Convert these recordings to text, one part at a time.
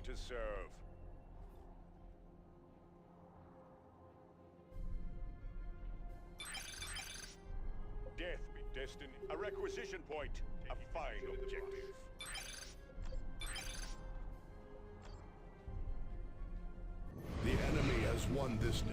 to serve. Death be destiny. A requisition point. A fine objective. The enemy has won this day.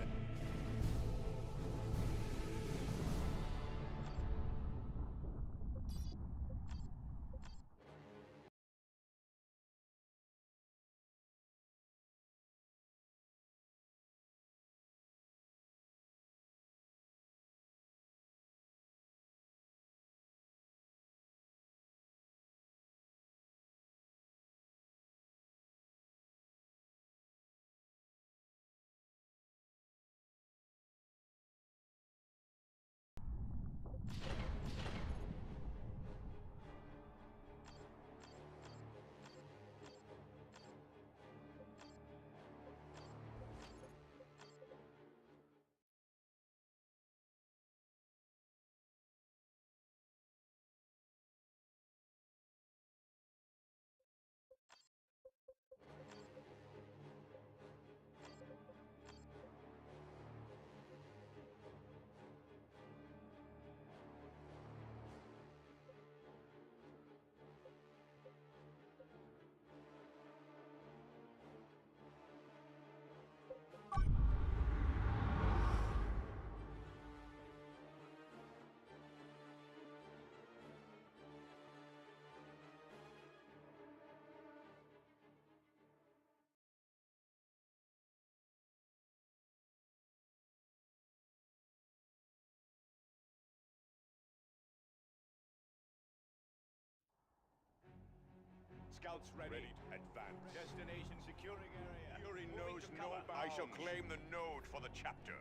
Scouts ready to advance. Destination securing area. Fury Moving knows to no cover. bounds. I shall claim the node for the chapter.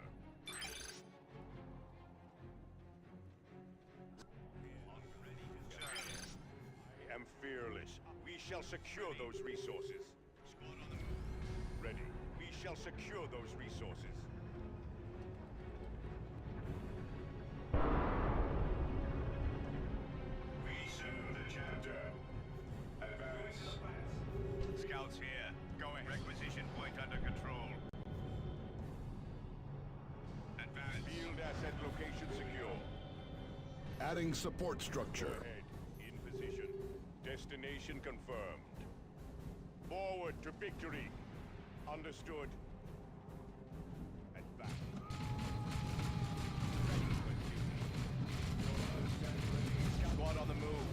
I am fearless. We shall secure those resources. Squad on the move. Ready. We shall secure those resources. We serve the chapter. Advance. Scouts here. Go ahead. Requisition point under control. Advance. Field asset location secure. Adding support structure. Head in position. Destination confirmed. Forward to victory. Understood. Advance. Squad on the move.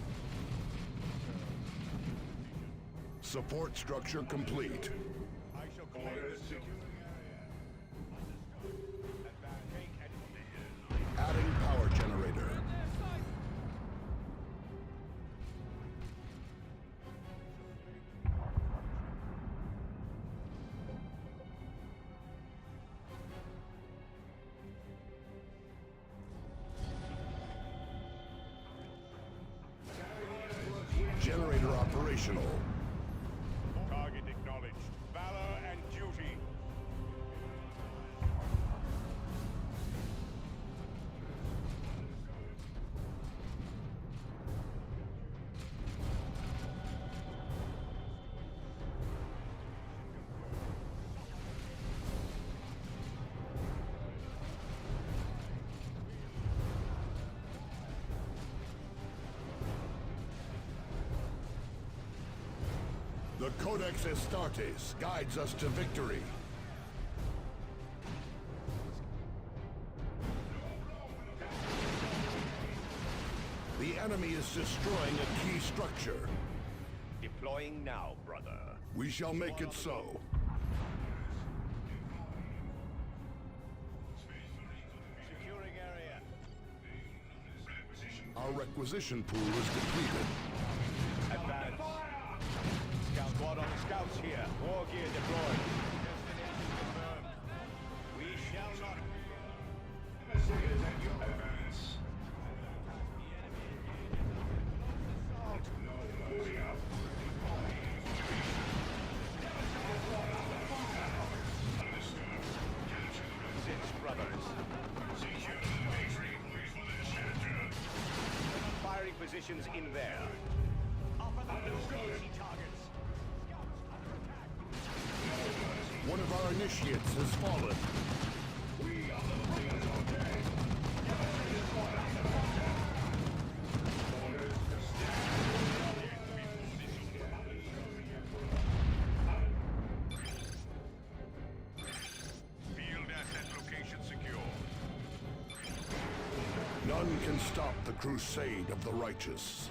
Support structure complete. I shall claim the securing area. Advance. Take advantage. Adding power generator. Generator operational. Target acknowledged. Valor and duty. The Codex Astartes guides us to victory. The enemy is destroying a key structure. Deploying now, brother. We shall make it so. Securing area. Our requisition pool is depleted. Advance. Scout squad on the scouts here. War gear deployed. Destination confirmed. We shall not. Advance. Moving up. Six brothers. Secure the victory point for the chapter. Firing positions in there. Understood. Targets. Scouts under attack. of our initiates has fallen. Field asset location secure. None can stop the crusade of the righteous.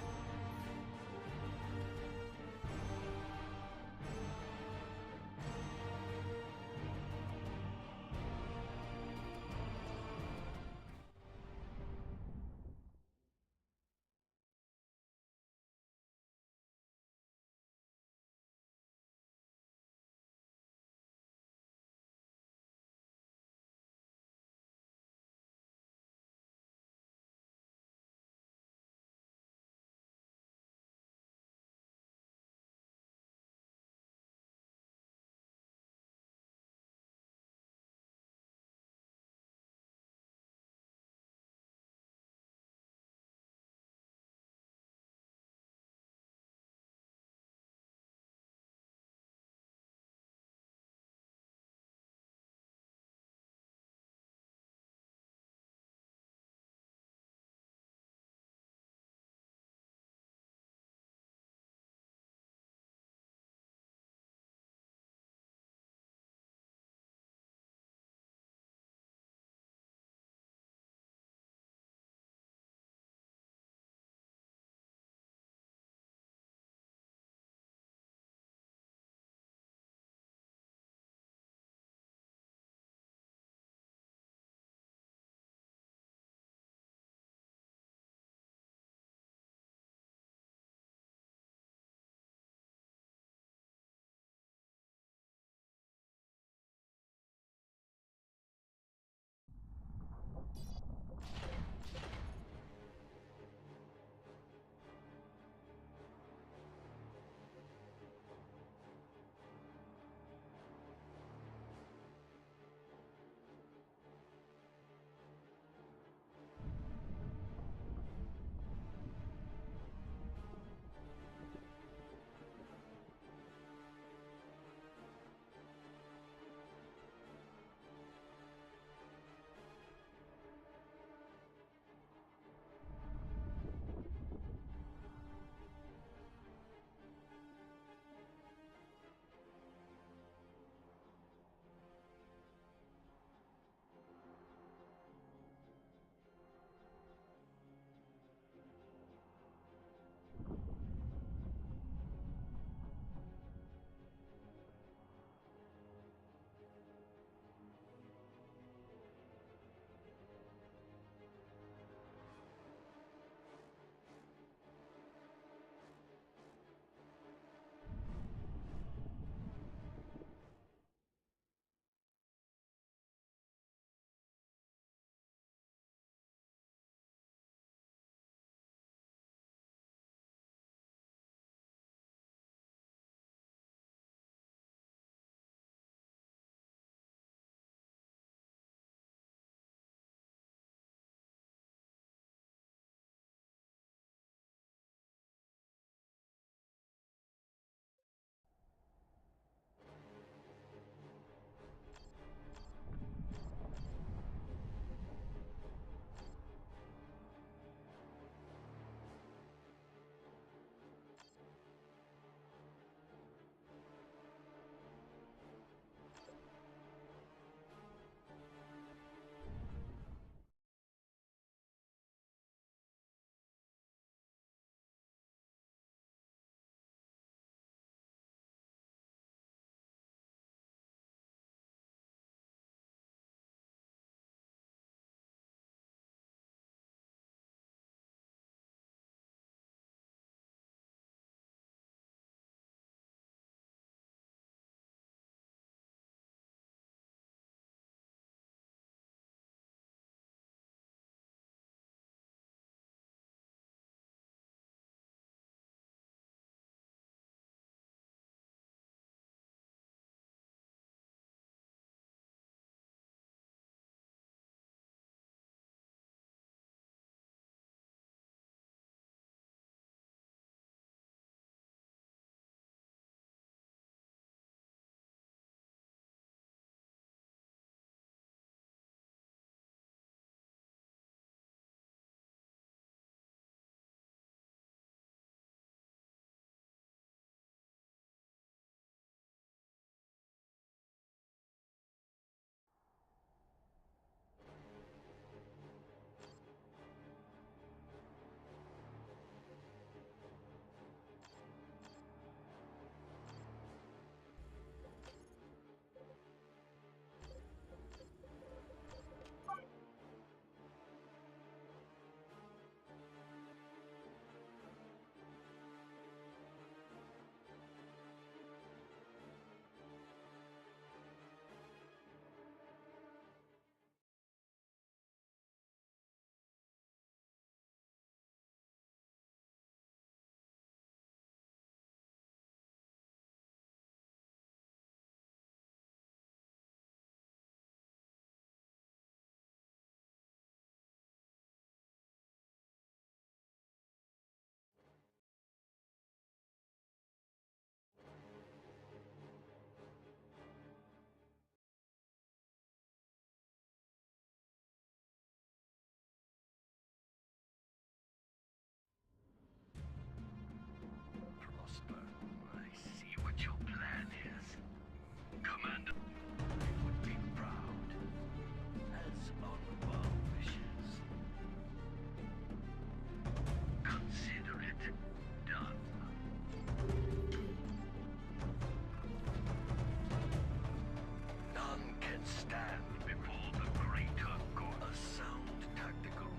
stand before the greater good. A sound tactical.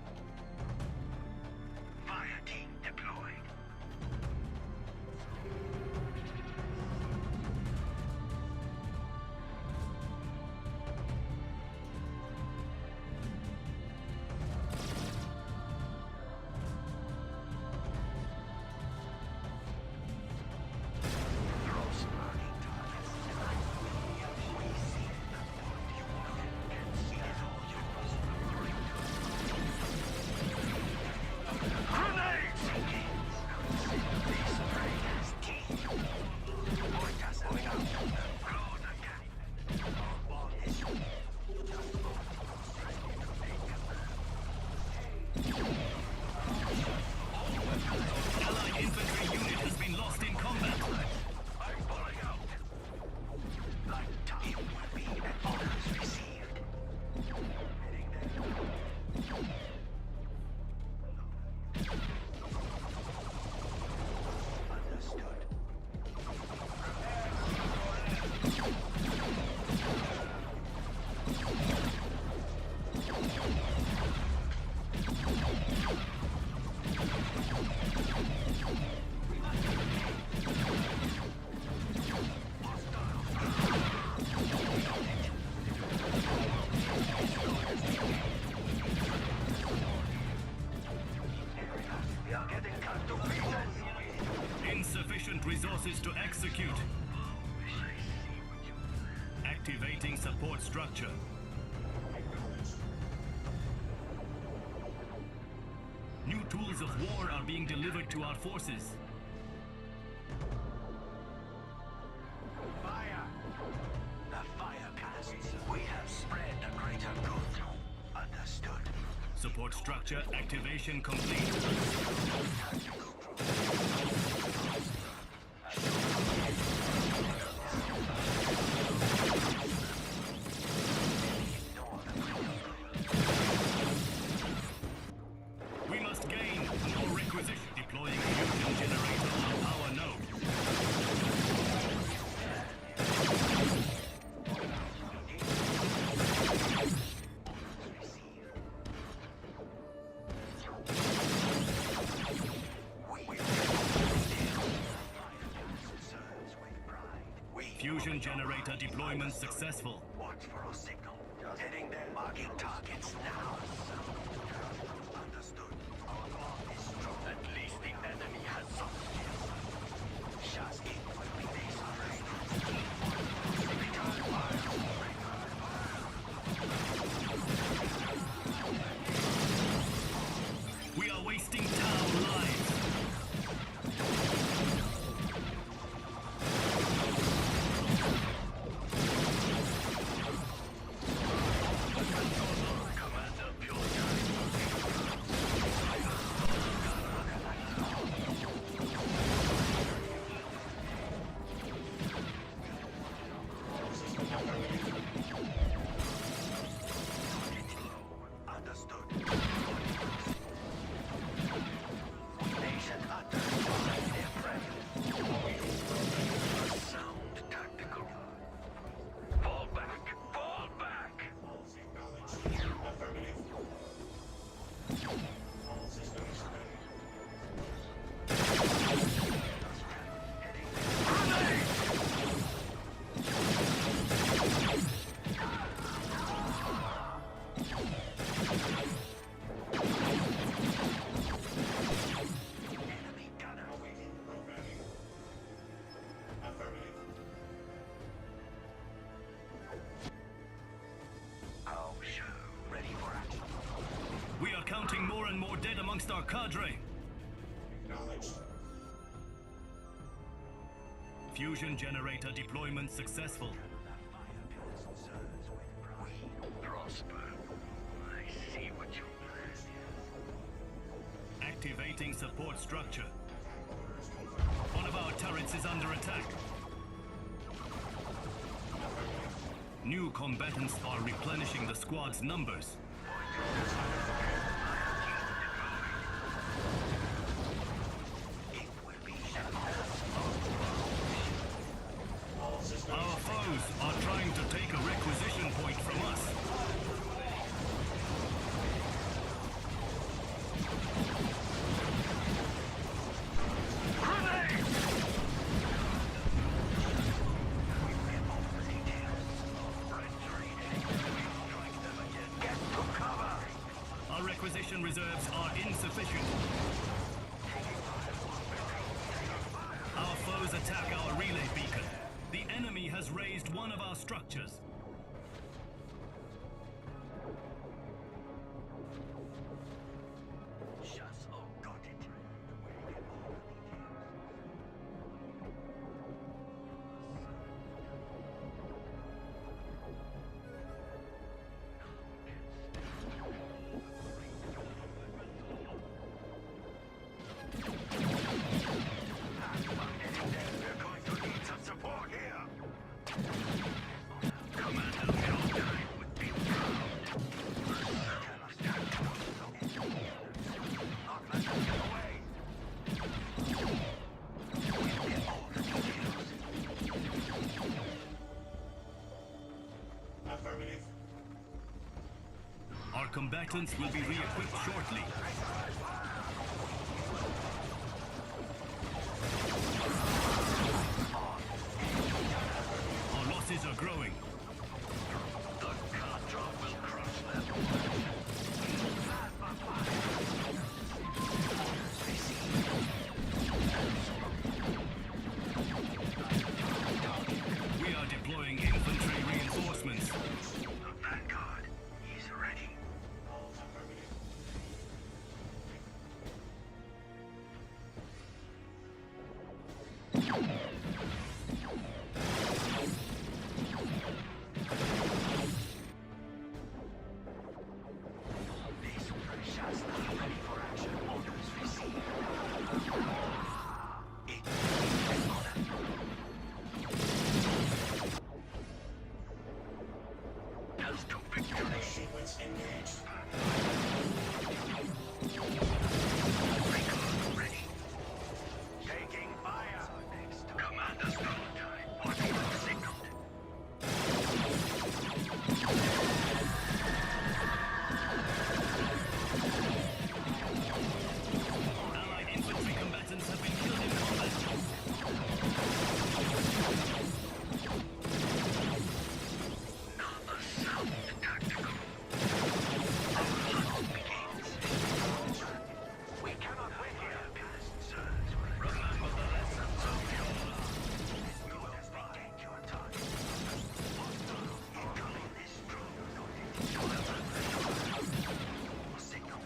Fire team deployed. Allied infantry unit has been lost in combat. I'm pulling out. Like time will be and orders received. Heading there. Understood. We are getting cut to pieces. Insufficient resources to execute. Activating support structure. New tools of war are being delivered to our forces. Fire! The fire casts. We have spread the greater good. Understood. Support structure activation complete. We must gain more requisition. Deploying fusion generator on power node. Fusion generator deployment successful. Watch for a signal. Heading there. Marking targets now. Understood. Our call is strong. At least the enemy has some skill. Shots in will be disarrayed. Return fire. We are wasting town lives. Commander Pure. Understood. Nation under their prey. Sound tactical. Fall back! Fall back! Enemy gunner. Our show ready for action. We are counting more and more dead amongst our cadre. Fusion generator deployment successful. We prosper. I see what you Activating support structure. One of our turrets is under attack. New combatants are replenishing the squad's numbers. Our foes are trying to take a requisition point from ammunition reserves are insufficient. Our foes attack our relay beacon. The enemy has raised one of our structures. Just got it. We're going to need some support here. Commander Valentine would be proud. Not let them get away. We'll get all the details. Affirmative. Our combatants will be re-equipped shortly. Our losses are growing. The Contra will crush them. We are deploying infantry reinforcements. The Vanguard is ready. These shots not ready for action. Orders received. It is honor. As to victory. Sequence engaged. Recon ready. Taking fire. Commander's prototype. Watching signaled. Allied infantry combatants have been killed in combat. Not a sound tactical. Our hunt begins. We cannot win here. Remember the lessons of Yola. You will take your time. Incoming this drone. Signal.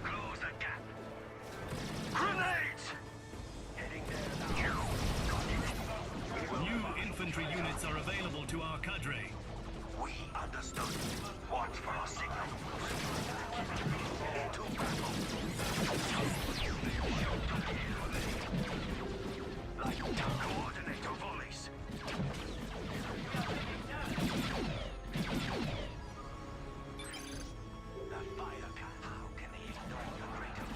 Close the gap. Grenades! Heading there now. Got it. New infantry units are available to our cadre. We understood. Watch for our signal. Into battle. Like coordinator volleys. The fire can. How can he ignore the greater?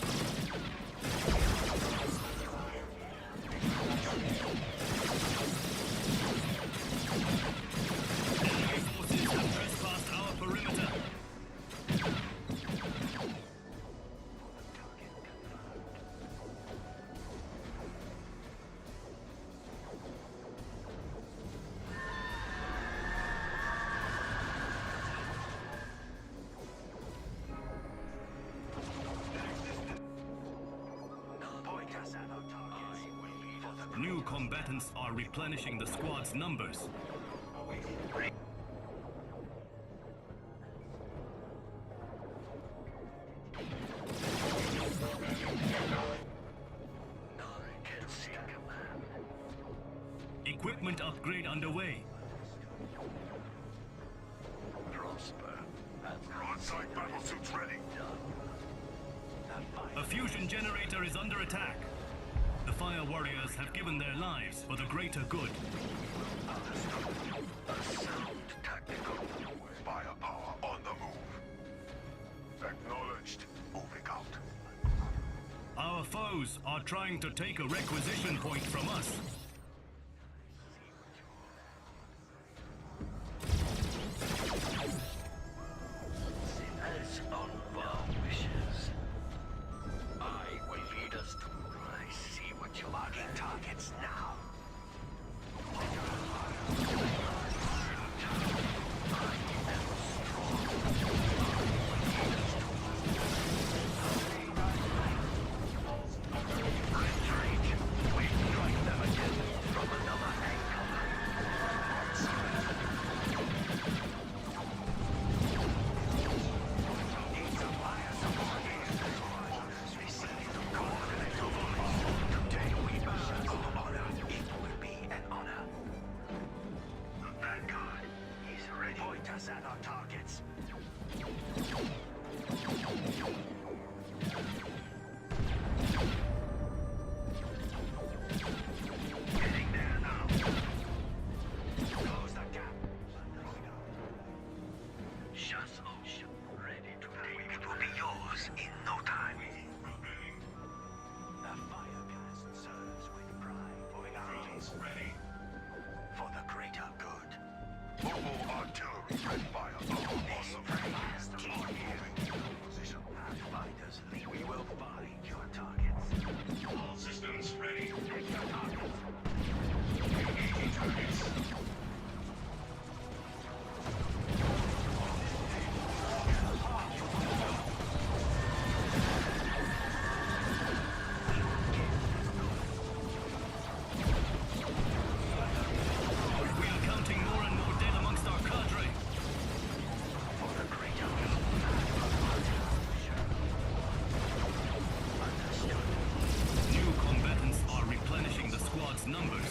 Enemy forces have trespassed our perimeter. Point us at our targets. For the New combatants are replenishing the squad's numbers. None can see command. Equipment upgrade underway. Prosper. Broadside battlesuits ready. A fusion generator is under attack. The fire warriors have given their lives for the greater good. A sound tactical. Firepower on the move. Acknowledged. Moving out. Our foes are trying to take a requisition point from us. As on well wishes. I will lead us to. I see what you're marking targets now. I am strong. Mobile artillery ready by a awesome. Position. Fighters, we will find your targets. All systems ready. Take your targets. Engaging targets. We are counting more and more dead amongst our cadre. For the greater New combatants are replenishing the squad's numbers.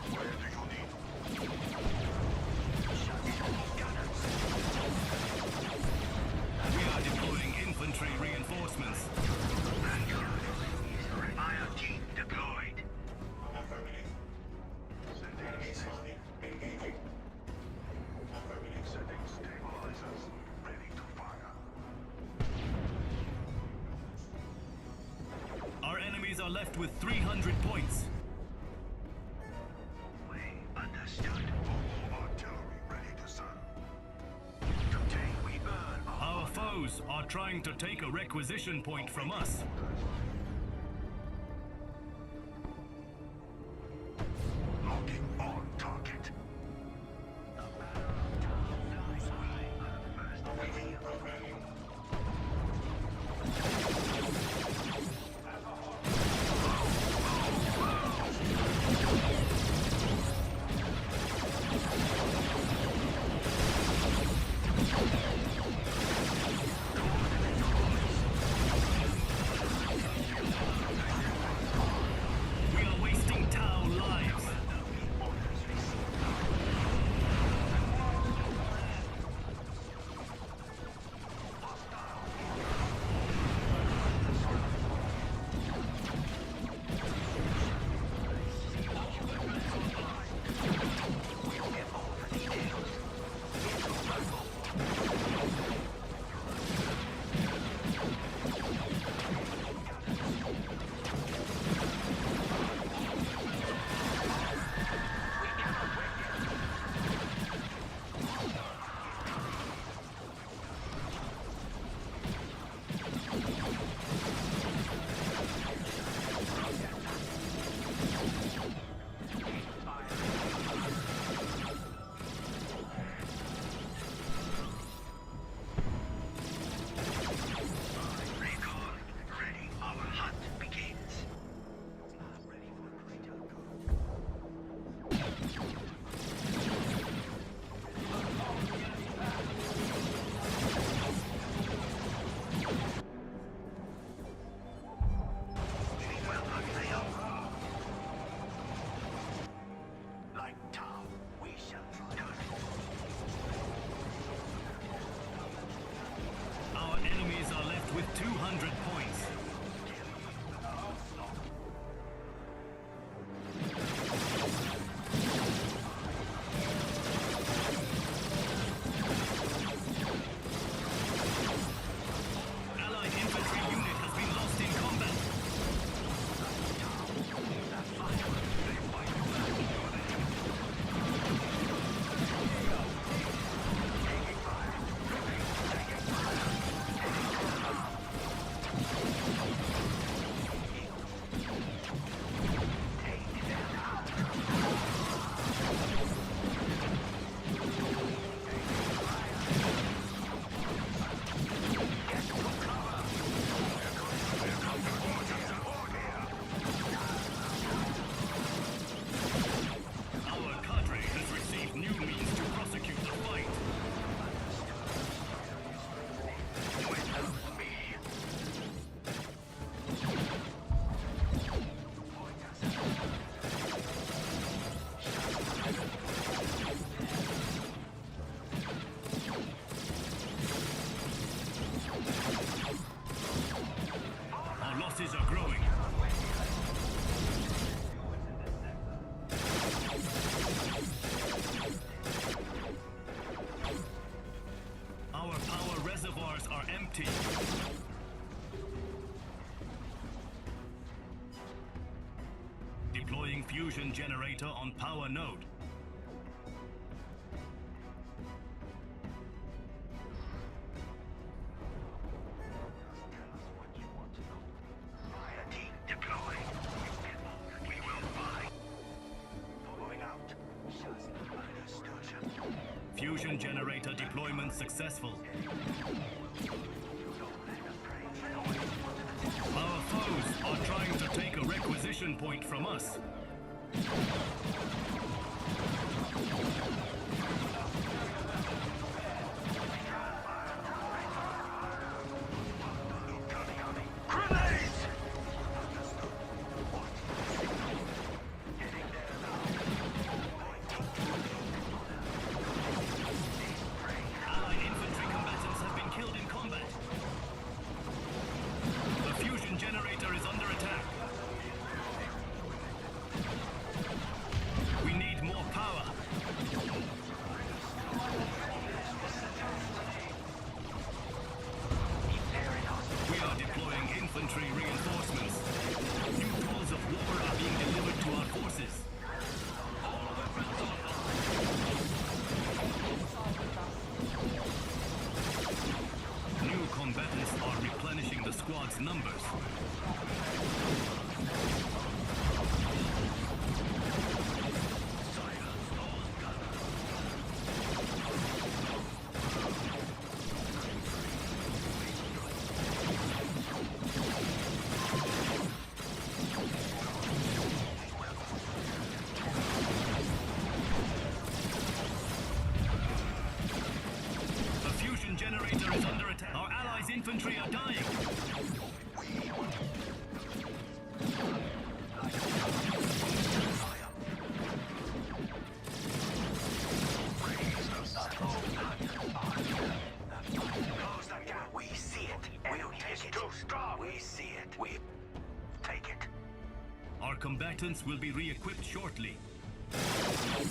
Where do you need? We are deploying infantry reinforcements. Fire team deployed. Affirmative. Engaging. Affirmative. Setting stabilizers. Ready to fire. Our enemies are left with 300 points. We understood. Mobile artillery ready to serve. Today we burn Our foes are trying to take a requisition point from us. locking on target. Deploying fusion generator on power node. Fire team deployed. We will fight. Moving out. Understood. Fusion generator deployment successful. Our foes are trying to take a requisition point from us. Grenades! Allied infantry combatants have been killed in combat. The fusion generator is under attack. We need more power. We are deploying infantry reinforcements. New tools of war are being delivered to our forces. New combatants are replenishing the squad's numbers. The fusion generator is under attack. Our allies' infantry are dying. Close the gap. We see it. We'll take it. Too strong. We see it. We take it. Our combatants will be re-equipped shortly. Taking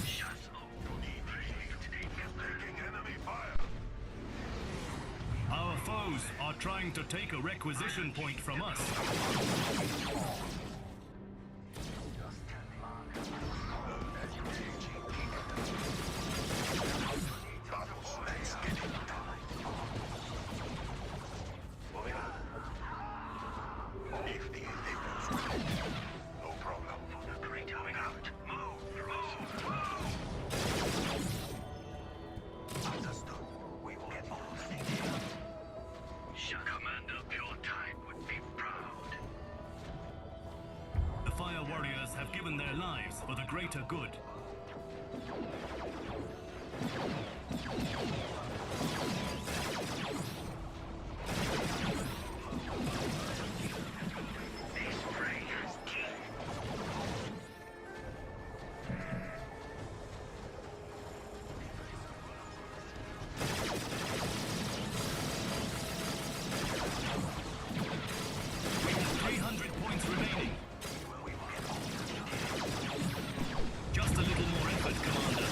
enemy fire. Our foes are trying to take a requisition point from us. Moving on. If the Atheros win, no problem. Moving out. Move. Understood. We will get moving. Commander Pure Type would be proud. The Fire Warriors have given their lives for the greater good. This prey has teeth. We have 300 points remaining. Just a little more effort, Commander.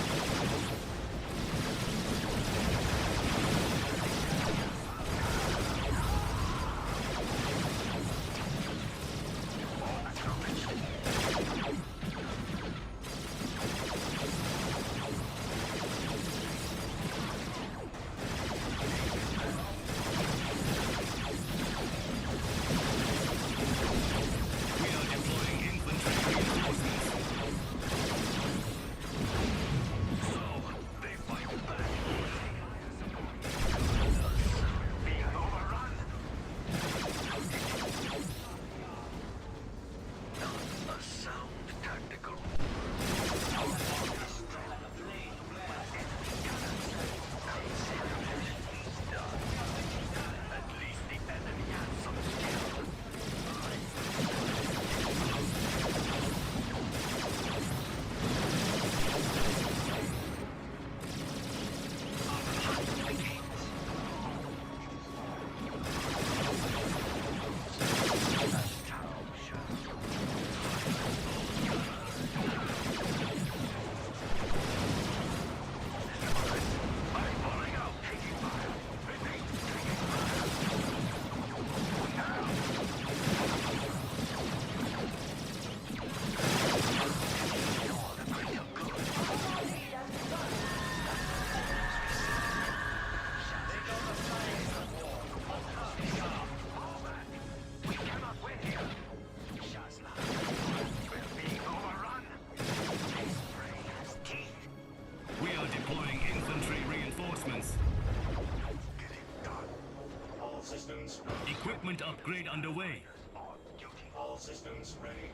upgrade underway. On duty. All systems ready.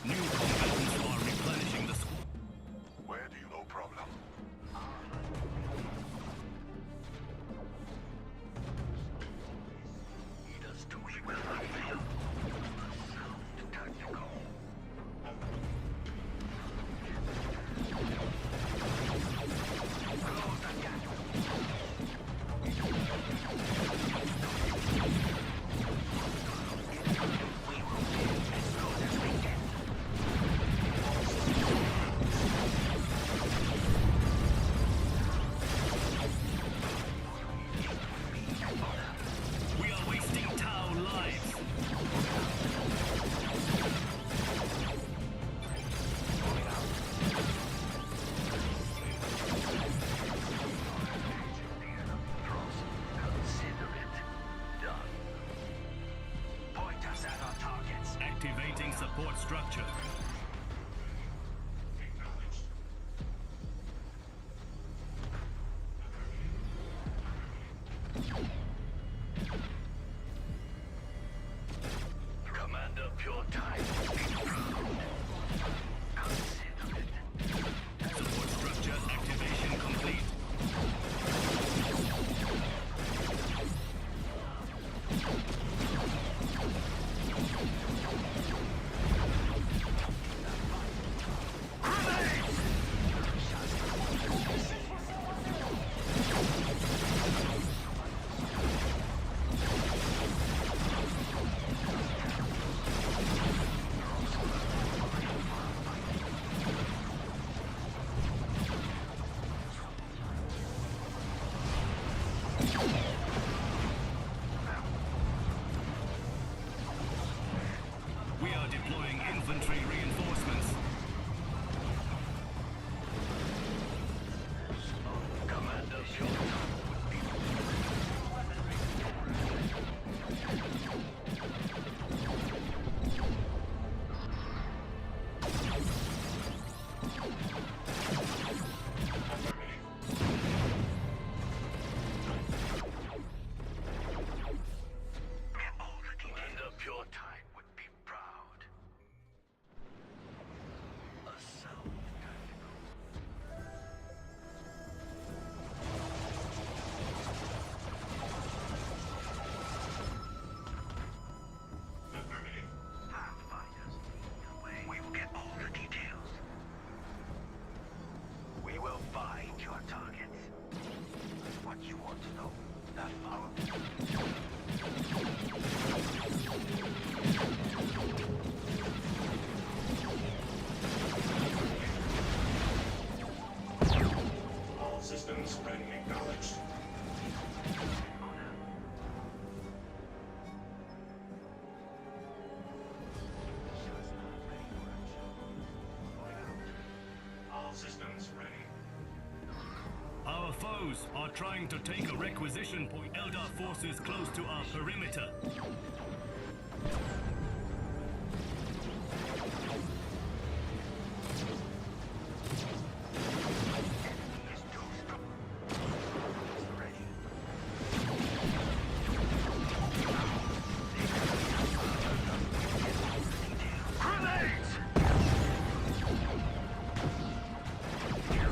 New combatants are replenishing the squad. Where do you know problem? Lead us to we will unveil. Sound tactical. Close the gap. We will be as good as we can. We are wasting Tau lives. Consider it done. Point us at our targets. Activating support structure. Acknowledged. Commander Pure Time will be proud. Consider it. Support structure activation complete. We are deploying infantry reinforcements. Commander Pure Time would be Commander Pure Time would be proud. A sound tactical. Affirmative. Pathfinders, lead the way. We will get all the details. We will find your targets. What you want to know, that our... All systems ready. Acknowledged. All systems ready. Our foes are trying to take a requisition point. Eldar forces close to our perimeter. is too strong. Ready. Grenades! You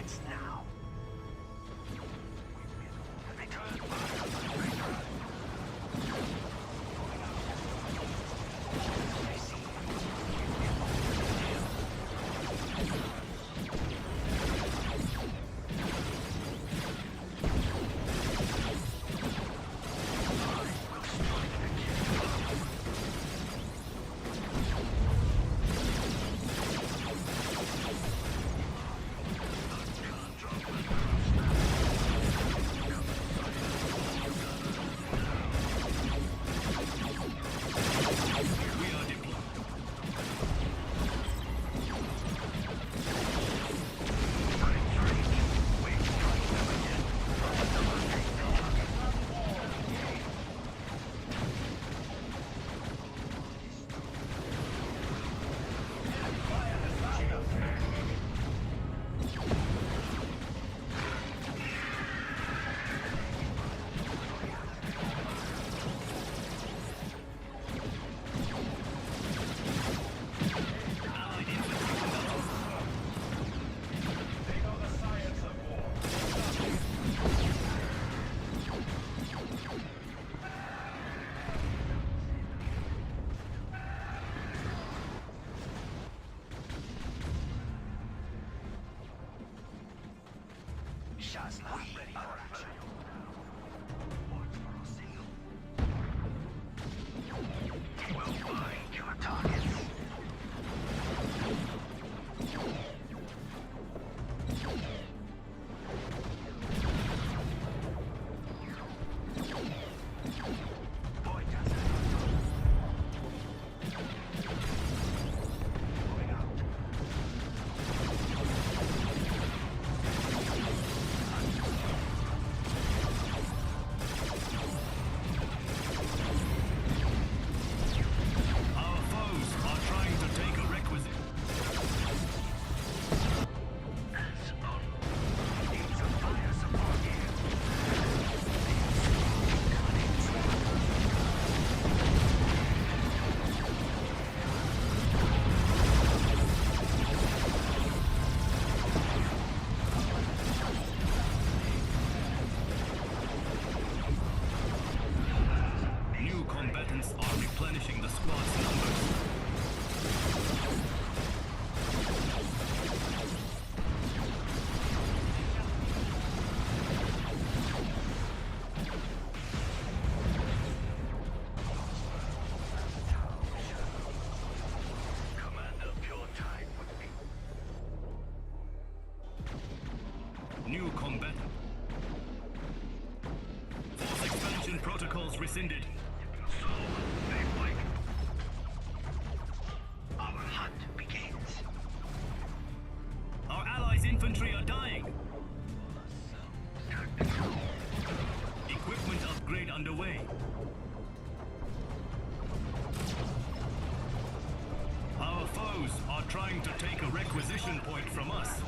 targets now. Return fire. I see. We are deployed. Allied infantry conductors. They know the science of war. Shazla ready for action. We'll find your targets. Boy, does it. Moving out. Our foes are trying to take a requisite. Hands on. Need some fire support here. New combatants are replenishing the squad's numbers. Command of your time would be. New combatant. Force expansion protocols rescinded. So, they fight. Our hunt begins. Our allies' infantry are dying. Equipment upgrade underway. Our foes are trying to take a requisition point from us.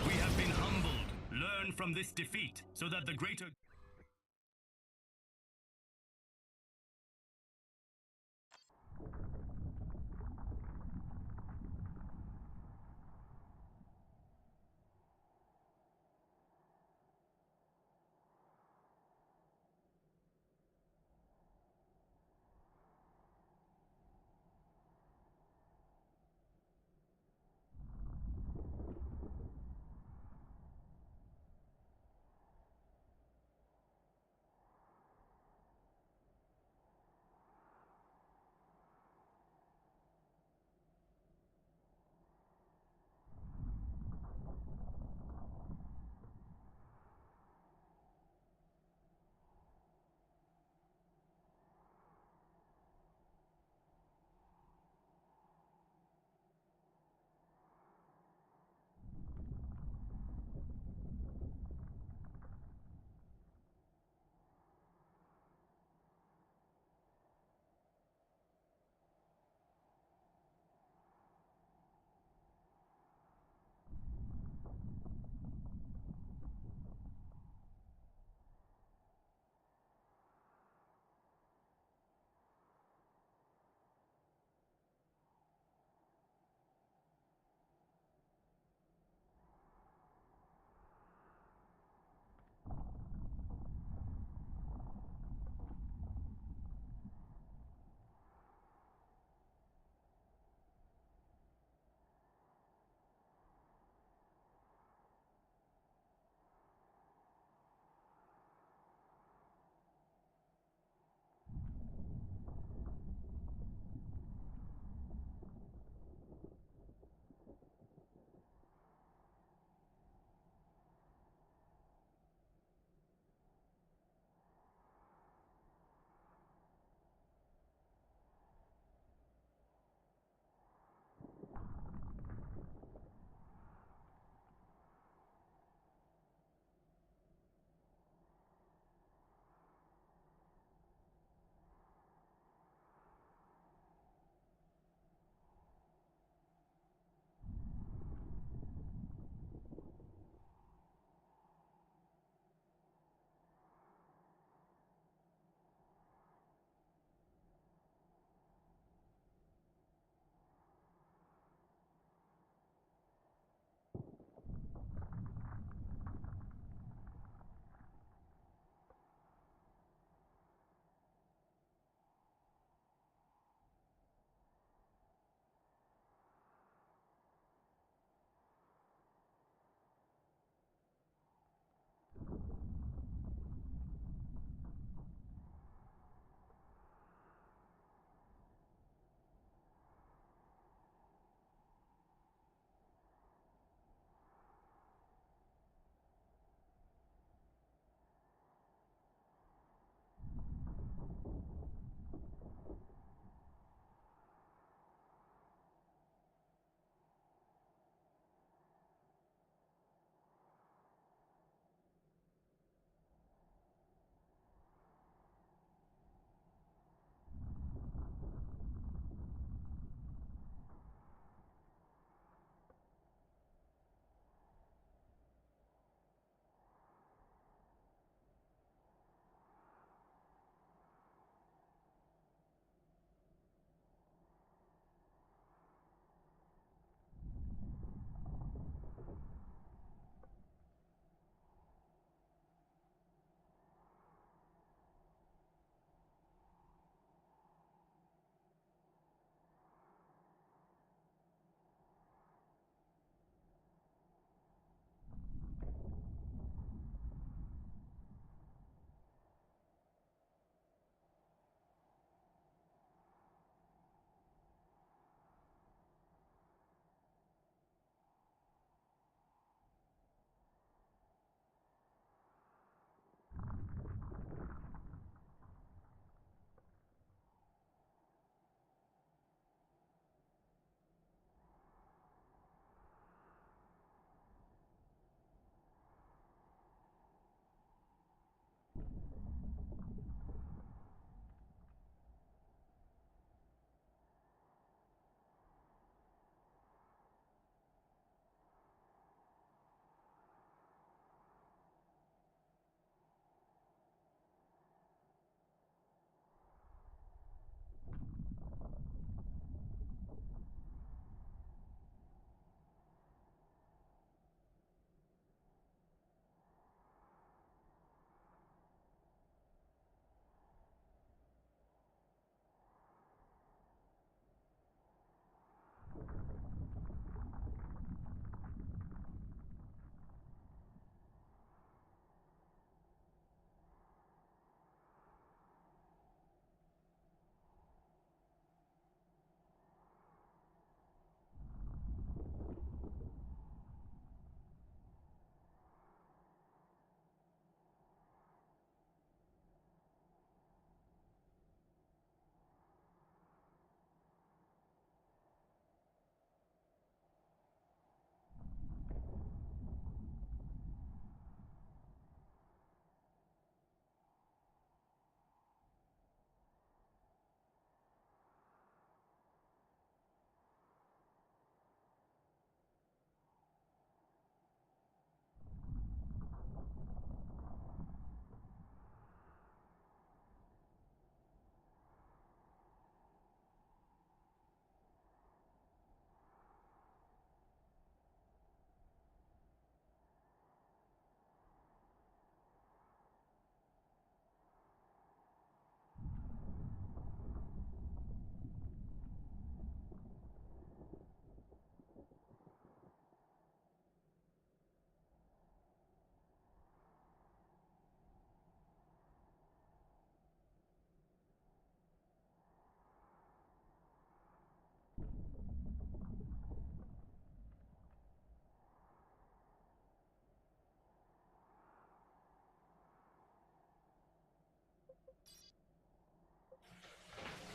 We have been humbled. Learn from this defeat so that the greater...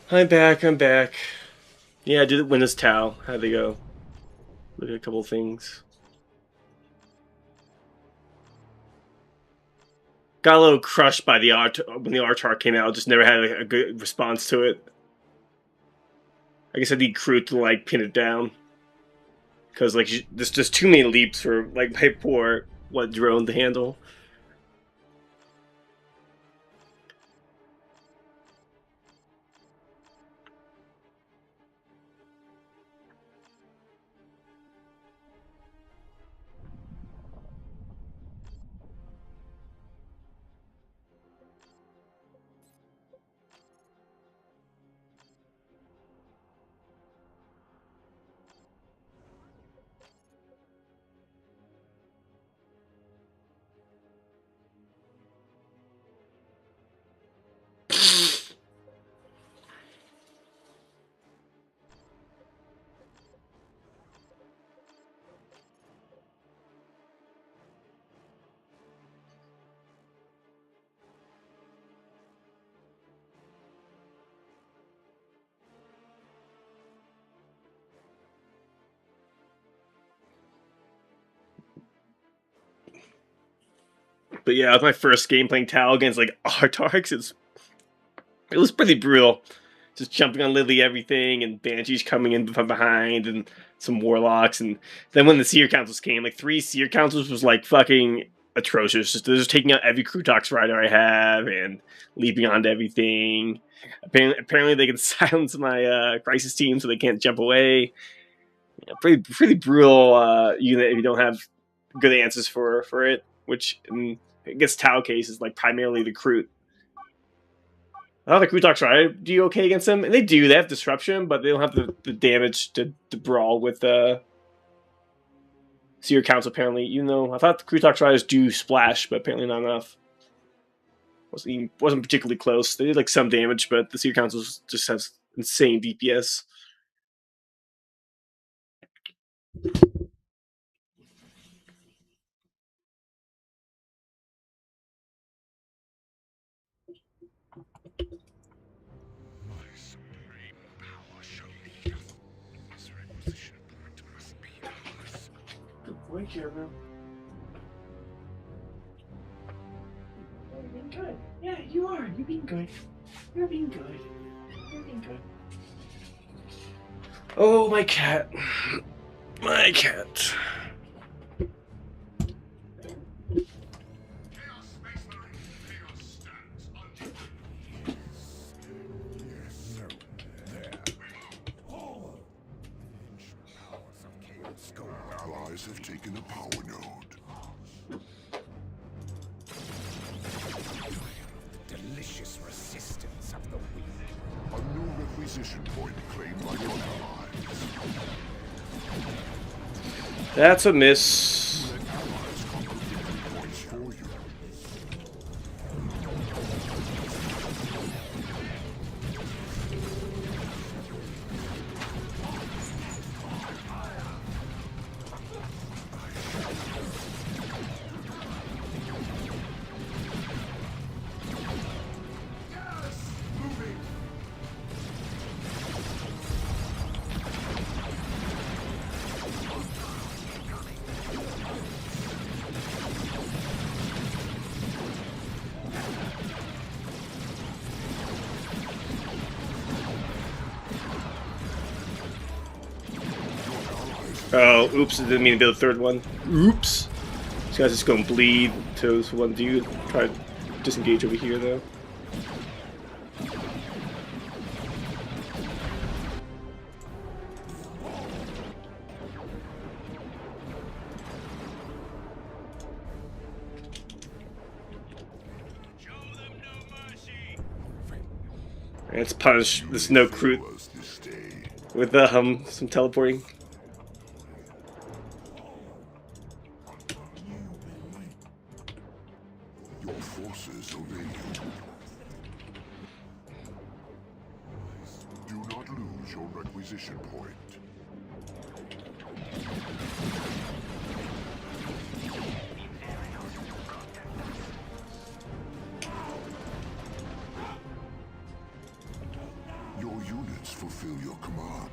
I'm back. I'm back. Yeah, I did win this Tau. How'd they go? Look at a couple things. Got a little crushed by the art when the Archar came out. Just never had a good response to it. I guess I need Kroot to like pin it down, because like there's just too many leaps for like my poor drone to handle. But yeah, it was my first game playing Tau against like Artarks. It was pretty brutal. Just jumping on literally everything, and Banshees coming in from behind, and some Warlocks. And then when the Seer Councils came, like 3 Seer Councils was like fucking atrocious. They're just taking out every Krutox rider I have and leaping onto everything. Apparently they can silence my Crisis team so they can't jump away. Yeah, pretty brutal unit if you don't have good answers for it, which in I guess Tau case is like primarily the Kroot. I thought the Krutox Rider do okay against them, and they do. They have disruption, but they don't have the damage to brawl with Seer Council. Apparently, even though I thought the Krutox Riders do splash, but apparently not enough. Wasn't particularly close. They did like some damage, but the Seer Councils just have insane DPS. Good Jeremy. You're being good. Yeah, you are. You're being good. You're being good. You're being good. Oh, my cat. My cat. Allies have taken a power node. Delicious resistance of the weak. A new requisition point claimed by your allies. That's a miss. Let allies conquer victory points for you. Oh, oops, I didn't mean to build a third one. Oops. This guy's just going to bleed to this one dude. Try to disengage over here, though. Let's punish this no Kroot Was this day. with some teleporting. Your forces obey you. Do not lose your requisition point. Your fulfill your command.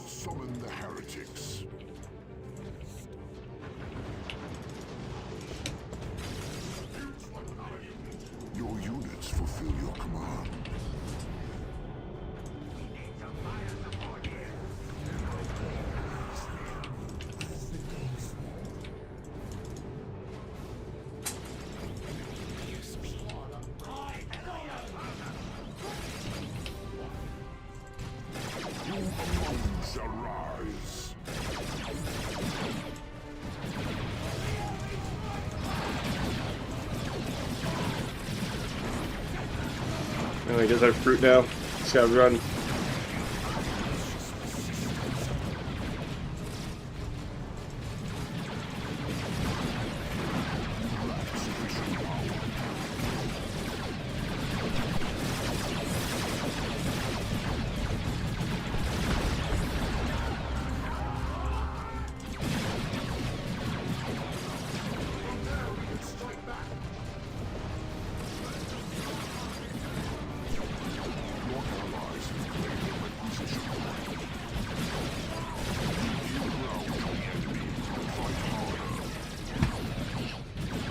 Summon the heretics. Your units fulfill your command. Moons arise. Oh, he does have fruit now. He's gotta run.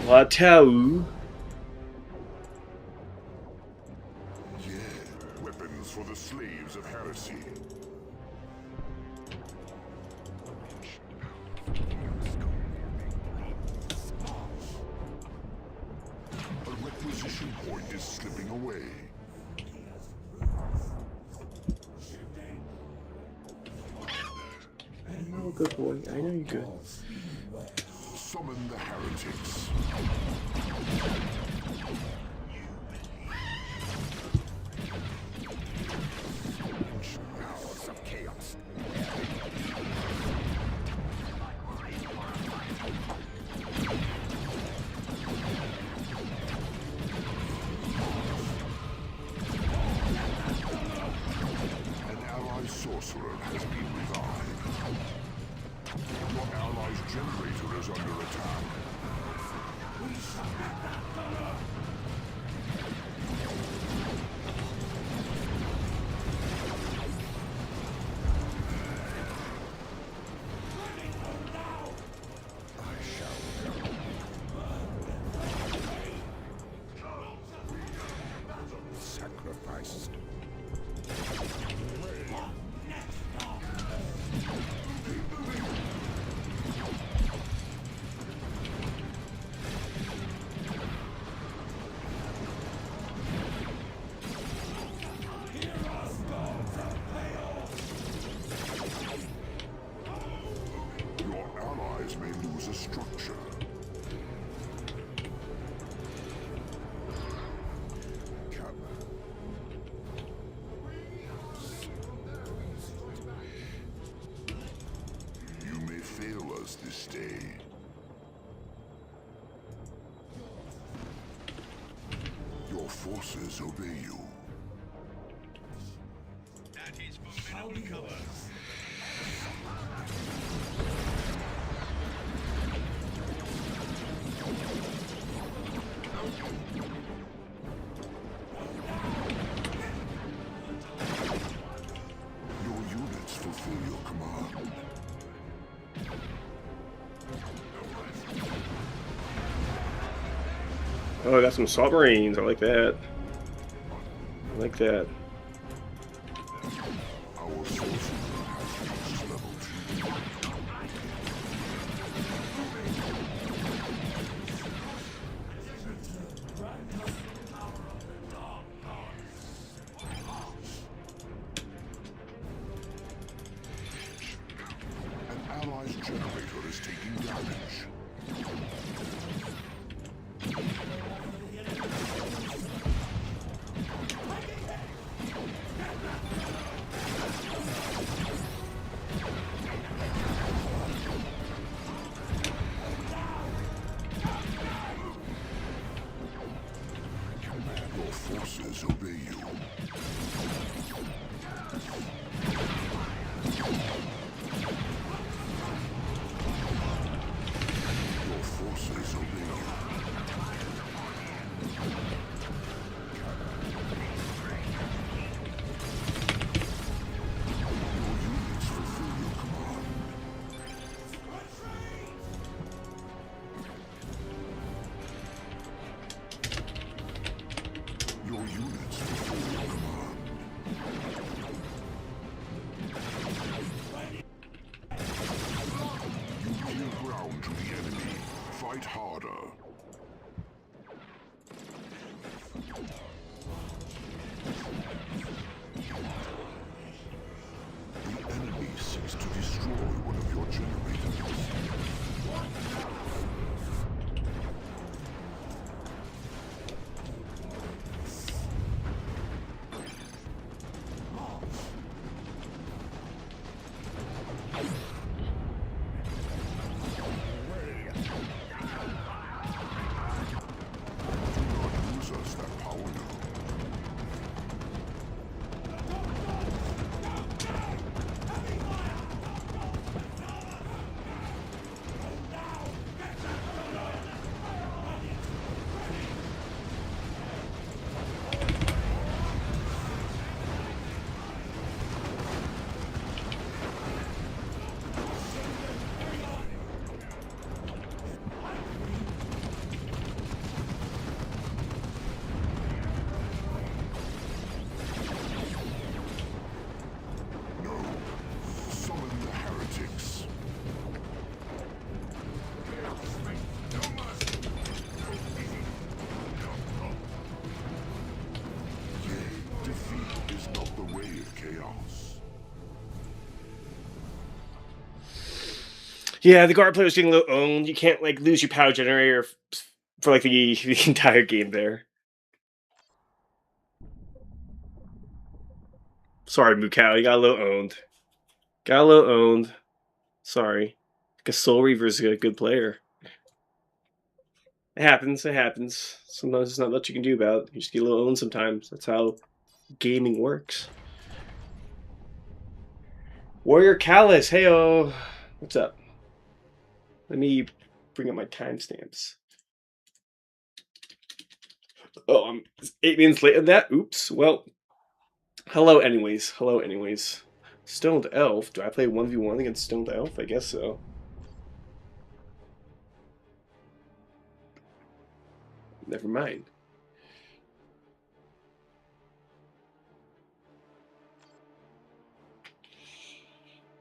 Latau. Yeah, weapons for the slaves of heresy. A requisition point is slipping away. Oh, good boy. I know you're good. Summon the heretics. Powers of chaos. An ally sorcerer has been revived. Your ally's generator is under attack. Sacrifice. Your allies may lose a structure. You may fail us this day. Your forces obey you. That is formidable cover. Your units fulfill your command. Oh, I got some submarines. I like that. I like that. Our sorcerer has reached level 2. An ally's generator is taking damage. Your forces obey you. Give ground to the enemy. Fight harder. The enemy seeks to destroy one of your generators. Do not lose us that power now. No. Summon the heretics. Defeat is not the way of chaos. Yeah, the guard player was getting a little owned. You can't like lose your power generator for like the entire game there. Sorry, Mukau, you got a little owned. Got a little owned. Sorry. Because Soul Reaver is a good player. It happens, it happens. Sometimes there's not much you can do about it. You just get a little owned sometimes. That's how gaming works. Warrior Callus, heyo. What's up? Let me bring up my timestamps. Oh, I'm 8 minutes late on that. Oops. Well, hello anyways. Hello anyways. Stoned Elf. Do I play 1v1 against Stoned Elf? I guess so. Never mind.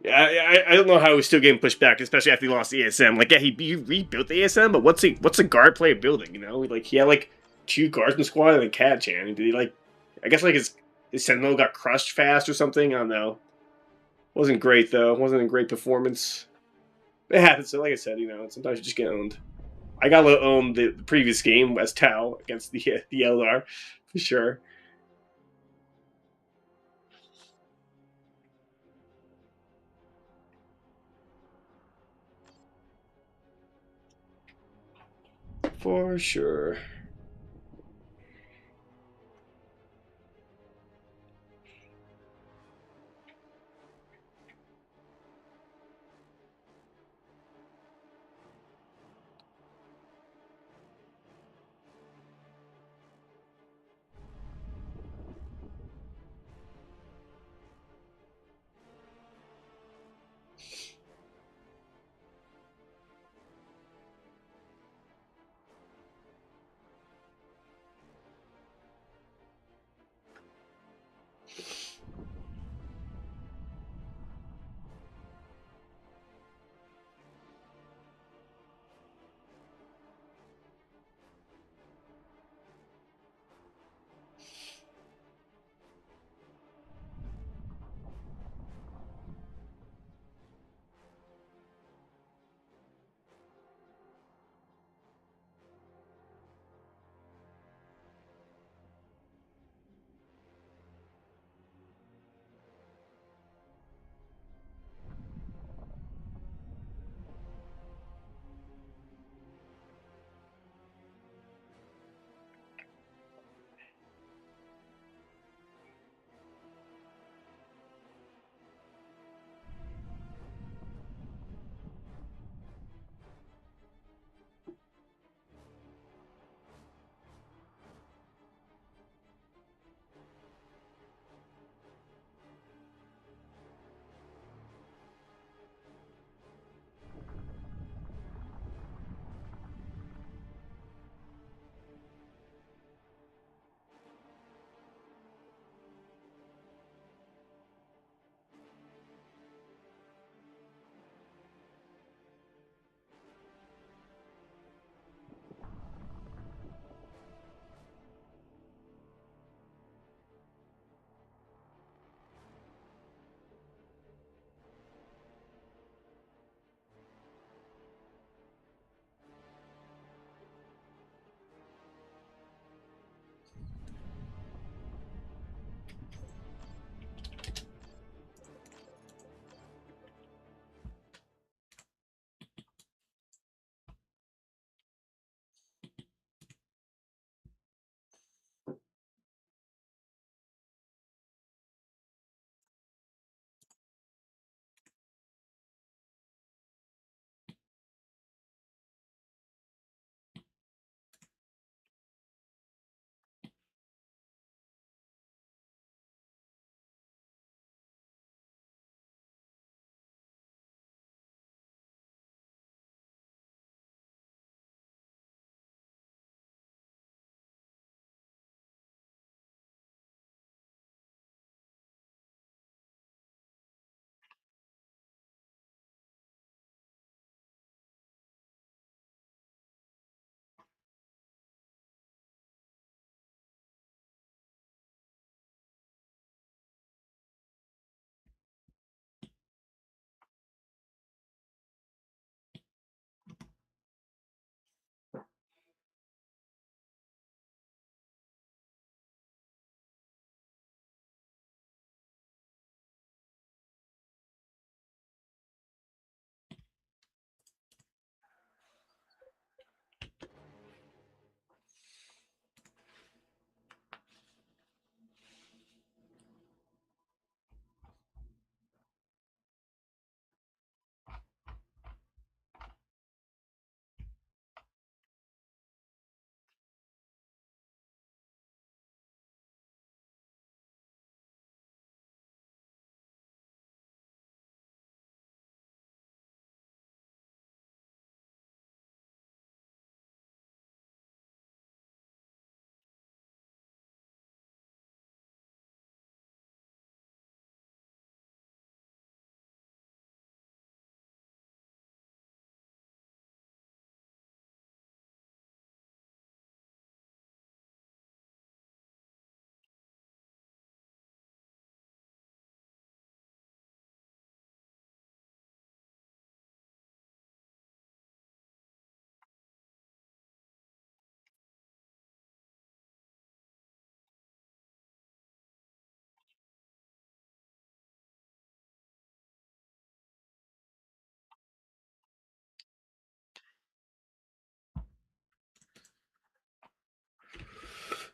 Yeah, I don't know how he's still getting pushed back, especially after he lost the ASM. Like, yeah, he rebuilt the ASM, but what's a guard player building? You know, like he had like 2 guards in the squad and then Cad-Chan. Did he like? I guess like his Sentinel got crushed fast or something. I don't know. Wasn't great though. Wasn't a great performance. It happens. So like I said, you know, sometimes you just get owned. I got owned the previous game as Tau against the Eldar for sure. For sure.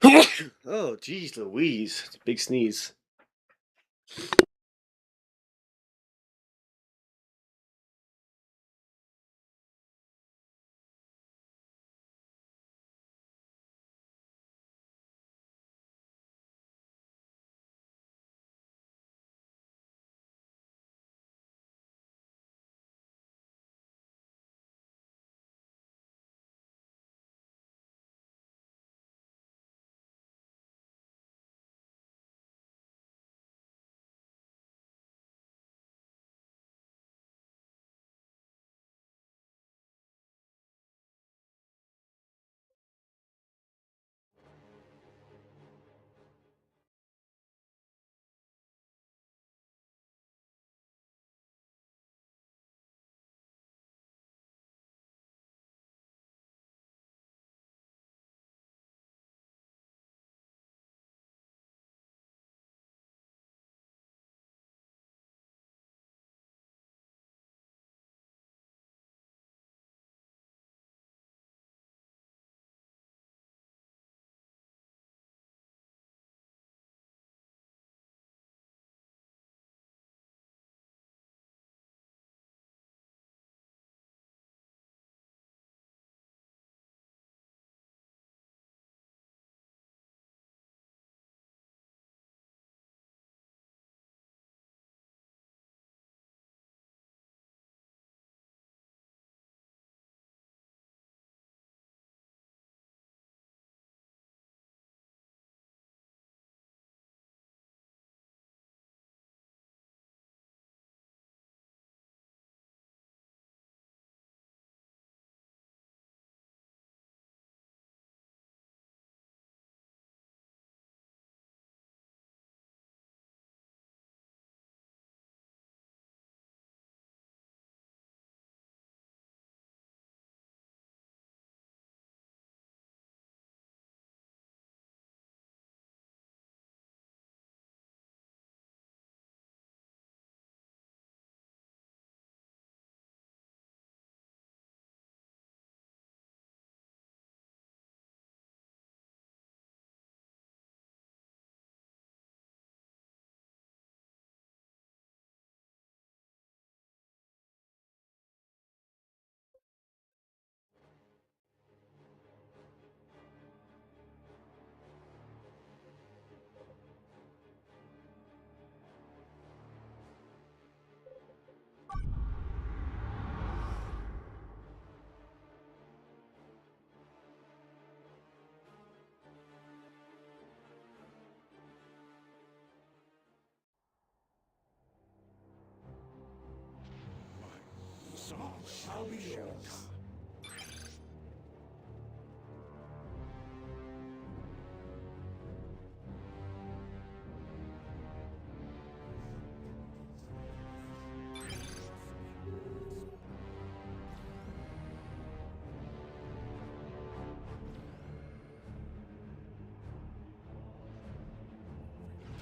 Oh, geez, Louise. It's a big sneeze. Some shall be yours.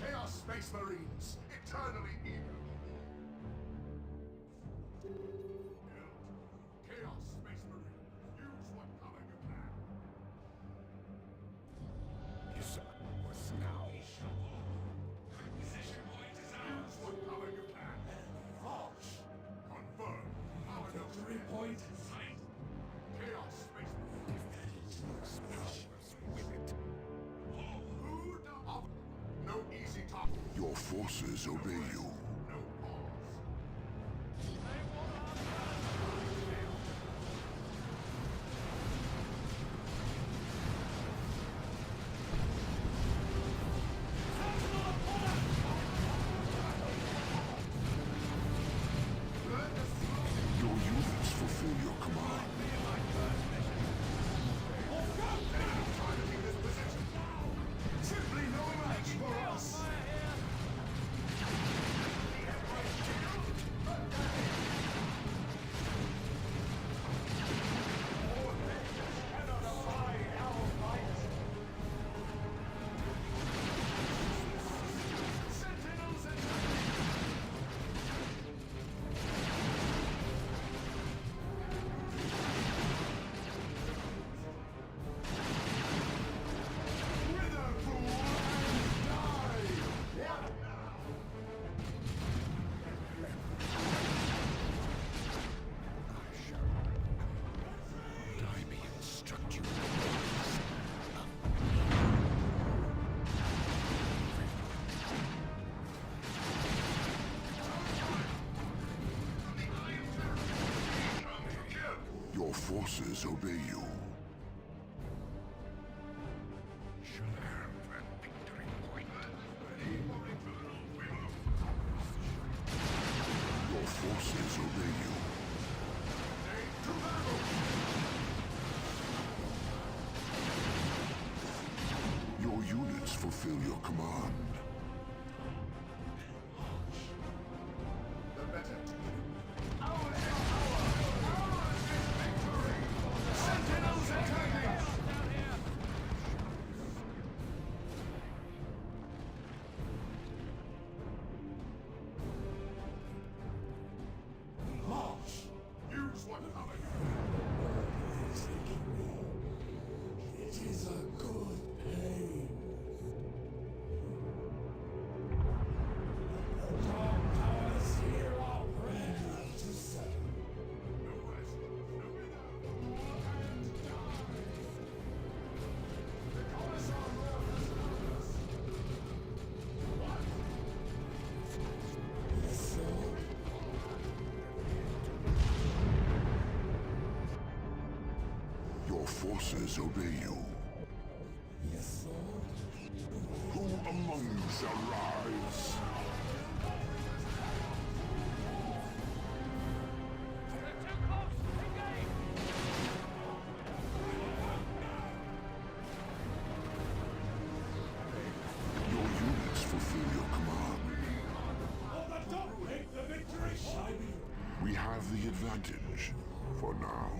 Chaos Space Marines, eternally evil. Chaos Space Marines, use what cover you can. Yes, what's now? Position point is ours. Use what cover you can. March. Confirm. Our victory point. Sight. Chaos Space Marines. With it. Who the no easy top. Your forces obey you. No pause. Your units fulfill your command. Simply no match for us. Your forces obey you. Shall have that victory point. Your forces obey you. Your units fulfill your command. Use one another. It is a good pain. The dark powers here are ready to settle. Your forces obey you. Yes, Lord. Who among you shall rise? Your units fulfill your command. We have the advantage for now.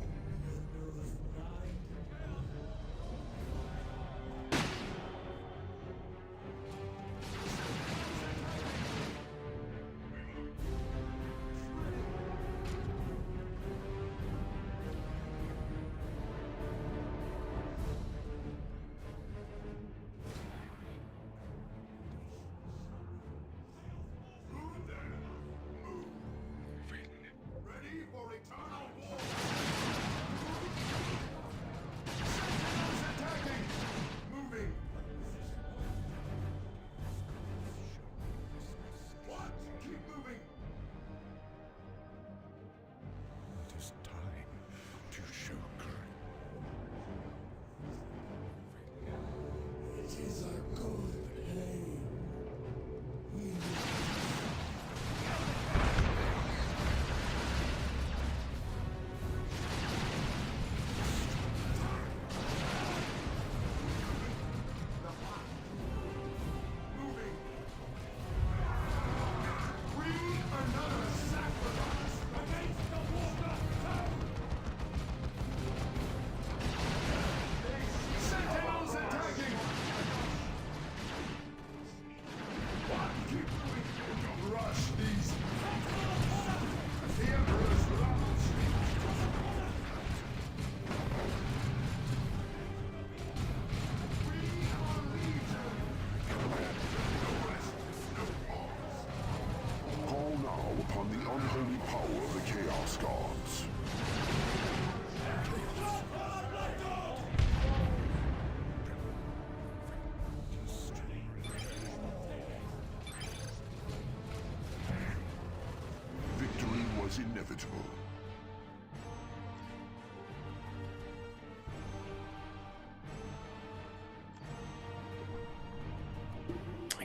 Ready for eternal war! Attacking! Moving! What? Keep moving! It is time to show courage. It is a good pain. We Moving! We another sacrifice against the Walker Tower! Sentinels attacking! What? Keep moving! Rush these! The Emperor's launch! We are legion! Call now upon the unholy power of the Chaos Gods. Victory was inevitable.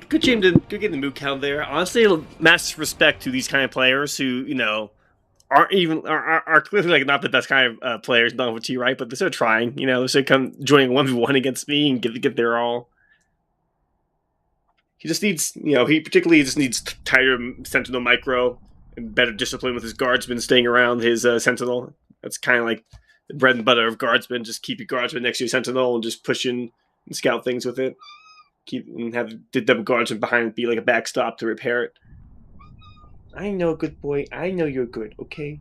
Good game to good game to moot count there. Honestly, massive respect to these kind of players who aren't even are clearly like not the best kind of players. Not with you, right? But they're still trying. They're still come joining 1v1 against me and get their all. He just needs, he particularly just needs tighter Sentinel micro and better discipline with his guardsmen staying around his Sentinel. That's kind of like the bread and butter of guardsmen. Just keep your guardsman next to your Sentinel and just push in and scout things with it. Keep and have the double guardsman behind it be like a backstop to repair it. I know, good boy. I know you're good. Okay,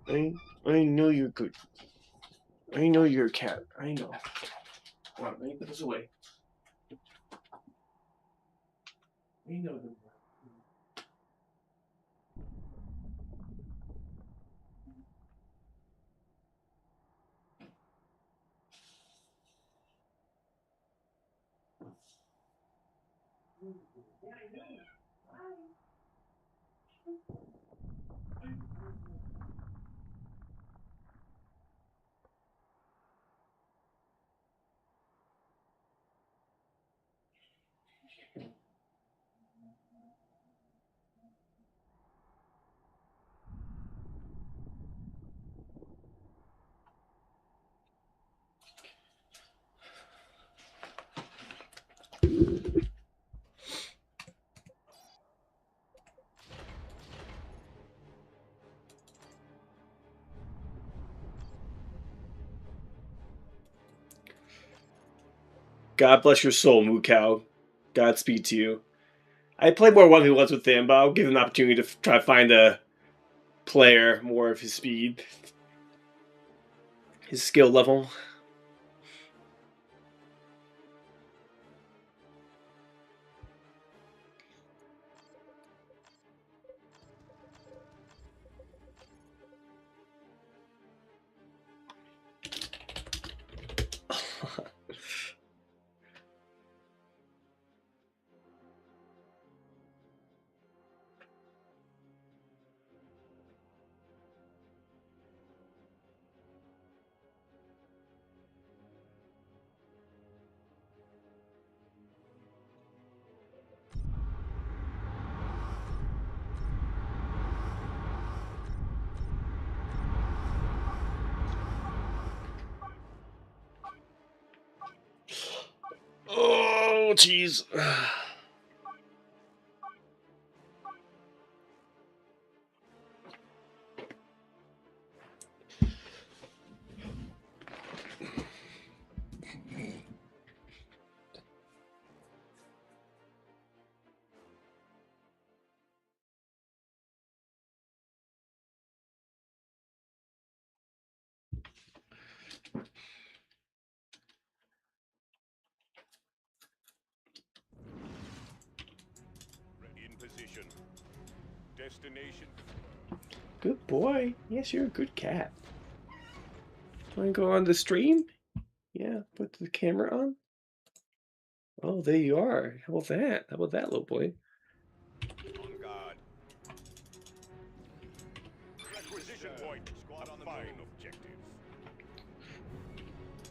I know you're good. I know you're a cat. I know. Come on, let me put this away. I know. God bless your soul, Mukau. Godspeed to you. I played more 1v1s with him, but I'll give him an opportunity to try to find a player more of his speed, his skill level. Oh, jeez. In position. Destination. Good boy. Yes, you're a good cat. Want to go on the stream? Yeah, put the camera on. Oh, there you are. How about that? How about that, little boy? On guard. Requisition point. Squad on the mine objective.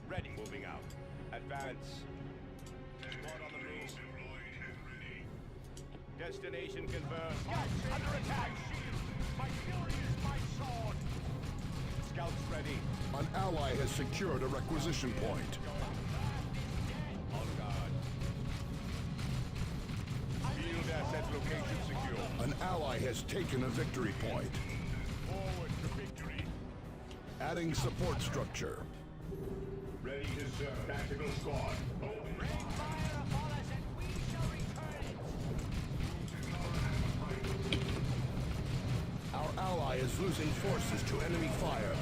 Ready. Moving out. Advance. Squad on the move. Destination confirmed. Scouts under attack. Shield. My fury is my sword. Scouts ready. An ally has secured a requisition point. On guard. Field asset location secure. An ally has taken a victory point. Forward to victory. Adding support structure. Ready to serve. Tactical squad. Open. Rain fire upon us and we shall return. Our ally is losing forces to enemy fire.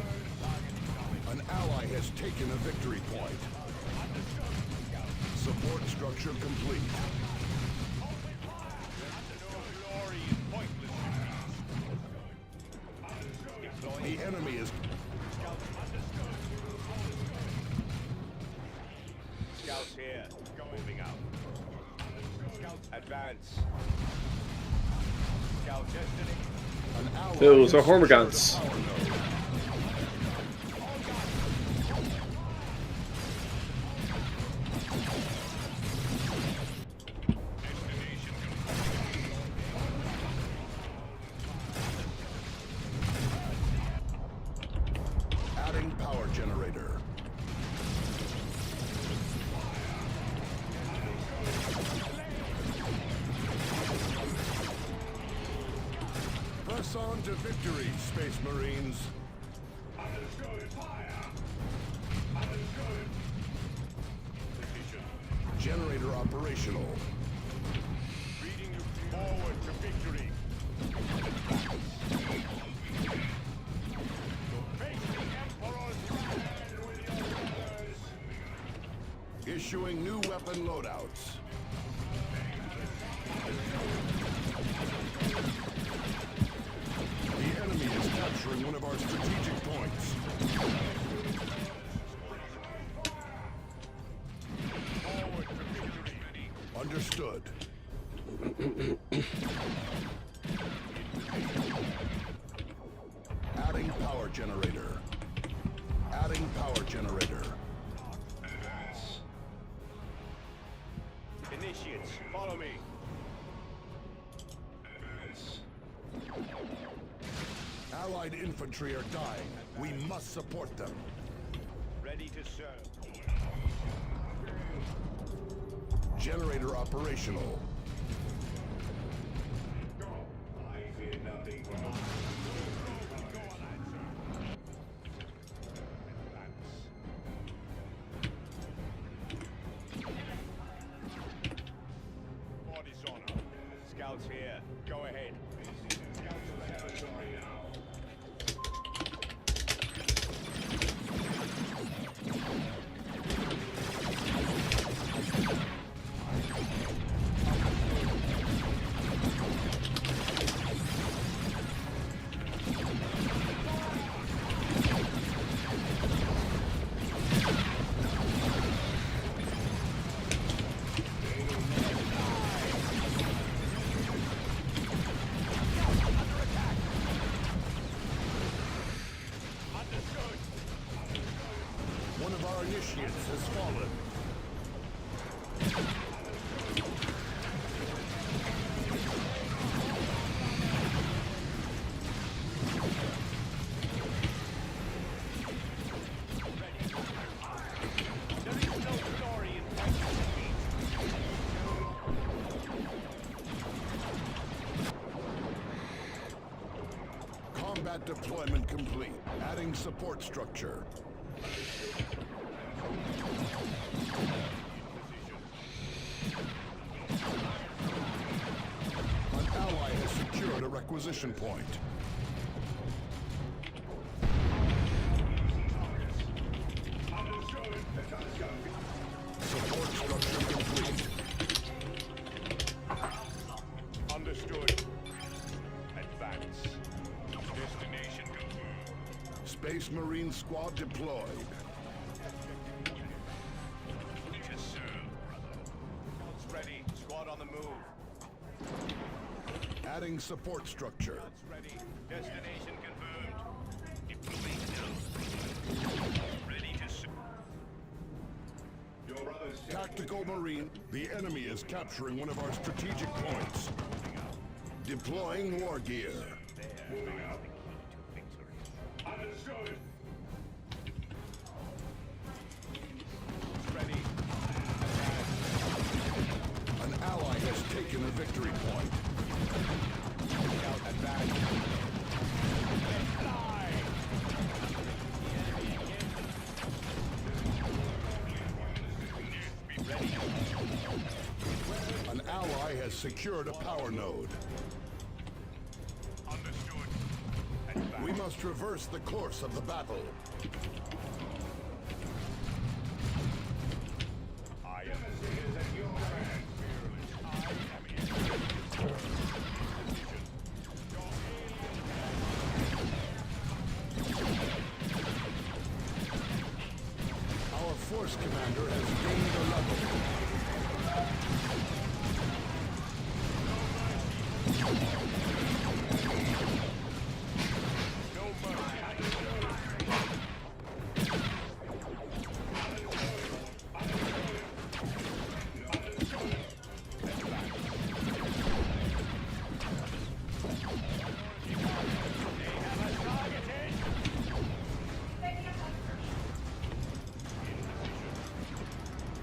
An ally has taken a victory point. Support structure complete. Glory is pointless. The enemy is... Scouts here. Moving out. Scouts advance. Scout destiny. An ally Those are has Hormigons. secured a power node. Adding power generator. Press on to victory, Space Marines. Generator operational. Leading you forward to victory. Face the Emperor's hand with your orders. Issuing new weapon loadouts. The enemy is capturing one of our strategic points. Forward to victory. Understood. Adding power generator. Adding power generator. Initiates, follow me. Allied infantry are dying. We must support them. Ready to serve. Generator operational. I fear nothing from us. Go on, answer. Advance. our initiates has fallen. There is no glory in fighting defeat. Combat deployment complete. Adding support structure. An ally has secured a requisition point. Support structure complete. Understood. Advance. Destination confirmed. Space Marine Squad deployed. Yes, sir, brother. It's ready. Squad on the move. Adding support structure. It's ready. Destination confirmed. Deploying now. Ready to serve. Tactical Marine. The enemy is capturing one of our strategic points. Deploying war gear. Understood. It's ready. An ally has taken a victory point. Scout advance. Let's fly. Be ready. An ally has secured a power node. Understood. Advance. We must reverse the course of the battle. I am at your command. Fearless. I am in. Our force commander has gained a level. No mercy.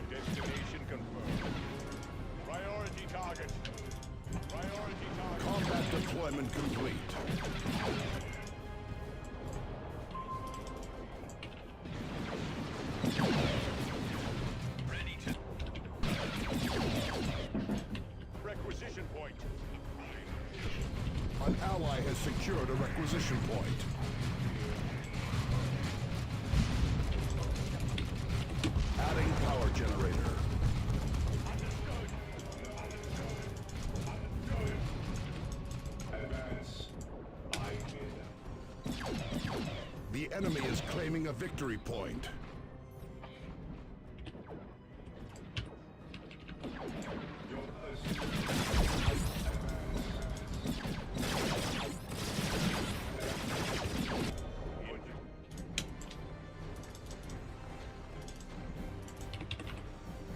Destination confirmed. Priority target. Priority target. Combat deployment complete. Ready to. Requisition point. An ally has secured a requisition point. Adding power generator. The enemy is claiming a victory point.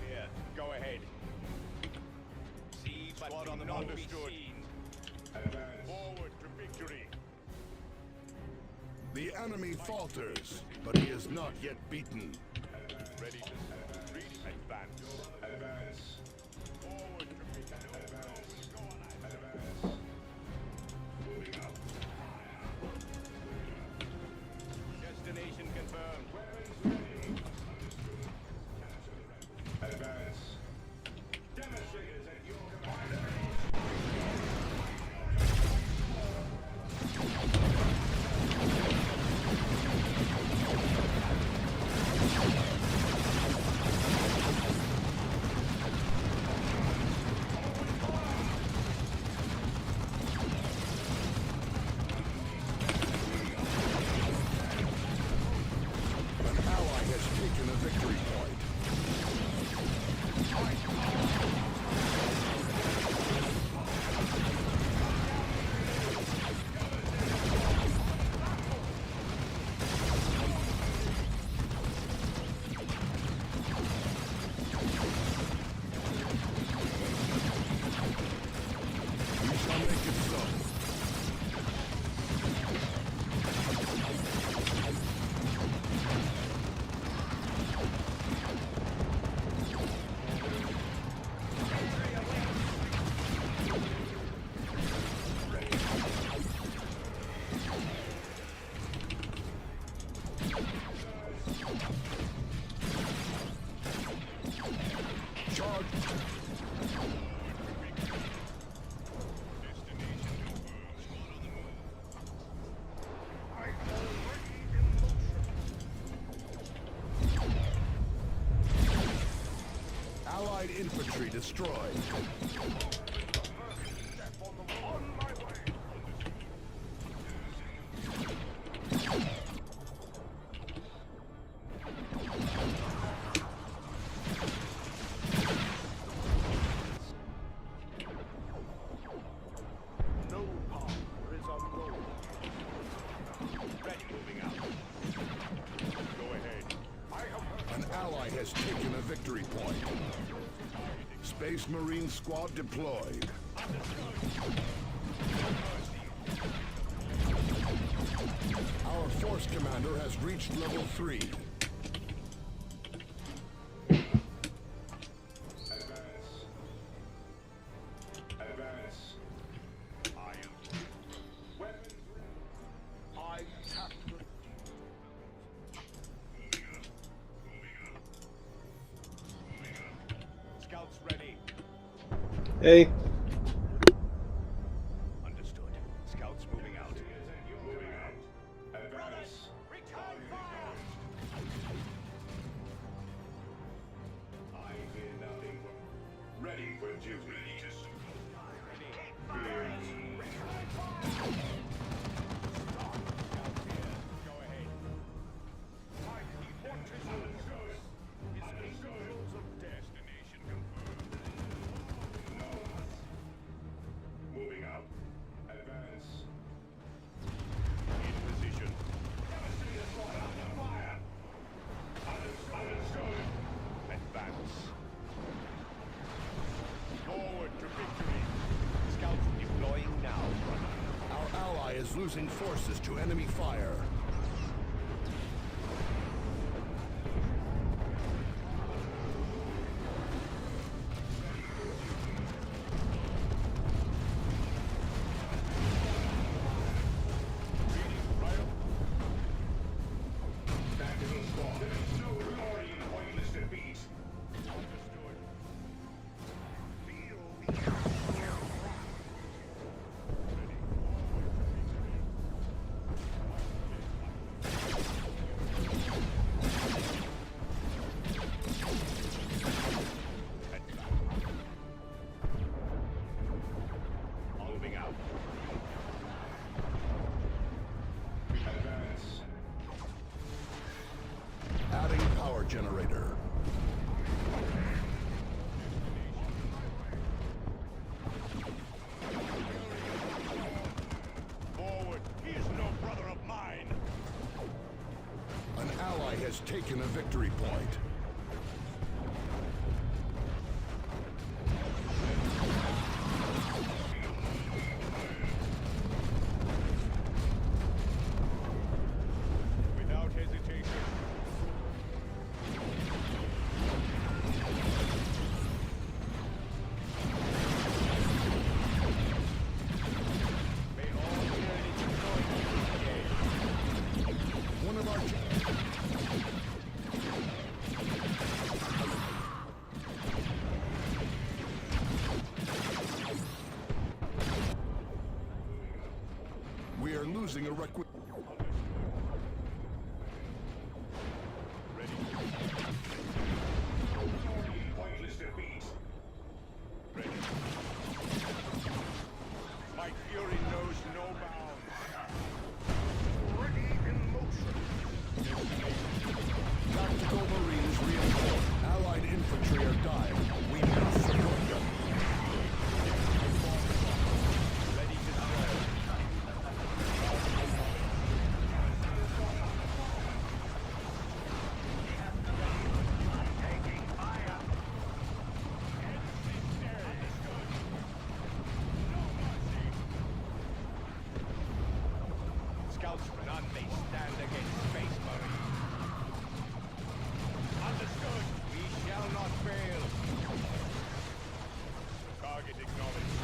Yeah, go ahead. See, but on the understood. Forward to victory. The enemy falters, but he is not yet beaten. Ready to retreat. Advance. Advance. Forward to victory. Advance. Go on. Advance. Moving up. Destination confirmed. Advance. Demonstrators at your command. infantry destroyed. On my way. No power is unknown. Ready, moving out. Go ahead. I have heard. An ally has taken a victory point. Space Marine Squad deployed. Our force commander has reached level 3. I am. Weapons ready. I tap the. Scouts ready. Hey. Understood. Scouts moving out. Brothers, return fire! I fear nothing. Ready for duty. Go ahead. Mighty fortress of Zeus. His angels of destination confirmed. Moving out. Advance. In position. Advance. Forward to victory. Scouts deploying now, brother. Our ally is losing forces to enemy fire. Moving out. Advance. Adding power generator. Forward. He is no brother of mine. An ally has taken a victory point. Without hesitation. May all tyranny destroy. One of our... We are losing a requi... Ready. Pointless defeat. Ready. My fury knows no bounds. Ready in motion. Tactical Marines reinforced. Allied infantry are dying. We must support them. Ready to serve. Taking fire. Scouts, none may stand against Space Marine. Understood. We shall not fail. Target acknowledged.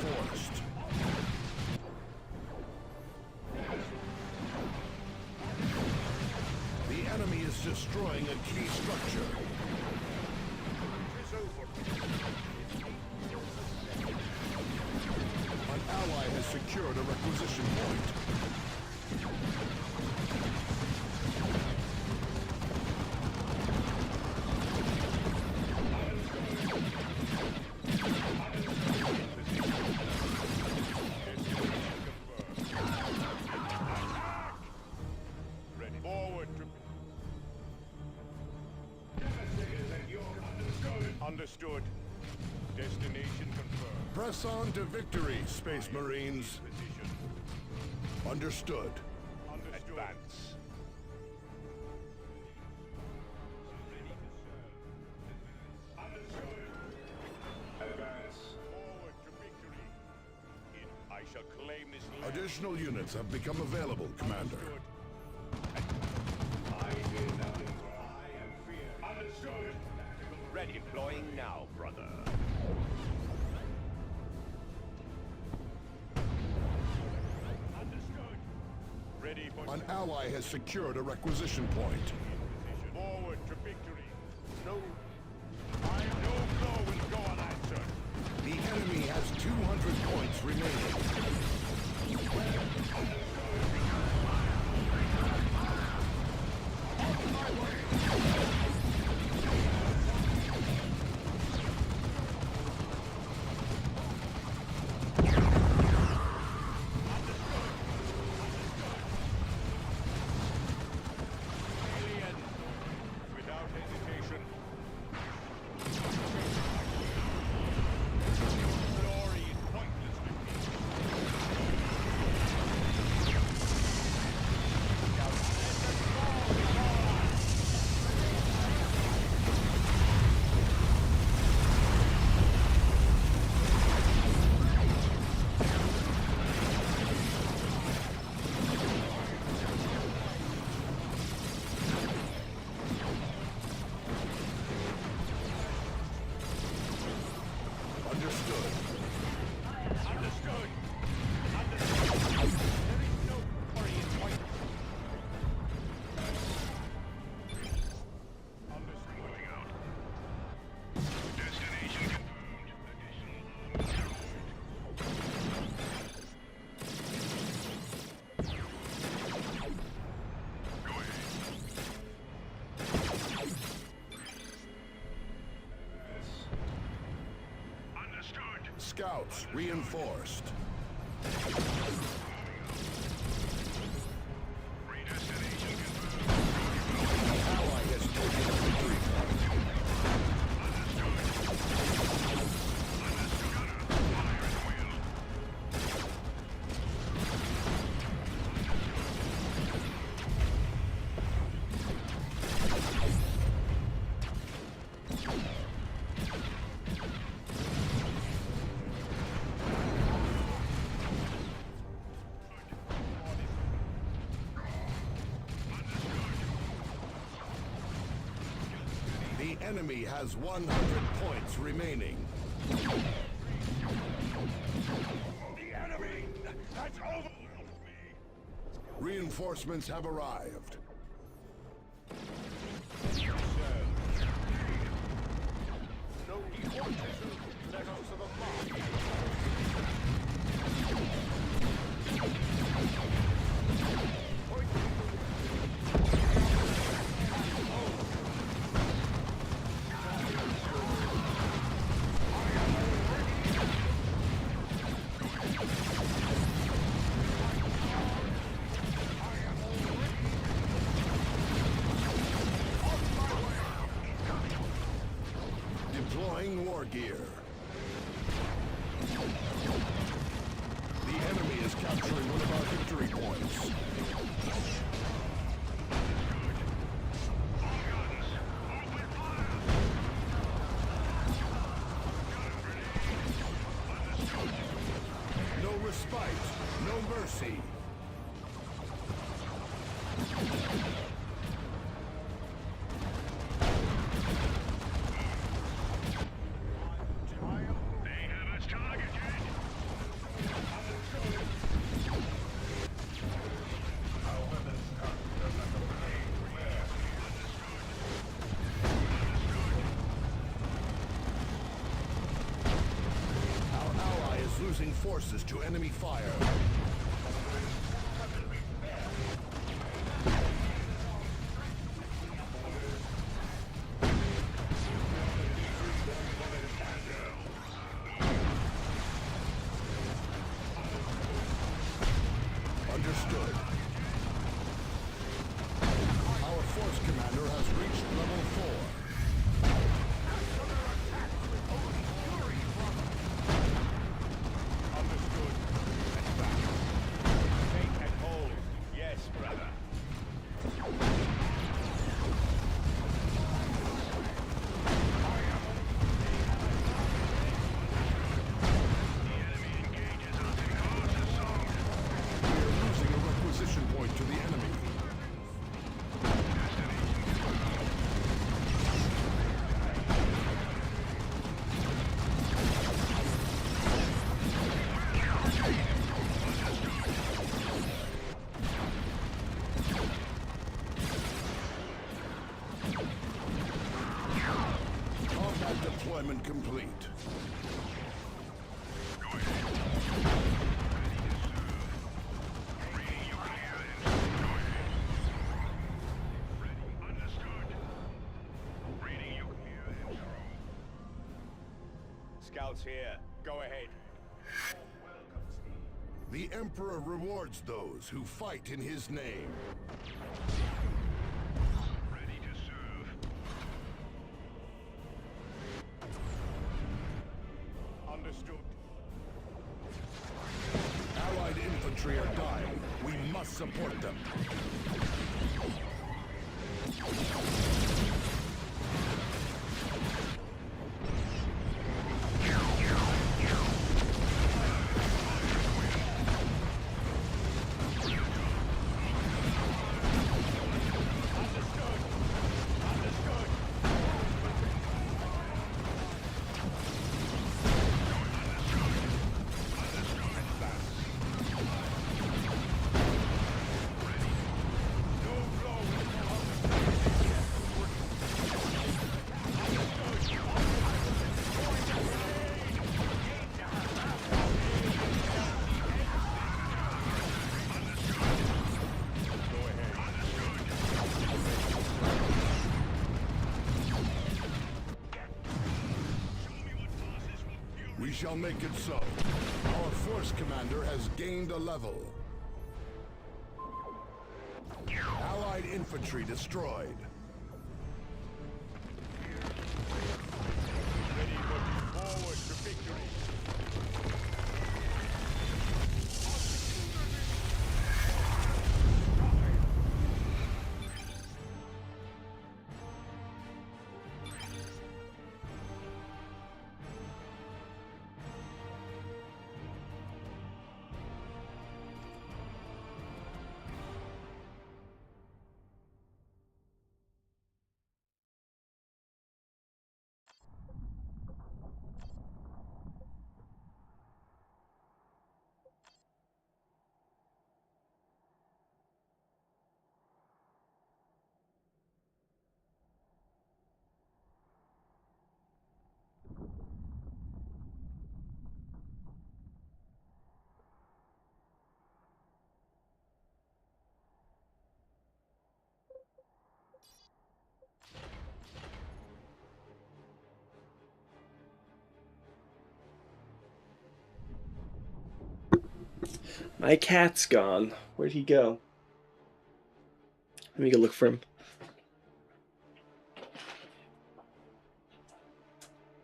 reinforced. The enemy is destroying a key structure. An ally has secured a requisition point. Ready. Forward to... Understood. Destination confirmed. Press on to victory, Space Marines. Position. Understood. Understood. Advance. Advance. Forward to victory. I shall claim this land. Additional units have become available, Commander. Understood. Ready. Deploying now, brother. Understood. Ready for An ally has secured a requisition point. position. Forward to victory. No blow will go unanswered. The enemy has 200 points remaining. Alien. Without hesitation. Glory is pointless with me. Understood. Understood. Understood. There is no glory in point. Understood. Out. Destination confirmed. Go ahead. Understood. Scouts reinforced. Redestination confirmed. An ally has taken a victory point. The enemy has 100 points remaining. The enemy! That's over! Reinforcements have arrived. No deportation. Let us to the mark. Deploying war gear. The enemy is capturing one of our victory points. No respite, no mercy. They have us targeted. is losing forces to enemy fire. Understood. Our force commander has reached level 4. Understood. And back. Take and hold. Yes, brother. We are losing a requisition point to the enemy. Combat deployment complete. Scouts here. Go ahead. The Emperor rewards those who fight in his name. Ready to serve. Understood. Allied infantry are dying. We must support them. We shall make it so. Our force commander has gained a level. Allied infantry destroyed. Ready looking forward to victory. My cat's gone. Where'd he go? Let me go look for him.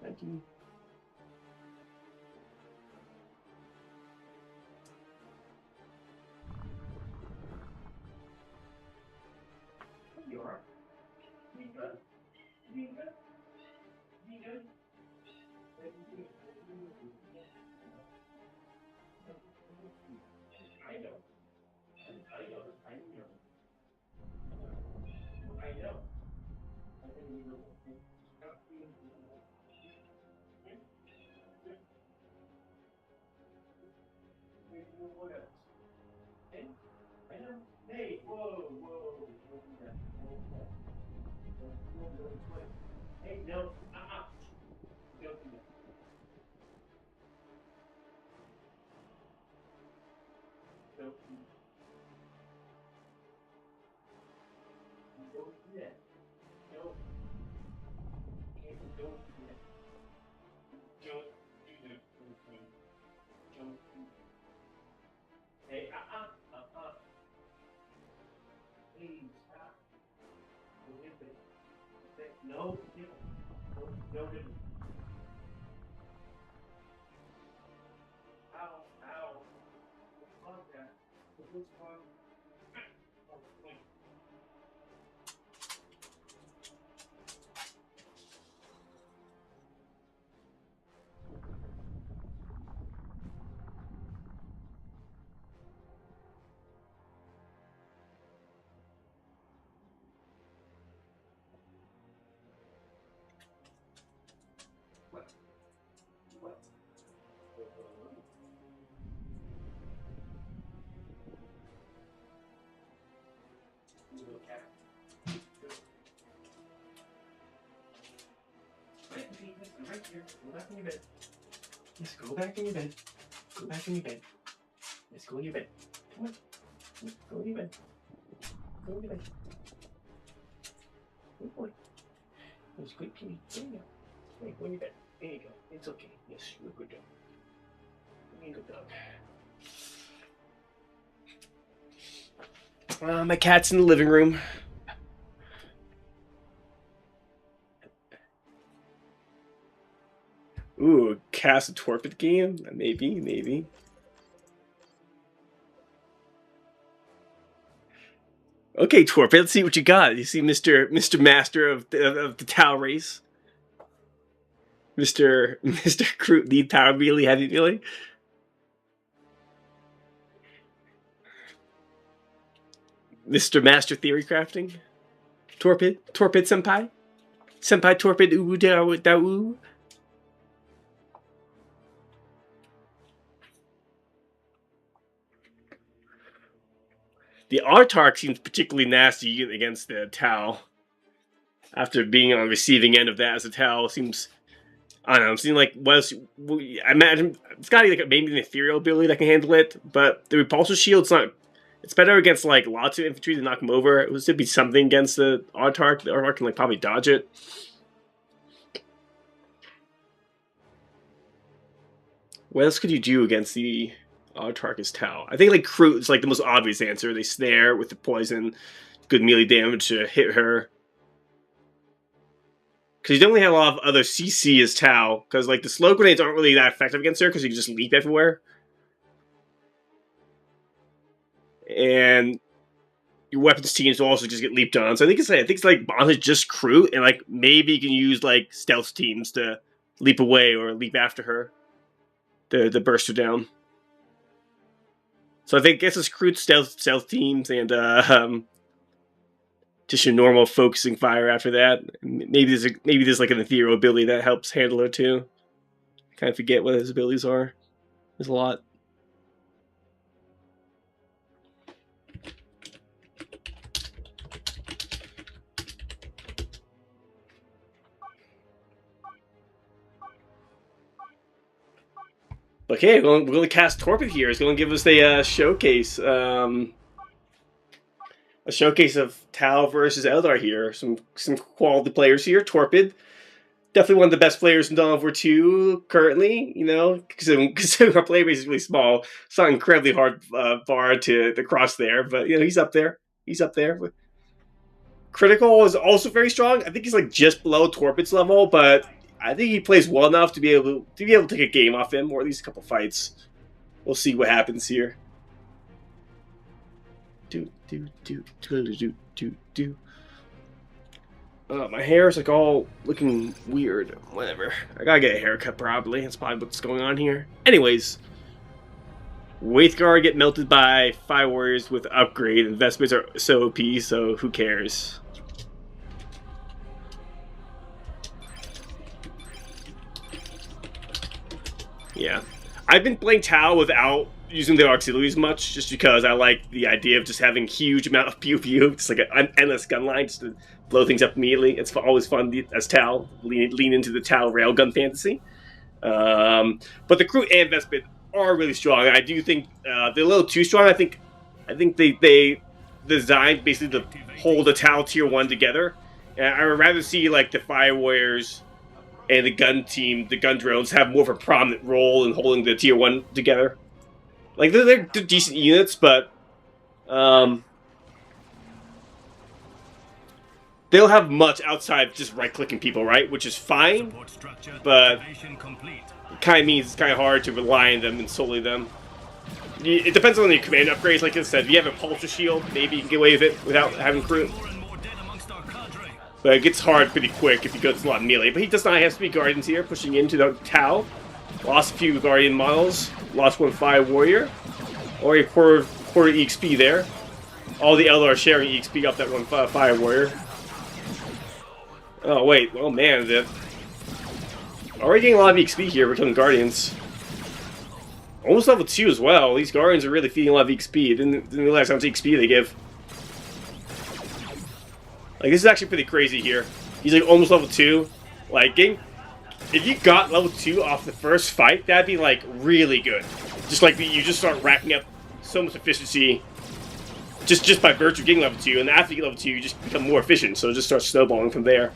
Thank you. Hey, please stop. No, no, ow, ow. What's that? What's wrong? Right here. Go back in your bed. Yes, go back in your bed. Go back in your bed. Yes, go in your bed. Come on. Go in your bed. Go in your bed. Good boy. That's good, kitty. There you go. Hey, go in your bed. There you go. It's okay. Yes, you're a good dog. You're a good dog. My cat's in the living room. Ooh, cast a Torpid game? Maybe. Okay, Torpid, let's see what you got. You see Mr. Master of the Tau race? Mr. Kroot lead power melee, heavy melee? Mr. Master theory crafting? Torpid senpai? Senpai Torpid uwu da. The Artark seems particularly nasty against the Tau. After being on the receiving end of that as a Tau, seems... I don't know, it seems like... I imagine... It's got to be like maybe an ethereal ability that can handle it, but the Repulsor Shield's not... It's better against like lots of infantry to knock them over. It would still be something against the Artark. The Artark can like probably dodge it. What else could you do against the... Artark Tau? I think like Kroot is like the most obvious answer. They snare with the poison, good melee damage to hit her. Because you don't really have a lot of other CC as Tau. Because like the slow grenades aren't really that effective against her because you can just leap everywhere. And your weapons teams will also just get leaped on. So I think it's like bondage just Kroot, and like maybe you can use like stealth teams to leap away or leap after her to burst her down. So I think it's Kroot stealth teams and just your normal focusing fire after that. Maybe there's like an ethereal ability that helps handle her too. Kind of forget what his abilities are. There's a lot. Okay, we're going to cast Torpid here. It's going to give us a showcase. A showcase of Tau versus Eldar here. Some quality players here. Torpid, definitely one of the best players in Dawn of War 2 currently. You know, considering our player base is really small, it's not an incredibly hard bar to cross there. But you know, he's up there. He's up there. Critical is also very strong. I think he's like just below Torpid's level, but I think he plays well enough to be able to take a game off him, or at least a couple fights. We'll see what happens here. My hair is like all looking weird. Whatever. I gotta get a haircut probably. That's probably what's going on here. Anyways, Wraithguard get melted by Fire Warriors with upgrade, and Vespers are so OP, so who cares? Yeah. I've been playing Tau without using the auxiliaries much, just because I like the idea of just having huge amount of pew pew, just like an endless gun line, just to blow things up immediately. It's always fun as Tau, lean into the Tau railgun fantasy. But the Kroot and Vespid are really strong. I do think they're a little too strong. I think they designed basically to hold the Tau Tier 1 together. And I would rather see like the Fire Warriors and the gun team, the gun drones, have more of a prominent role in holding the Tier 1 together. Like, they're decent units, but they don't have much outside of just right-clicking people, right? Which is fine, but it kind of means it's kind of hard to rely on them and solely them. It depends on your command upgrades, like I said. If you have a Pulsar Shield, maybe you can get away with it without having crew. But it gets hard pretty quick if he goes a lot of melee. But he does not have to be Guardians here, pushing into the Tau. Lost a few Guardian models. Lost one Fire Warrior. Or a quarter EXP there. All the other are sharing EXP up that one Fire Warrior. Oh, wait. Oh, man. Already getting a lot of EXP here. We're killing Guardians. Almost level 2 as well. These Guardians are really feeding a lot of EXP. Didn't realize how much EXP they give. Like, this is actually pretty crazy here. He's like almost level 2. Like, if you got level 2 off the first fight, that'd be like really good. Just like you just start racking up so much efficiency just by virtue of getting level 2, and after you get level 2, you just become more efficient, so it just starts snowballing from there.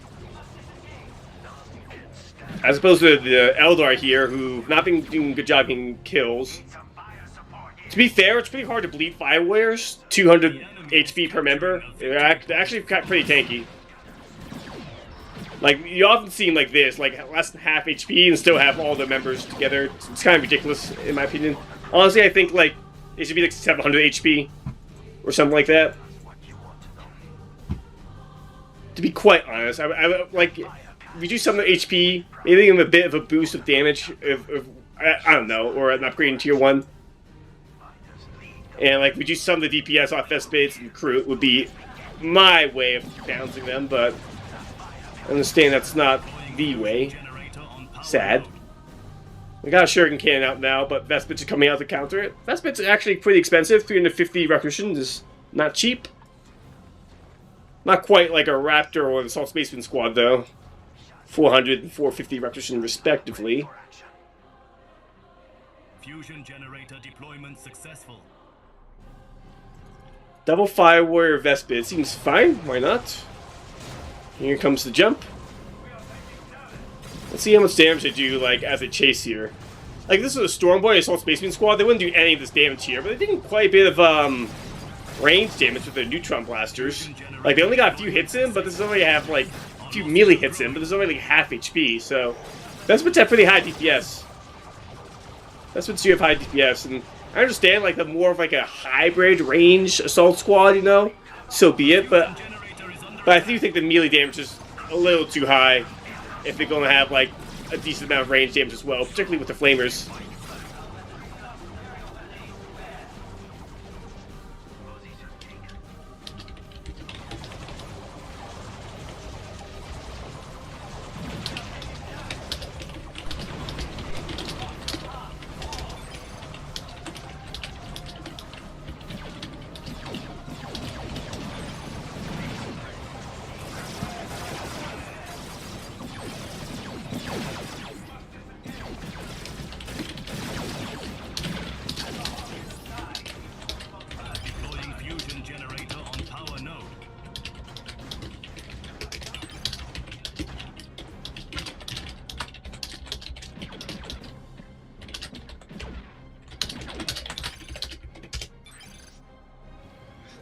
As opposed to the Eldar here, who've not been doing a good job getting kills. To be fair, it's pretty hard to bleed Fire Warriors. 200 HP per member. They're actually pretty tanky. Like, you often see them like this, like less than half HP and still have all the members together. It's kind of ridiculous, in my opinion. Honestly, I think like it should be like 700 HP or something like that. To be quite honest, I like reduce some of the HP, maybe give them a bit of a boost of damage. If I don't know, or an upgrade in Tier 1. And like reduce some of the DPS off Vespids and crew would be my way of balancing them, but I understand that's not the way. Sad. We got a Shuriken Cannon out now, but Vespids are coming out to counter it. Vespids are actually pretty expensive. 350 recognition is not cheap. Not quite like a Raptor or the Assault Spaceman Squad, though. 400 and 450 recognition, respectively. Fusion generator deployment successful. Double Fire Warrior Vespid seems fine. Why not? Here comes the jump. Let's see how much damage they do, like, as they chase here. Like, this is a Stormboy Assault Spaceman Squad. They wouldn't do any of this damage here, but they did quite a bit of, range damage with their Neutron Blasters. Like, they only got a few hits in, but this only have, like, a few melee hits in, but there's only, like, half HP, so... Vespids have pretty high DPS. Vespids do have high DPS, and I understand, like, the more of, like, a hybrid range assault squad, you know? So be it, but I do think the melee damage is a little too high if they're going to have, like, a decent amount of range damage as well, particularly with the Flamers.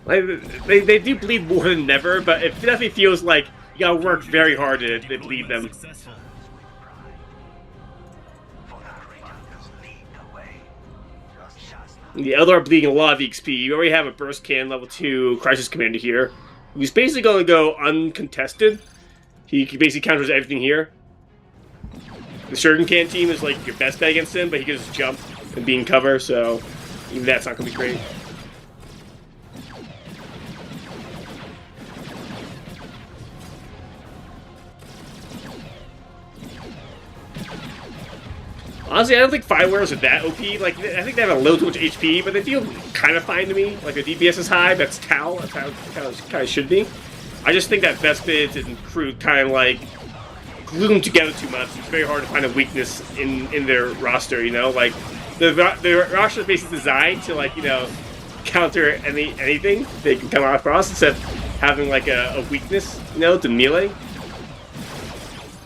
Like, they do bleed more than never, but it definitely feels like you gotta work very hard to bleed them. The Eldar are bleeding a lot of EXP. You already have a Burst Cannon level 2 Crisis Commander here, who's basically going to go uncontested. He basically counters everything here. The Shuriken Cannon team is like your best bet against him, but he can just jump and be in cover, so even that's not going to be great. Honestly, I don't think Fire Warriors are that OP. Like, I think they have a little too much HP, but they feel kind of fine to me. Like, the DPS is high, that's Tau. That's how it kind of should be. I just think that Vespids and crew kind of, like, glue them together too much. It's very hard to find a weakness in their roster, you know? Like, the roster is basically designed to, like, you know, counter anything they can come across instead of having like a weakness, you know, to melee.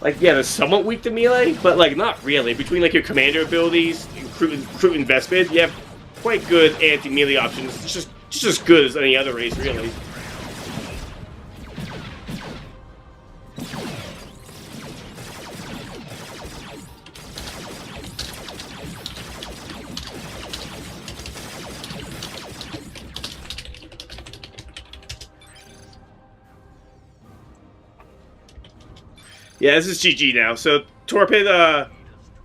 Like, yeah, they're somewhat weak to melee, but like not really. Between like your commander abilities, Kroot and Vespid, you have quite good anti-melee options. It's just as good as any other race, really. Yeah, this is GG now. So Torpid,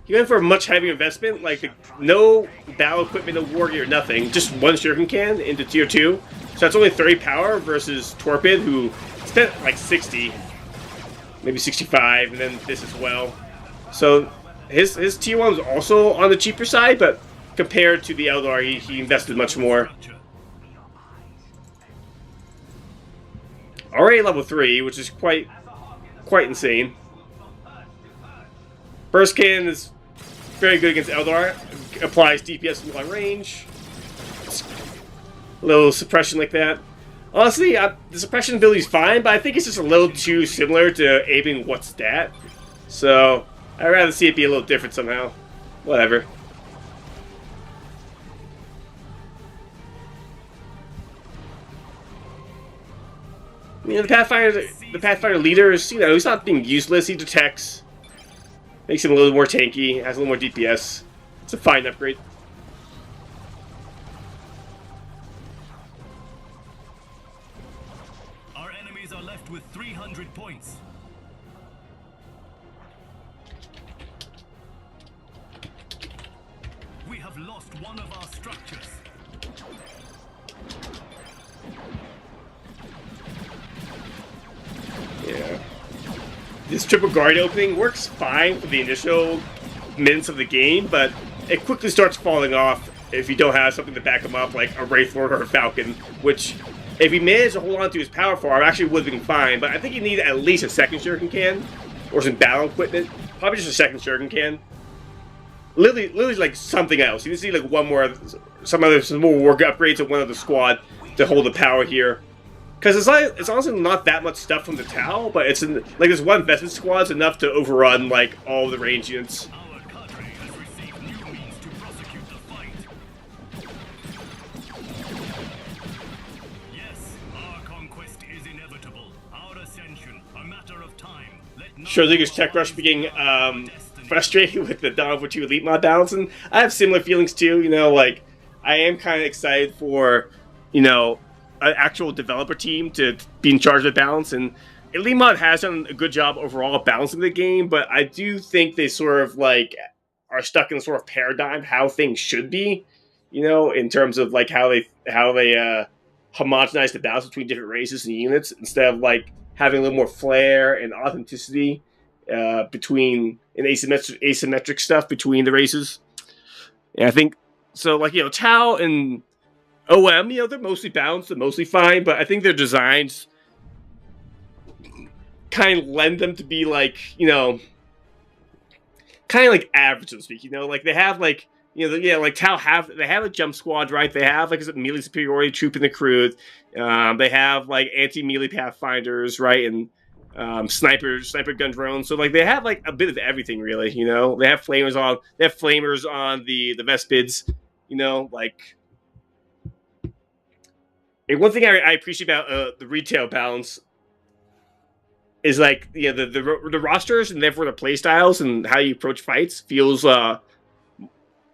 he went for a much heavier investment, like no battle equipment, no war gear, nothing. Just one Shuriken can into tier 2. So that's only 30 power versus Torpid, who spent like 60, maybe 65, and then this as well. So his tier 1 was also on the cheaper side, but compared to the Eldar, he invested much more. Already level 3, which is quite insane. Burst Cannon is very good against Eldar. Applies DPS from long range. A little suppression like that. Honestly, the suppression ability is fine, but I think it's just a little too similar to aiming what's stat. So I'd rather see it be a little different somehow. Whatever. You know, the Pathfinder leader is, you know, he's not being useless. He detects. Makes him a little more tanky, has a little more DPS. It's a fine upgrade. Our enemies are left with 300 points. We have lost one of our structures. Yeah. This triple guard opening works fine for the initial minutes of the game, but it quickly starts falling off if you don't have something to back him up, like a Wraithlord or a Falcon, which, if he managed to hold on to his power farm, actually would have been fine, but I think you need at least a second Shuriken can, or some battle equipment. Probably just a second Shuriken can. Literally like something else. You need to see like one more, some more work upgrades of one of the squad to hold the power here. Because it's honestly not that much stuff from the Tau, but it's like this one Vespid squad's enough to overrun like all the range units. Our cadre has received new means to prosecute the fight. Yes, our conquest is inevitable. Our ascension, a matter of time. Schrödinger's Tech Rush being frustrated with the Dawn of War 2 Elite mod balance, and I have similar feelings too. You know, like I am kind of excited for, you know, an actual developer team to be in charge of the balance, and Elite Mod has done a good job overall of balancing the game, but I do think they sort of like are stuck in a sort of paradigm how things should be, you know, in terms of like how they homogenize the balance between different races and units instead of like having a little more flair and authenticity between an asymmetric stuff between the races. And I think so, like, you know, Tau and OM, you know, they're mostly balanced, they're mostly fine, but I think their designs kind of lend them to be like, you know, kind of like average, so to speak. You know, like they have like, you know, yeah, like Tau they have a jump squad, right? They have like a melee superiority troop in the crew. They have like anti-melee pathfinders, right? And sniper gun drones. So like they have like a bit of everything, really. You know, they have flamers on the Vespids. You know, like. And one thing I appreciate about the retail balance is like, you know, the rosters and therefore the playstyles and how you approach fights feels a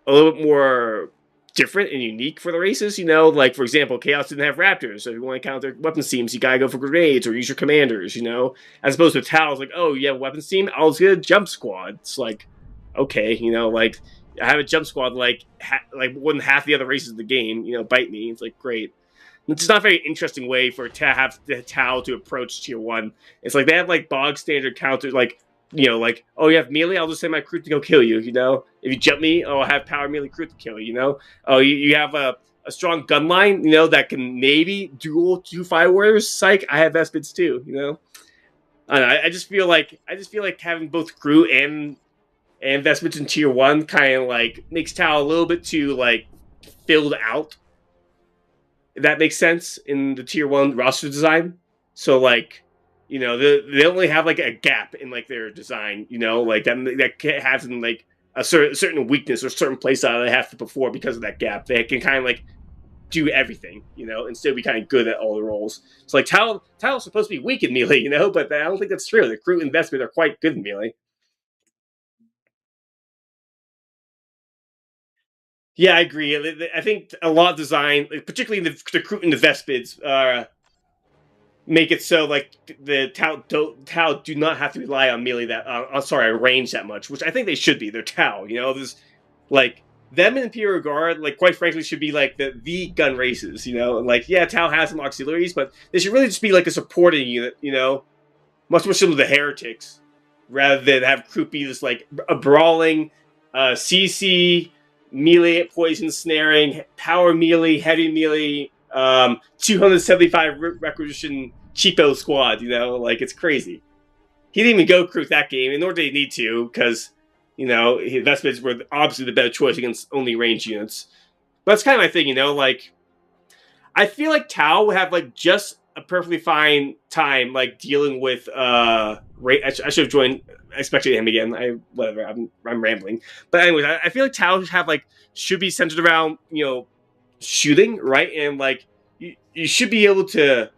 little bit more different and unique for the races. You know, like for example, Chaos didn't have Raptors, so if you want to counter weapon teams, you gotta go for grenades or use your commanders. You know, as opposed to Tau, it's like, oh yeah, weapon team, I'll just get a jump squad. It's like, okay, you know, like I have a jump squad like more than half the other races of the game. You know, bite me. It's like great. It's not a very interesting way for to have the Tau to approach tier 1. It's like they have like bog standard counters, like, you know, like, oh, you have melee, I'll just send my crew to go kill you, you know? If you jump me, oh, I'll have power melee crew to kill you, you know? Oh, you have a strong gun line, you know, that can maybe duel 2 fire warriors. Psych, I have Vespids too, you know? I don't know, I just feel like having both crew and and investments in tier 1 kind of like makes Tau a little bit too like filled out. If that makes sense in the tier 1 roster design. So like, you know, they only have like a gap in like their design, you know, like that has in like a certain weakness or certain playstyle they have to perform because of that gap. They can kind of like do everything, you know, and still be kind of good at all the roles. It's like Tau is supposed to be weak in melee, you know, but I don't think that's true. The crew investment are quite good in melee. Yeah, I agree. I think a lot of design, particularly the crew and the Vespids, make it so like the Tau do not have to rely on melee range that much, which I think they should be. They're Tau, you know. There's like them and Imperial Guard, like quite frankly, should be like the gun races, you know. Like yeah, Tau has some auxiliaries, but they should really just be like a supporting unit, you know, much more similar to Heretics, rather than have crew be this like a brawling, CC melee poison snaring, power melee, heavy melee, 275 requisition cheapo squad, you know, like it's crazy. He didn't even go crew that game, and nor did he need to, because, you know, his investments were obviously the better choice against only range units. But that's kind of my thing, you know, like, I feel like Tau would have, like, just a perfectly fine time, like, dealing with, I should have joined, especially him again, whatever, I'm rambling. But anyways, I feel like Tau should be centered around, you know, shooting, right? And, like, you should be able to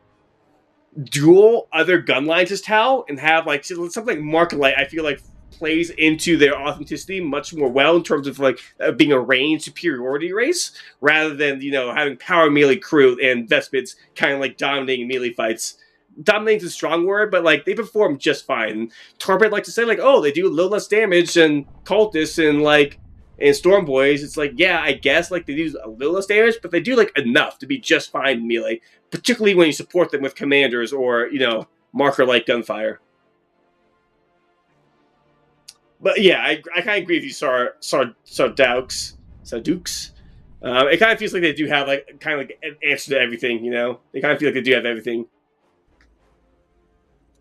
duel other gun lines as Tau and have like something like Mark Light. I feel like plays into their authenticity much more well in terms of like being a range superiority race rather than, you know, having power melee crew and Vespids kind of like dominating melee fights. Dominating is a strong word, but like they perform just fine. Torpid like to say like, oh, they do a little less damage than Cultists and Storm Boys. It's like, yeah, I guess like they do a little less damage, but they do like enough to be just fine in melee, particularly when you support them with commanders or, you know, marker like gunfire. But yeah, I kind of agree with you, Sardukes. It kind of feels like they do have like kind of like an answer to everything, you know. They kind of feel like they do have everything.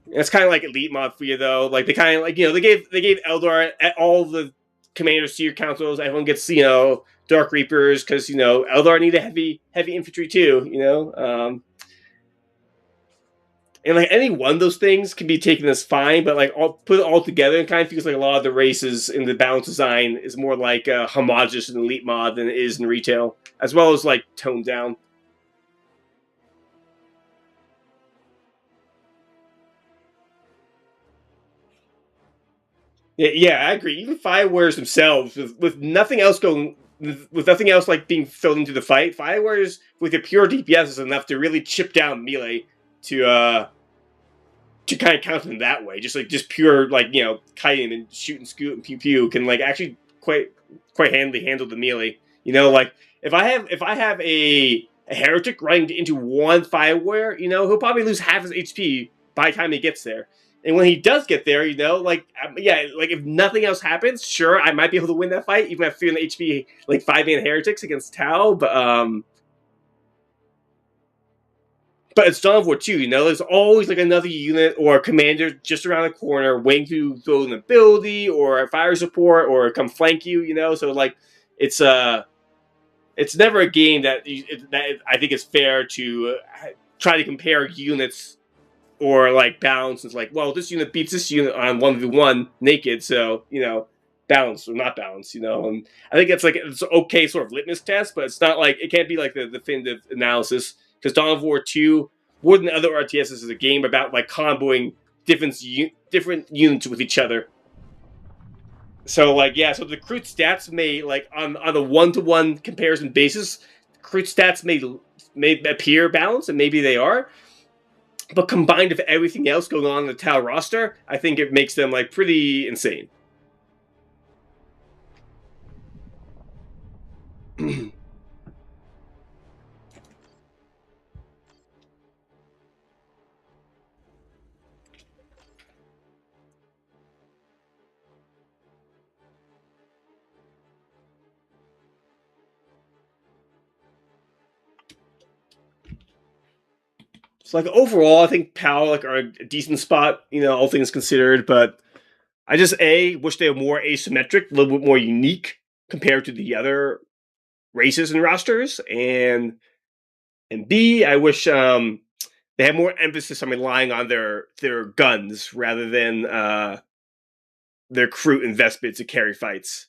It's kind of like elite mod for you though. Like they kind of like, you know, they gave Eldar all the commanders to your councils. Everyone gets, you know, Dark Reapers because, you know, Eldar need a heavy infantry too, you know. And like any one of those things can be taken as fine, but like put it all together, it kind of feels like a lot of the races in the balance design is more like homogenous in elite mod than it is in retail, as well as like toned down. Yeah, I agree. Even Firewares themselves, with nothing else going, with nothing else like being filled into the fight, Firewares with a pure DPS is enough to really chip down melee to kind of count them that way. Just pure like, you know, kiting and shoot and scoot and pew pew can like actually quite handily handle the melee. You know, like if I have a heretic running into one Fireware, you know, he'll probably lose half his HP by the time he gets there. And when he does get there, you know, like, yeah, like if nothing else happens, sure, I might be able to win that fight, even at 300 HP, like 5-man heretics against Tau, but it's Dawn of War 2, you know, there's always like another unit or a commander just around the corner waiting to throw an ability or a fire support or come flank you, you know, so like, it's never a game that I think it's fair to try to compare units or like balance. It's like, well, this unit beats this unit on 1v1 naked, so, you know, balance or not balance, you know. And I think it's an okay sort of litmus test, but it's not like, it can't be like the definitive analysis, because Dawn of War 2, more than other RTSs, is a game about like comboing different units with each other. So like, yeah, so the crude stats may like on a one-to-one comparison basis, crude stats may appear balanced, and maybe they are. But combined with everything else going on in the Tau roster, I think it makes them like pretty insane. So like overall, I think Tau like are a decent spot, you know, all things considered. But I just wish they were more asymmetric, a little bit more unique compared to the other races and rosters, and B, I wish they had more emphasis on relying on their guns rather than their crew investment to carry fights.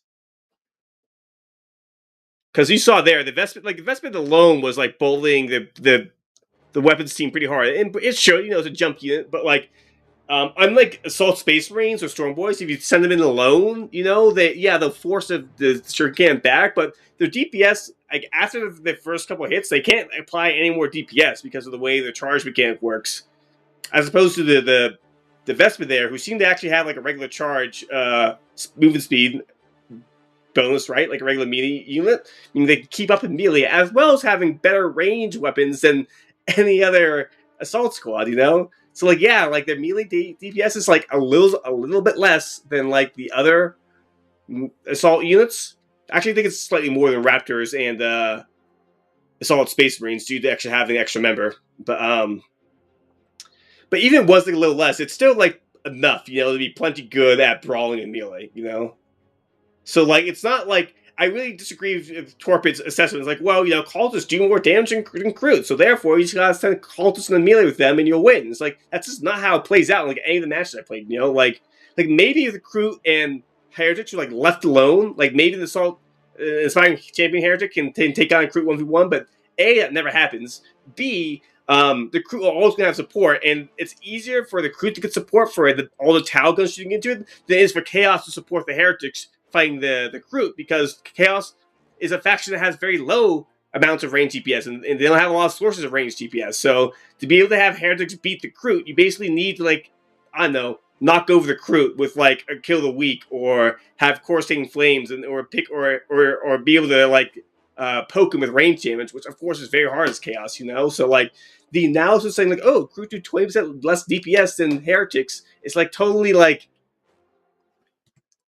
Because you saw there, the Vespid alone was like bullying the weapons team pretty hard, and it showed, it's a jump unit, but like unlike Assault Space Marines or Storm Boys, if you send them in alone, they'll force the Shuriken back, but their DPS, like after the first couple of hits, they can't apply any more DPS because of the way the charge mechanic works, as opposed to the Vespid there, who seem to actually have like a regular charge movement speed bonus, right? Like a regular melee unit. I mean, they can keep up in melee as well as having better range weapons than any other assault squad, So like, yeah, like their melee DPS is like a little bit less than like the other assault units. Actually, I think it's slightly more than Raptors and Assault Space Marines due to actually having an extra member. But even was like a little less, it's still like enough, to be plenty good at brawling and melee, So like, it's not like, I really disagree with Torpid's assessment. It's like, well, cultists do more damage than Kroot, so therefore you just gotta send cultists in the melee with them and you'll win. It's like, that's just not how it plays out in like any of the matches I played, like maybe if the Kroot and Heretics are like left alone, like maybe the Assault Inspiring Champion Heretic can take on Kroot 1v1, but A, that never happens. B, the Kroot are always going to have support, and it's easier for the Kroot to get support for all the Tau guns shooting into it than it is for Chaos to support the Heretics fighting the Kroot, because Chaos is a faction that has very low amounts of range DPS, and they don't have a lot of sources of range DPS. So to be able to have Heretics beat the Kroot, you basically need to, like, I don't know, knock over the Kroot with like a Kill the Weak, or have Coruscating Flames, or be able to like poke him with range damage, which of course is very hard as Chaos, So like the analysis saying like, oh, Kroot do 20% less DPS than Heretics, it's like totally like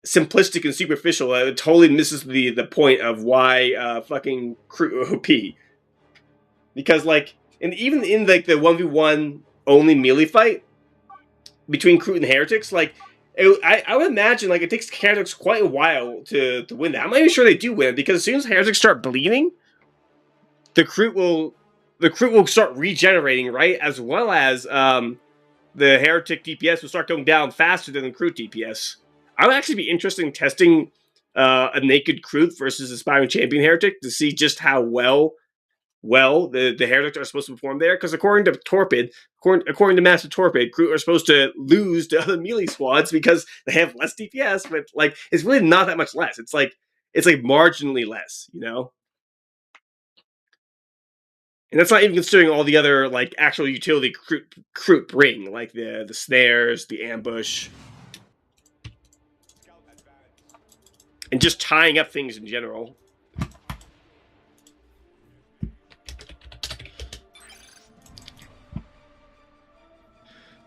simplistic and superficial. It totally misses the point of why fucking Kroot OP. Because like, and even in like the 1v1 only melee fight between Kroot and Heretics, like I would imagine like it takes Heretics quite a while to win that. I'm not even sure they do win, because as soon as Heretics start bleeding, the Kroot will start regenerating, right? As well as the Heretic DPS will start going down faster than the Kroot DPS. I would actually be interested in testing a naked Kroot versus Aspiring Champion Heretic to see just how well the Heretics are supposed to perform there. Because according to Torpid, according to Master Torpid, Kroot are supposed to lose to other melee squads because they have less DPS, but like it's really not that much less. It's like marginally less, And that's not even considering all the other like actual utility Kroot bring, like the snares, the ambush, and just tying up things in general.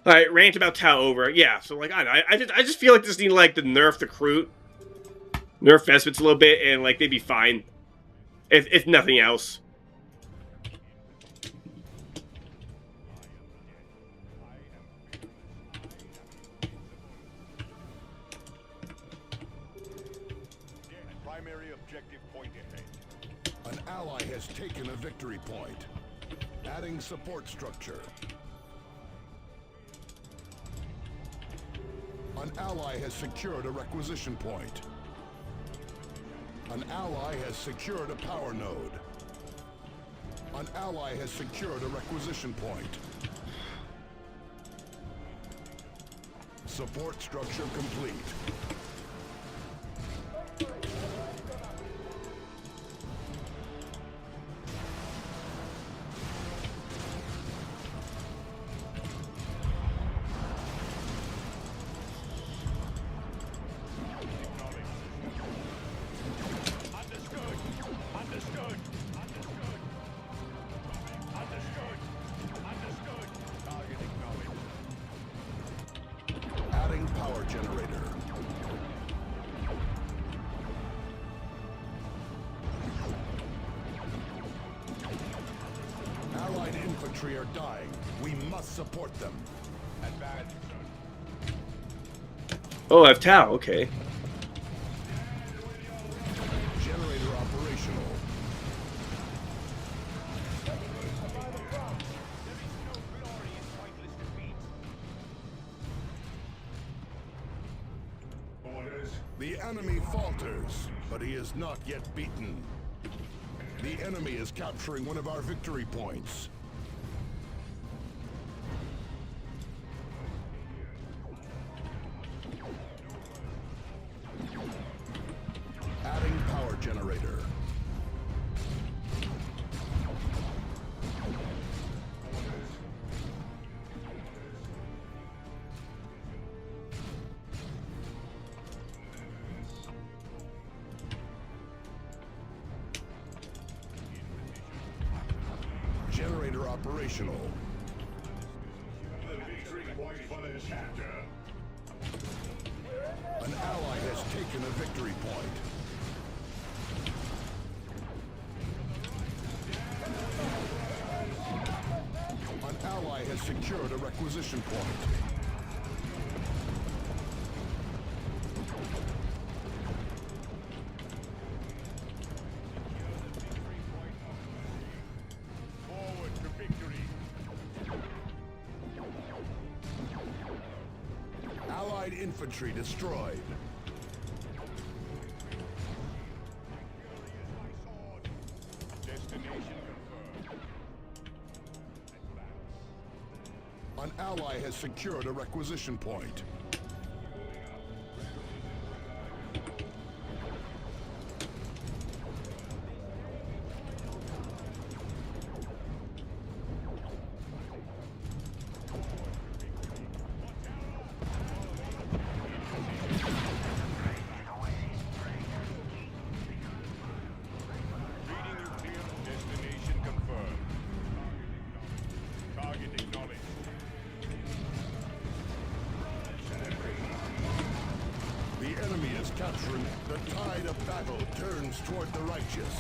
All right, rant about Tau over. Yeah, so like I just feel like this need like to nerf the Kroot, nerf Vespids a little bit, and like they'd be fine, if nothing else. Primary objective point ahead. An ally has taken a victory point. Adding support structure. An ally has secured a requisition point. An ally has secured a power node. An ally has secured a requisition point. Support structure complete. Adding power generator. Allied infantry are dying. We must support them. Advance. Oh, I have Tau. Okay. Generator operational. Orders. The enemy falters, but he is not yet beaten. The enemy is capturing one of our victory points. Adding power generator. Generator operational. The victory point for the chapter. An ally has taken a victory point. An ally has secured a requisition point. Forward to victory. Allied infantry destroyed. Destination confirmed. An ally has secured a requisition point. Reading you clear. Destination confirmed. Target acknowledged. The enemy is capturing. The tide of battle turns toward the righteous.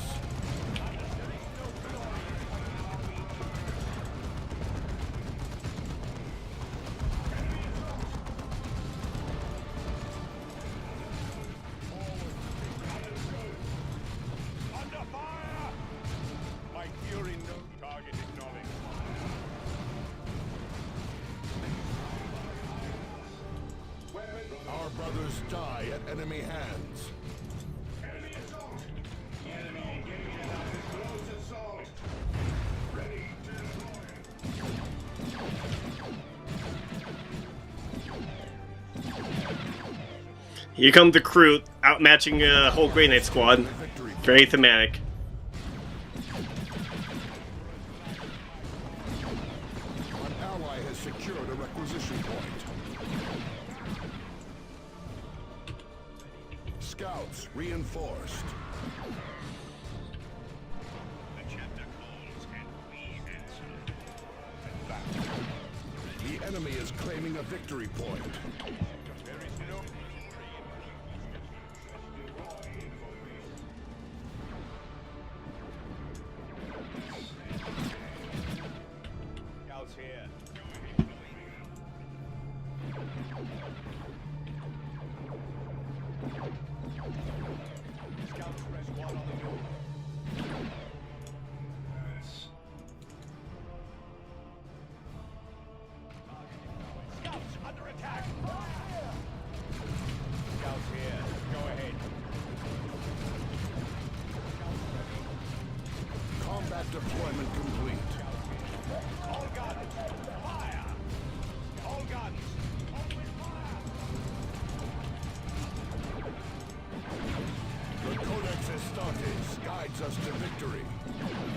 Under fire! My fury no target acknowledged. Our brothers die at enemy hands. Enemy assault. The enemy engaged on close assault. Ready to deploy. Here come the crew outmatching a whole Grey Knight squad. Victory. Very thematic. An ally has secured a requisition point. Scouts reinforced. The chapter calls and we answer. The enemy is claiming a victory point. There is no scouts here. Scouts press one on the move. Scouts under attack. Scouts here. Go ahead. Combat deployment complete. All guns, fire! All guns, open fire! The Codex Astartes guides us to victory.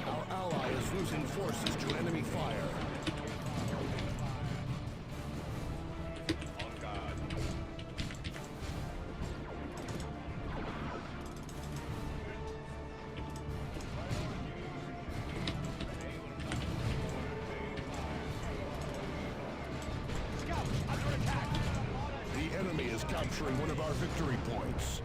Our ally is losing forces to enemy fire. On guard. Scouts under attack! The enemy is capturing one of our victory points.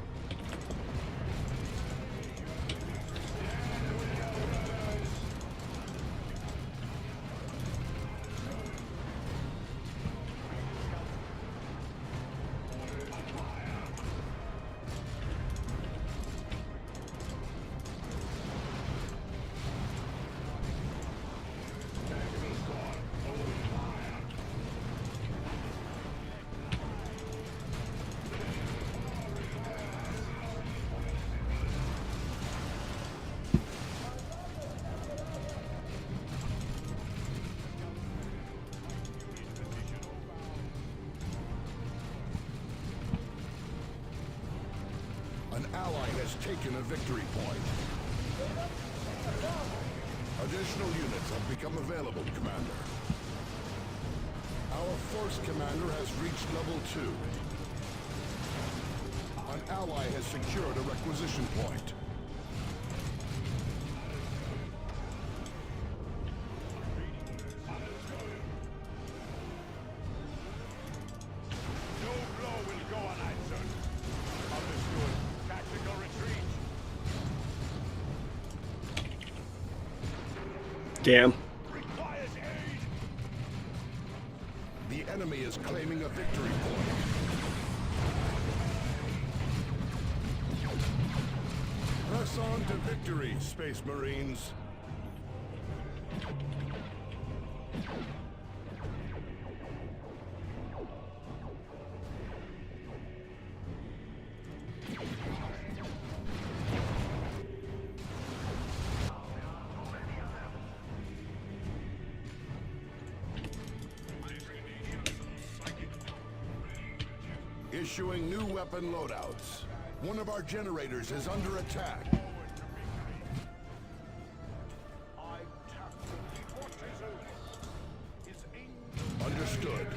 has taken a victory point. Additional units have become available, Commander. Our force commander has reached level 2. An ally has secured a requisition point. No blow will go unanswered. Understood. Tactical retreat. Damn. Requires aid. The enemy is claiming a victory point. Press on to victory, Space Marines. Issuing new weapon loadouts. One of our generators is under attack. Understood.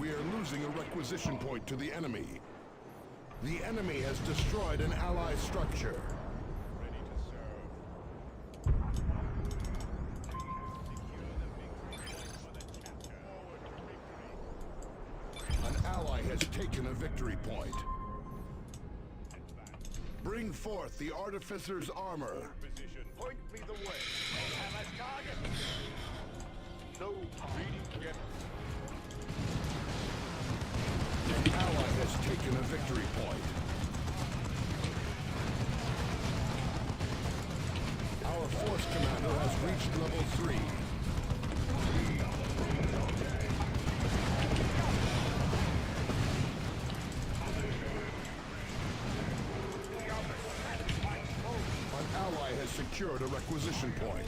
We are losing a requisition point to the enemy. The enemy has destroyed an ally structure. Ready to serve. An ally has taken a victory point. Bring forth the Artificer's armor. Position. Point me the way. Have a target. No reading yet. An ally has taken a victory point. Our force commander has reached level 3. An ally has secured a requisition point.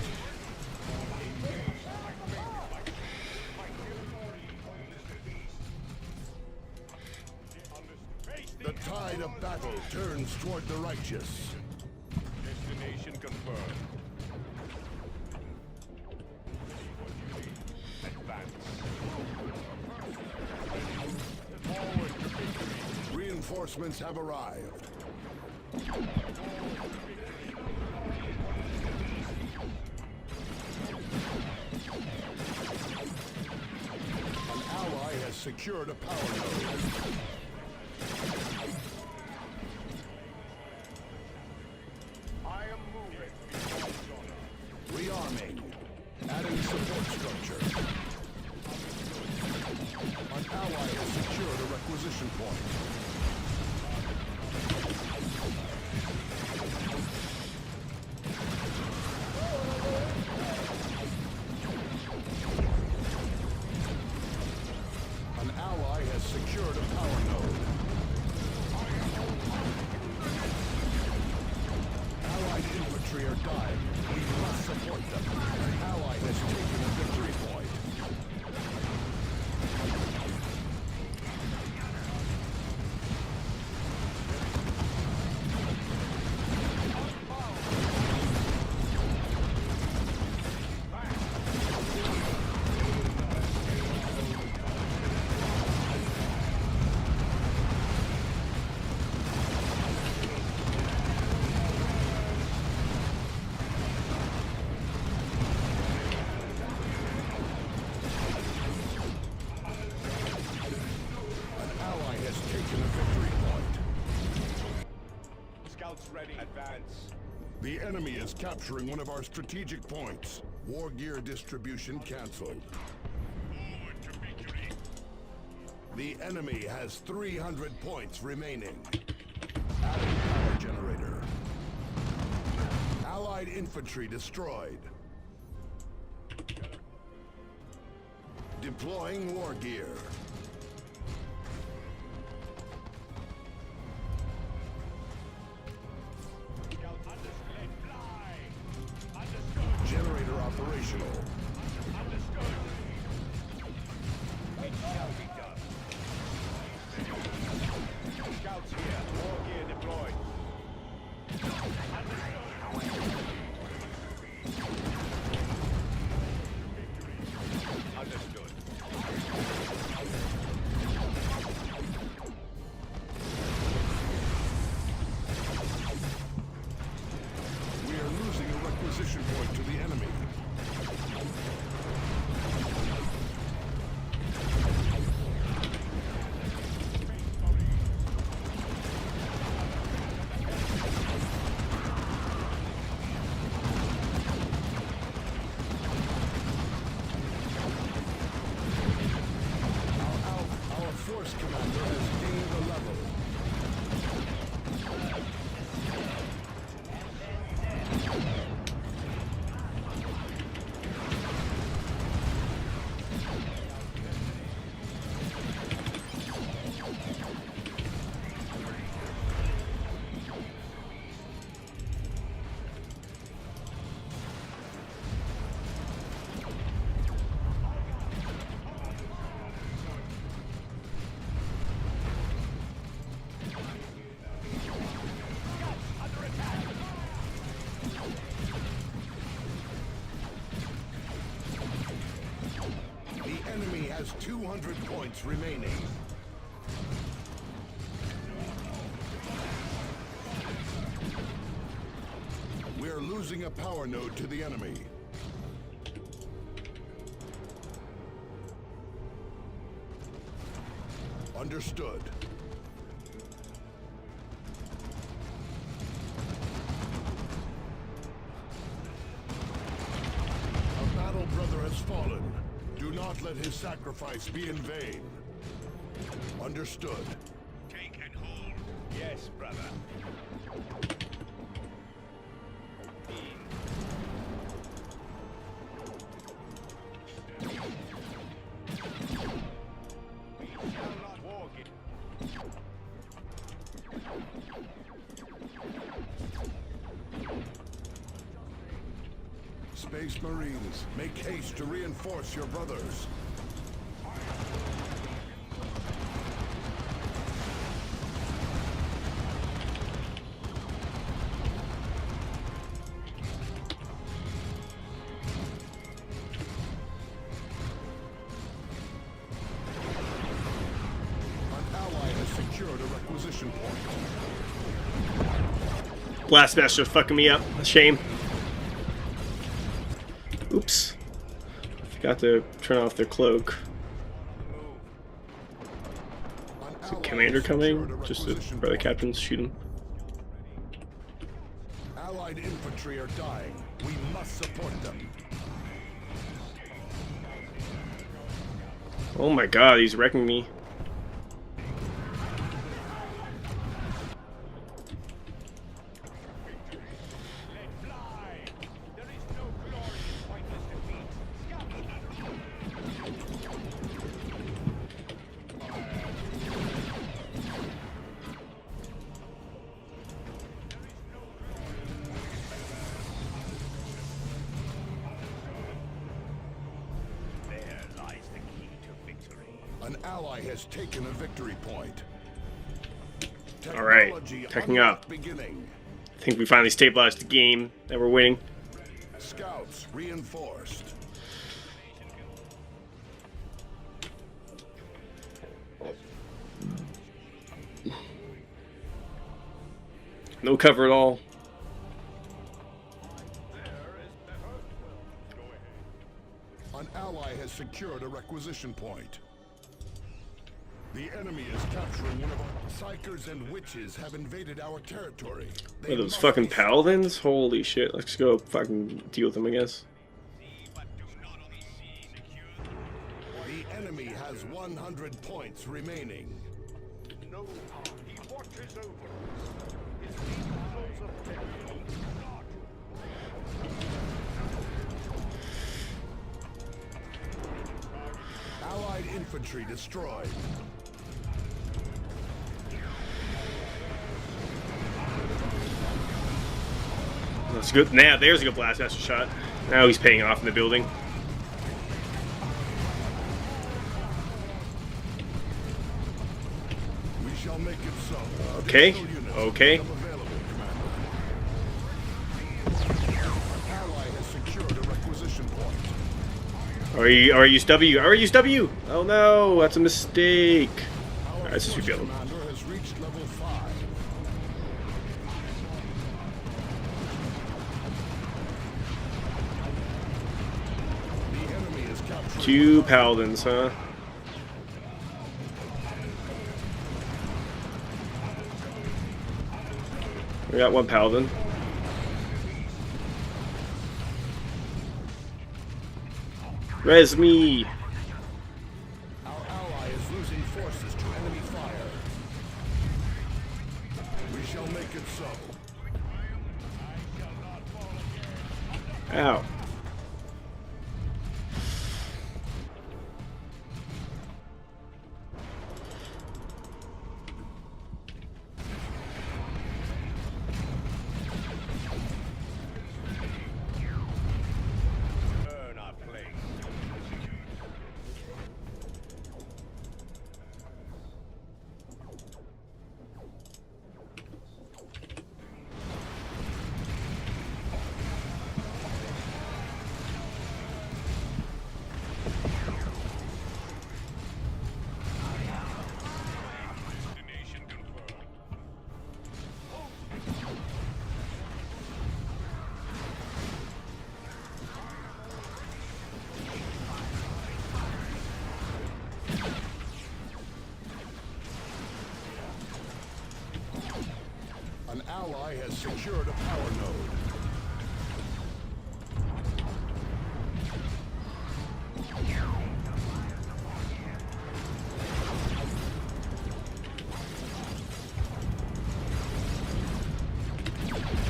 The tide of battle turns toward the righteous. Destination confirmed. Advance. Forward to victory. Reinforcements have arrived. An ally has secured a power node. I am moving. Rearming. Adding support structure. An ally has secured a requisition point. An ally has secured a power node. Allied infantry are dying. We must support them. An ally has taken a victory point. An ally has taken a victory point. Scouts ready. Advance. The enemy is capturing one of our strategic points. War gear distribution canceled. Forward to victory. The enemy has 300 points remaining. Adding power generator. Allied infantry destroyed. Deploying war gear. 200 points remaining. We're losing a power node to the enemy. Understood. A battle brother has fallen. Do not let his sacrifice be in vain. Understood. Take and hold. Yes, brother. We shall not walk it. Space Marines, make haste to reinforce your brothers. An ally has secured a requisition point. Blastmaster fucking me up. A shame. Oops. Forgot to turn off their cloak. An Is the ally commander has secured coming? a Just to, requisition or the point. captains shoot him. Allied infantry are dying. We must support them. Oh my god, he's wrecking me. Let fly. There is no glory in pointless defeat. There lies the key to victory. An ally has taken a victory point. All right, Technology picking unlock up. beginning. I think we finally stabilized the game that we're winning. Scouts reinforced. No cover at all. An ally has secured a requisition point. The enemy is capturing one of our... Psychers and witches have invaded our territory. What are those fucking paladins? Holy shit. Let's go fucking deal with them, I guess. The enemy has 100 points remaining. No, he watches over us. His angels of death. God. Allied infantry destroyed. That's good. Now, there's a good blastmaster shot. Now he's paying off in the building. We shall make it so. Okay, Additional units okay. become available, Commander. An ally has secured a requisition point. RUSW. RUSW! Oh no, that's a mistake. Our Alright, let's just force rebuild. commander has reached level 5. The enemy is capturing 2 paladins, huh? We got 1 paladin. Res me! Our ally is losing forces to enemy fire. We shall make it so. Ow. Burn our place. An ally has secured a power node.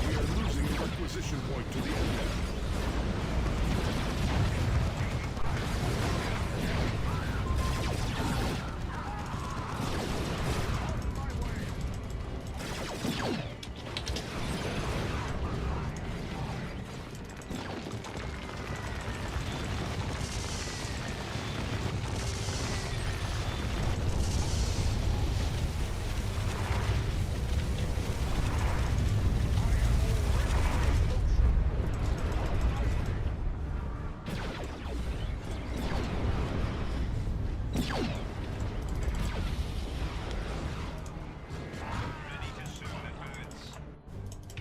We are losing the requisition point to the enemy. Ready to soon advance.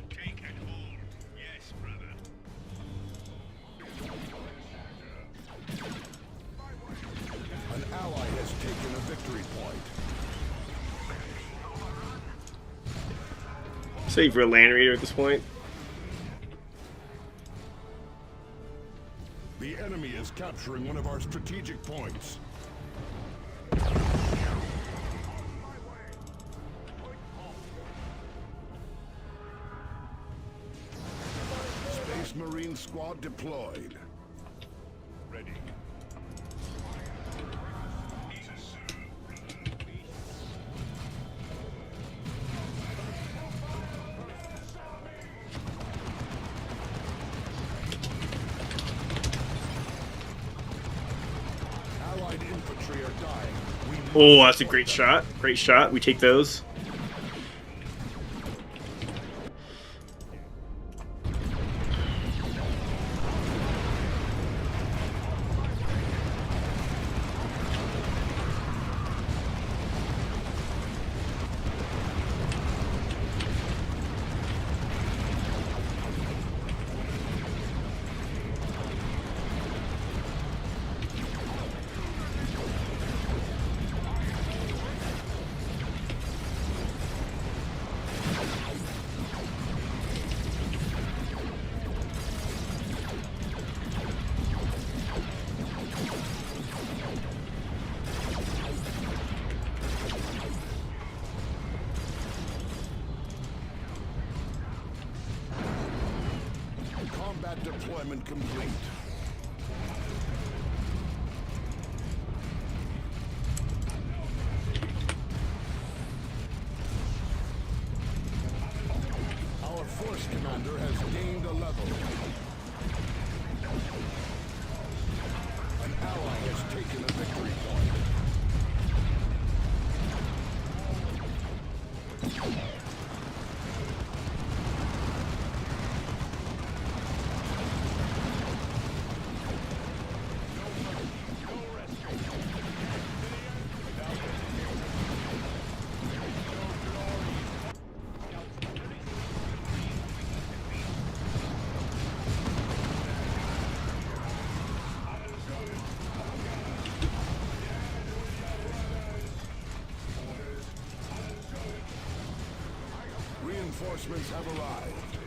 Take and hold. Yes, brother. An ally has taken a victory point. Save for a Land Raider at this point. The enemy is capturing one of our strategic points. Space Marine Squad deployed. Ready. Allied infantry are dying. We Oh, that's a great shot. Great shot. We take those. combat deployment complete. Our force commander has gained a level. An ally has taken a victory point. Reinforcements have arrived.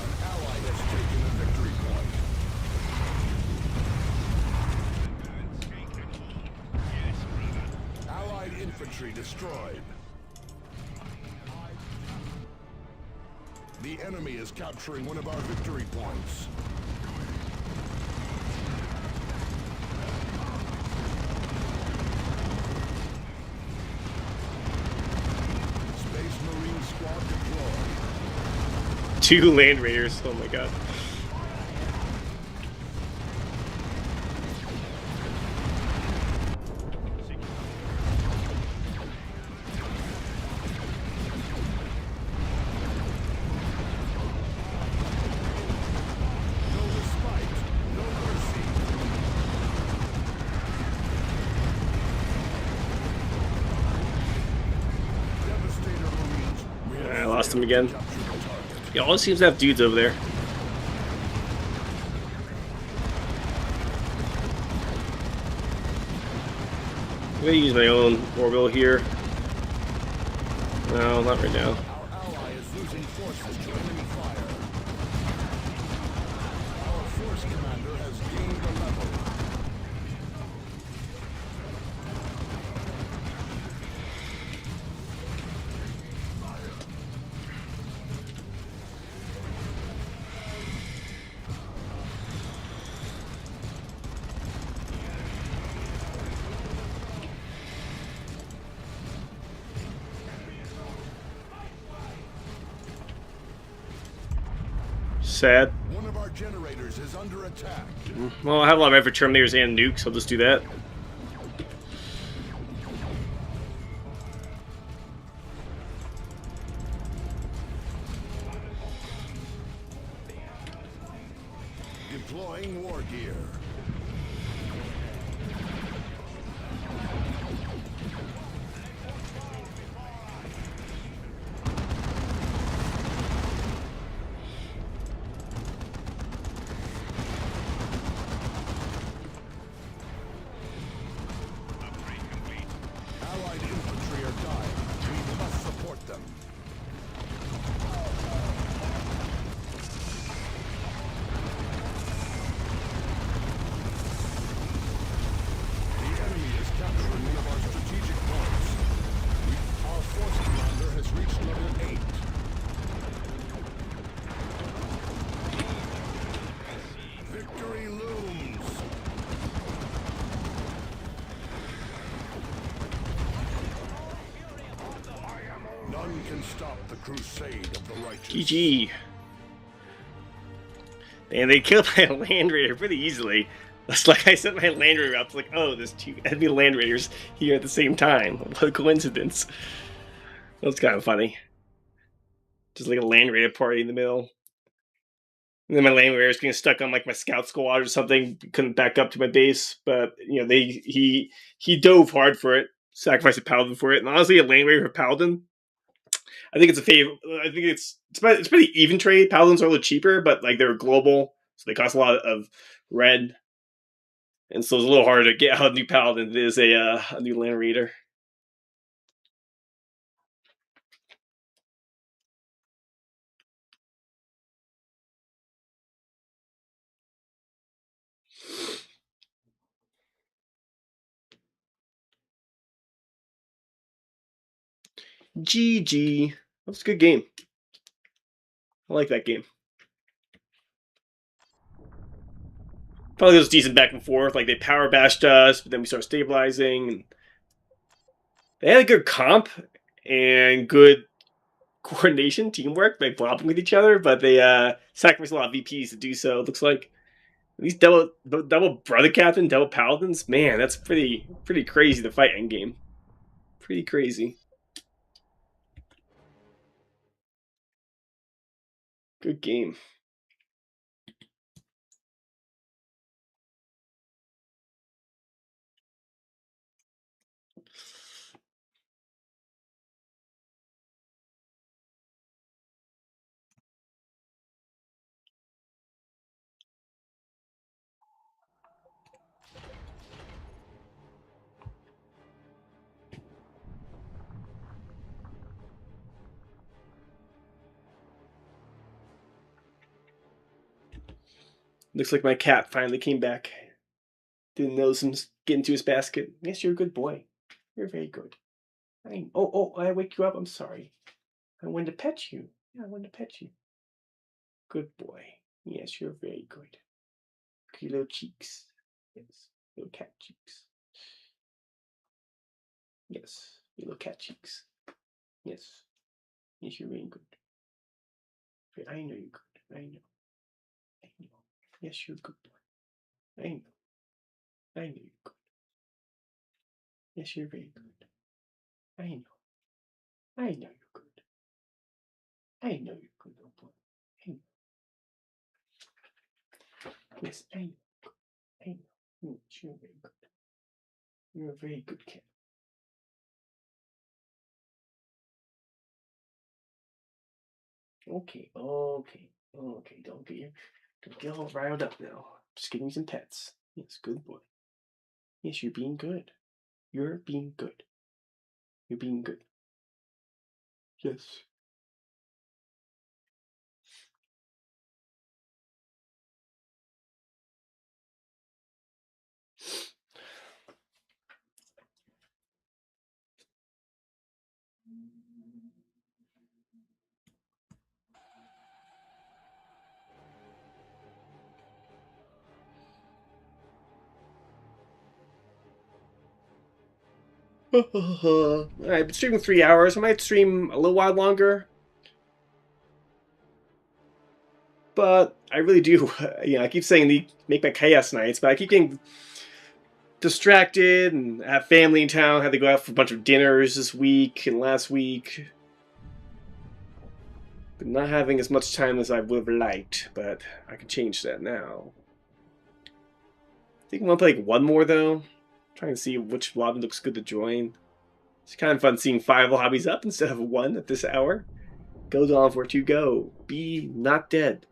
An ally has taken a victory point. Yes, brother. Allied infantry destroyed. The enemy is capturing one of our victory points. Space Marine Squad deployed. 2 Land Raiders. Oh my god. No respite, no mercy. Devastator Marines. I lost lost him again. He always seems to have dudes over there. I'm gonna use my own orbital here. No, not right now. Our ally is losing forces to enemy fire. Our force commander has gained a level. Sad. One of our generators is under attack. Well, I have a lot of effort Terminators and nukes, I'll just do that. Deploying war gear. Upgrade complete. Allied infantry are dying. We must support them. The enemy is capturing one of our strategic points. Our force commander has reached level 8. Victory looms. None can stop the crusade of the righteous. GG. And they killed my Land Raider pretty easily. It's like I set my Land Raider up, like, oh, there's 2 enemy Land Raiders here at the same time. What a coincidence. That's kind of funny. Just like a Land Raider party in the middle. And then my Land Raider's getting stuck on like my scout squad or something. Couldn't back up to my base, but you know he dove hard for it, sacrificed a Paladin for it, and honestly, a Land Raider for Paladin, I think it's a favor. I think it's pretty even trade. Paladins are a little cheaper, but like they're global, so they cost a lot of red, and so it's a little harder to get out a new Paladin than it is a new Land Raider. GG. That was a good game. I like that game. Probably goes decent back and forth. Like they power bashed us, but then we start stabilizing. And they had a good comp and good coordination, teamwork, like flopping with each other, but they sacrificed a lot of VPs to do so. It looks like at least double brother captain, double paladins. Man, that's pretty crazy to fight end game. Pretty crazy. Good game. Looks like my cat finally came back. Didn't notice him get into his basket. Yes, you're a good boy. You're very good. I wake you up. I'm sorry. I wanted to pet you. Yeah, I wanted to pet you. Good boy. Yes, you're very good. Look at your little cheeks. Yes, little cat cheeks. Yes, your little cat cheeks. Yes. Yes, you're very good. I know you're good. I know. I know. Yes, you're a good boy. I know. I know you're good. Yes, you're very good. I know. I know you're good. I know you're good, little boy. I know. Yes, I know. I know. Yes, you're very good. You're a very good cat. Okay, okay, okay. Don't get all riled up now. Just getting some pets. Yes, good boy. Yes, you're being good. You're being good. You're being good. Yes. I've been streaming 3 hours. I might stream a little while longer. But I really do. I keep saying the make my chaos nights, but I keep getting distracted and have family in town. Had to go out for a bunch of dinners this week and last week. But not having as much time as I would have liked, but I can change that now. I think I want to play like one more though. Trying to see which lobby looks good to join. It's kind of fun seeing 5 lobbies up instead of 1 at this hour. Go Dolph, where to go? Be not dead.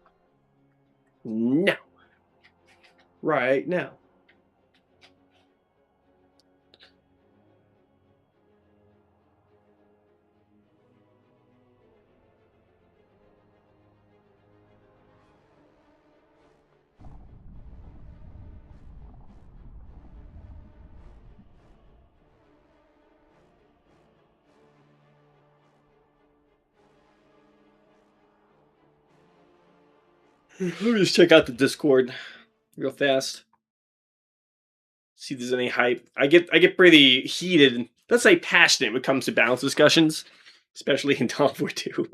No. Right now. Let me just check out the Discord real fast. See if there's any hype. I get pretty heated and let's say passionate when it comes to balance discussions, especially in Dawn of War 2.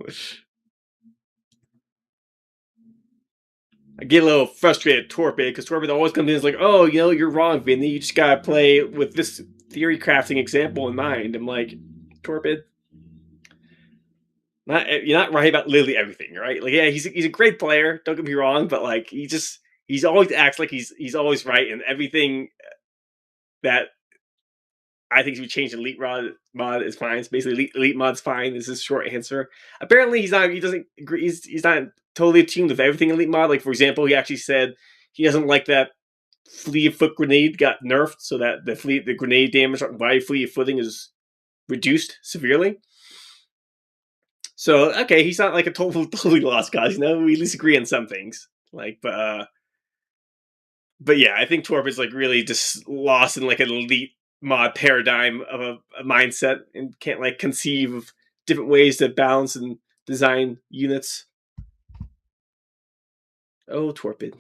I get a little frustrated at Torpid because Torpid always comes in and is like, oh, you're wrong, Vinny. You just gotta play with this theory crafting example in mind. I'm like, Torpid, you're not right about literally everything, right? Like, yeah, he's a great player. Don't get me wrong, but like, he's always acts like he's always right, and everything that I think if you change Elite mod is fine. It's basically Elite mod's fine. This is short answer. Apparently, he's not. He doesn't agree. He's not totally attuned with everything Elite mod. Like for example, he actually said he doesn't like that Fleet of Foot grenade got nerfed, so that the grenade damage by Fleet of Footing is reduced severely. So okay, he's not like a totally lost cause. We at least agree on some things. Like, but yeah, I think Torp is like really just lost in like an Elite mod paradigm of a mindset and can't like conceive of different ways to balance and design units. Oh, Torpid.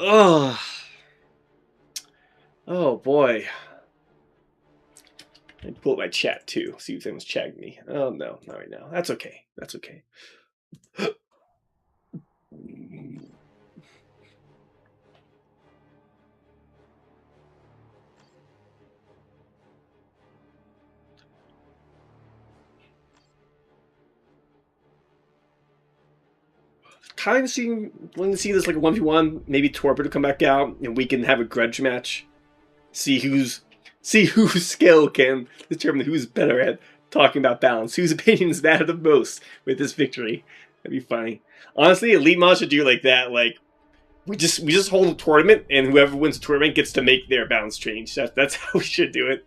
Oh. Oh boy. I pull up my chat too. See if anyone's chatting me. Oh no, not right now. That's okay. That's okay. Kind of wanting to see this like a 1v1. Maybe Torpid will come back out and we can have a grudge match. See whose skill can determine who's better at talking about balance, whose opinions matter the most with this victory. That'd be funny. Honestly, Elite Mod should do like that. Like we just hold a tournament, and whoever wins the tournament gets to make their balance change. That's how we should do it.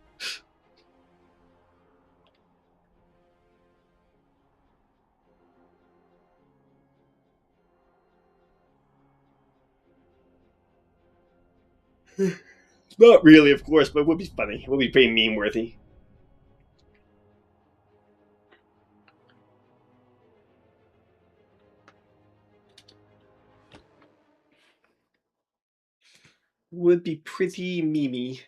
Not really, of course, but it would be funny. It would be pretty meme worthy. Would be pretty memey.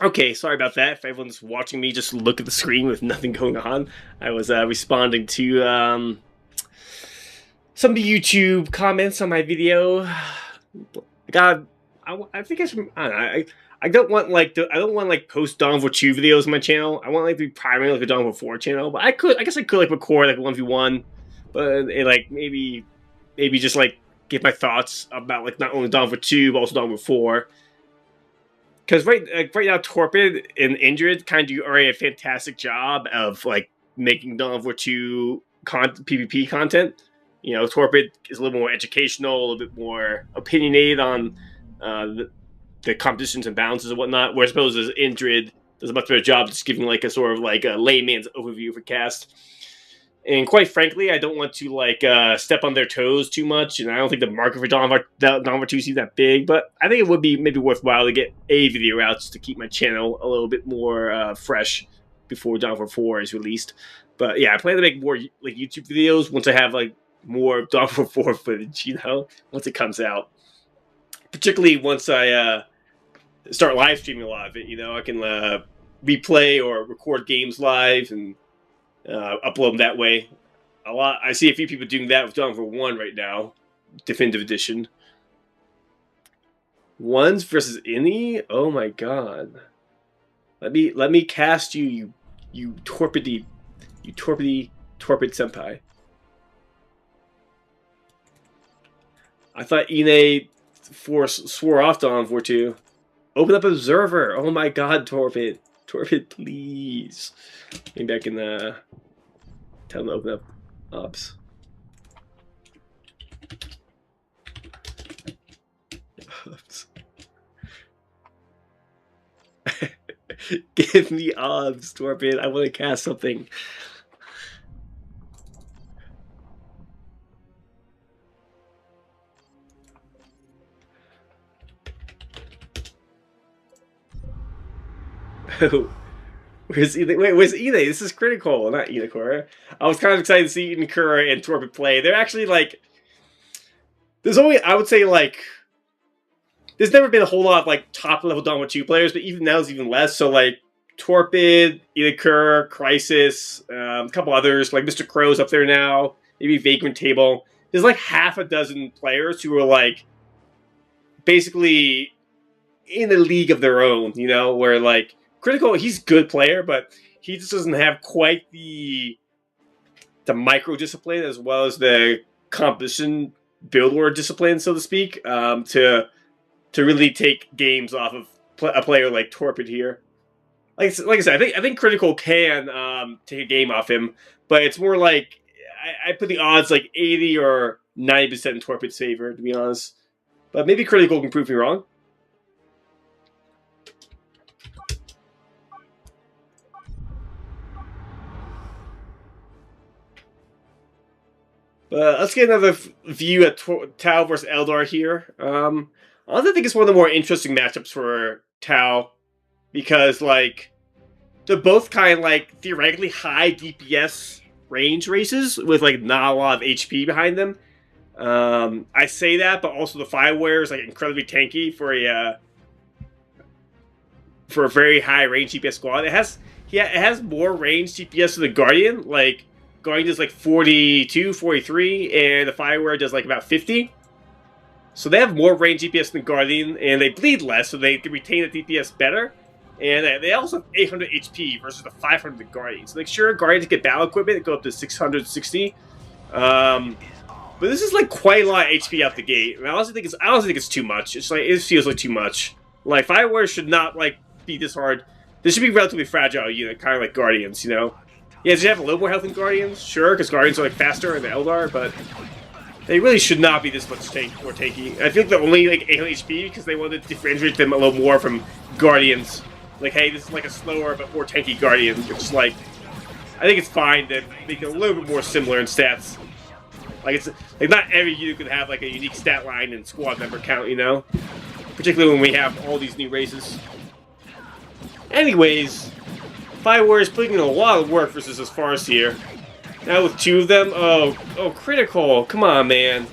Okay, sorry about that. If everyone's watching me just look at the screen with nothing going on, I was responding to some of the YouTube comments on my video. I think I should. I don't want like post Dawn of War 2 videos on my channel. I want like to be primarily like a Dawn of War 4 channel. But I guess I could like record like a 1v1, but like maybe just like give my thoughts about like not only Dawn of War 2 but also Dawn of War 4. Because right now, Torpid and Indrid kind of do already a fantastic job of like making Dawn of War 2 PvP content. You know, Torpid is a little more educational, a little bit more opinionated on the competitions and balances and whatnot. Whereas I suppose Indrid does a much better job just giving like a sort of like a layman's overview for cast. And quite frankly, I don't want to like step on their toes too much, and I don't think the market for Dawn of War 2 is that big. But I think it would be maybe worthwhile to get a video out just to keep my channel a little bit more fresh before Dawn of War 4 is released. But yeah, I plan to make more like YouTube videos once I have like more Dawn of War 4 footage. You know, once it comes out, particularly once I start live streaming a lot of it. You know, I can replay or record games live and upload them that way. I see a few people doing that with Dawn of War 1 right now, Definitive Edition. Ones versus any? Oh my god! Let me cast you torpid senpai. I thought Ine swore off Dawn of War 2. Open up Observer. Oh my god, Torpid, please. Maybe I can tell them to open up Ops. Give me Obs, Torpid. I want to cast something. Oh. Where's Ine? Wait, where's Ine? This is critical, not Inakura. I was kind of excited to see Inakura and Torpid play. They're actually like, there's only, I would say like, there's never been a whole lot of like top level Dawn of War 2 players, but even now there's even less. So like Torpid, Inakura, Crisis, a couple others like Mr. Crow's up there now. Maybe Vagrant Table. There's like half a dozen players who are like basically in a league of their own. You know, where like. Critical, he's a good player, but he just doesn't have quite the micro discipline as well as the composition build order discipline, so to speak, to really take games off of a player like Torpid here. Like I said, I think Critical can take a game off him, but it's more like I put the odds like 80 or 90% in Torpid's favor, to be honest. But maybe Critical can prove me wrong. Let's get another view at Tau versus Eldar here. I think it's one of the more interesting matchups for Tau because, like, they're both kind of like theoretically high DPS range races with like not a lot of HP behind them. I say that, but also the Fireware is like incredibly tanky for a very high range DPS squad. It has more range DPS than the Guardian. Like Guardian does like 42, 43, and the Fireware does like about 50. So they have more range DPS than Guardian, and they bleed less, so they can retain the DPS better. And they also have 800 HP versus the 500 of the Guardians. So like, sure, Guardians get battle equipment, go up to 660. But this is like quite a lot of HP out the gate. And I honestly think it's too much. It's like it feels like too much. Like Fireware should not like be this hard. This should be a relatively fragile unit, kind of like Guardians, you know. Yeah, does it have a little more health than Guardians? Sure, because Guardians are like faster than the Eldar, but they really should not be this much more tanky. I feel like they're only like 800 HP because they wanted to differentiate them a little more from Guardians. Like, hey, this is like a slower but more tanky Guardian. Which is like, I think it's fine to make it a little bit more similar in stats. Like, it's like not every unit could have like a unique stat line and squad member count, you know? Particularly when we have all these new races. Anyways, Fireware is putting in a lot of work versus this Farce here. Now with two of them, oh, Critical, come on, man.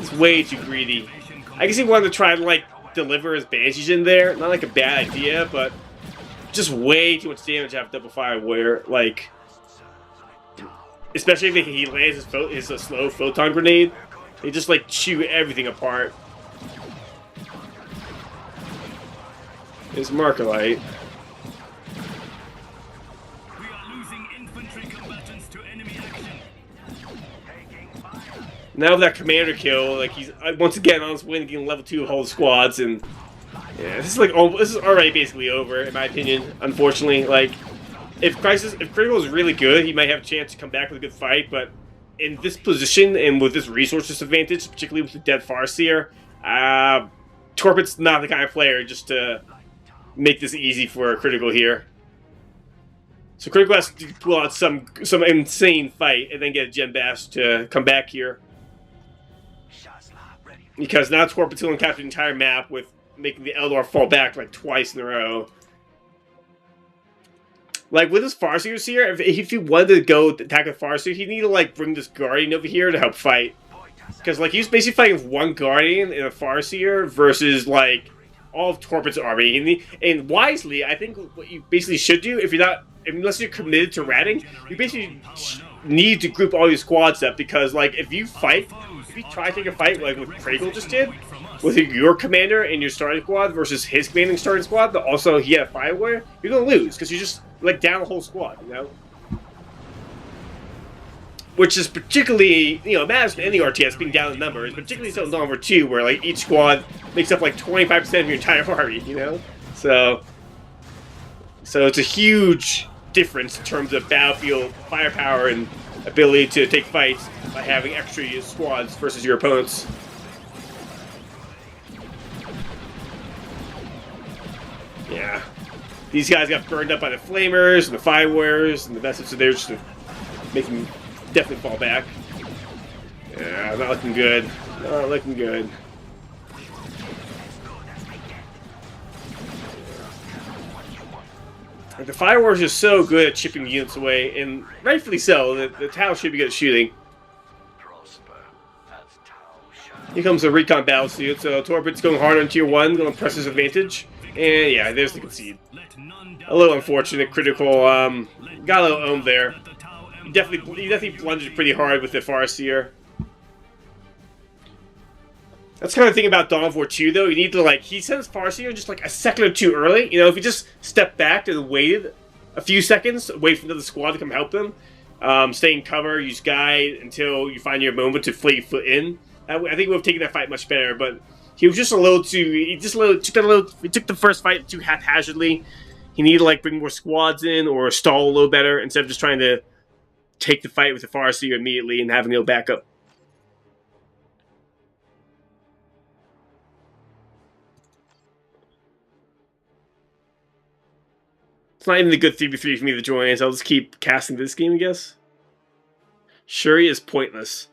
It's way too greedy. I guess he wanted to try and, like, deliver his banshees in there. Not like a bad idea, but just way too much damage to have double fire warrior. Like, especially if he lands his slow photon grenade, they just like chew everything apart. There's Markalite. We are losing infantry combatants to enemy action. Now with that commander kill, like he's once again on his way to getting level 2 whole squads, and yeah, this is already basically over in my opinion. Unfortunately, like if Critical is really good, he might have a chance to come back with a good fight, but in this position and with this resource disadvantage, particularly with the dead Farseer, Torpid's not the kind of player just to make this easy for Critical here. So Critical has to pull out some insane fight and then get a Gem Bash to come back here. Because now Torpid's going to capture the entire map with making the Eldar fall back like twice in a row. Like with his Farseers here, if he wanted to go attack a Farseer, he'd need to like bring this Guardian over here to help fight. Because like he's basically fighting with one Guardian and a Farseer versus like all of Torpid's army. And wisely, I think what you basically should do, unless you're committed to ratting, you basically need to group all your squads up, because like if you try to take a fight like what Critical just did with your commander and your starting squad versus his commanding starting squad, but also he had a fire warrior, you're gonna lose because you just like down the whole squad, you know. Which is particularly, you know, matters in any RTS being down in numbers, particularly so in Dawn of War 2, where like each squad makes up like 25% of your entire party, you know. So it's a huge difference in terms of battlefield firepower and ability to take fights by having extra squads versus your opponents. Yeah. These guys got burned up by the Flamers and the Fire Warriors, and the Vessels, so they're just making definitely fall back. Yeah, not looking good. Not looking good. The Fire Warriors are so good at chipping units away, and rightfully so. The Tau should be good at shooting. Here comes the recon battle suit, so Torpid's going hard on tier 1, going to press his advantage. And yeah, there's the concede. A little unfortunate. Critical got a little owned there. He definitely plunged pretty hard with the Farseer. That's the kind of thing about Dawn of War 2, though. You need to, like, he sends Farseer just, like, a second or two early. You know, if you just stepped back and waited a few seconds, wait for another squad to come help them, stay in cover, use guide until you find your moment to flee foot in. I think we would have taken that fight much better, but he was just a little too... He took the first fight too haphazardly. He needed to, like, bring more squads in or stall a little better instead of just trying to take the fight with the Farseer immediately and having no backup. It's not even a good 3v3 for me to join, so I'll just keep casting this game, I guess. Shuri is pointless.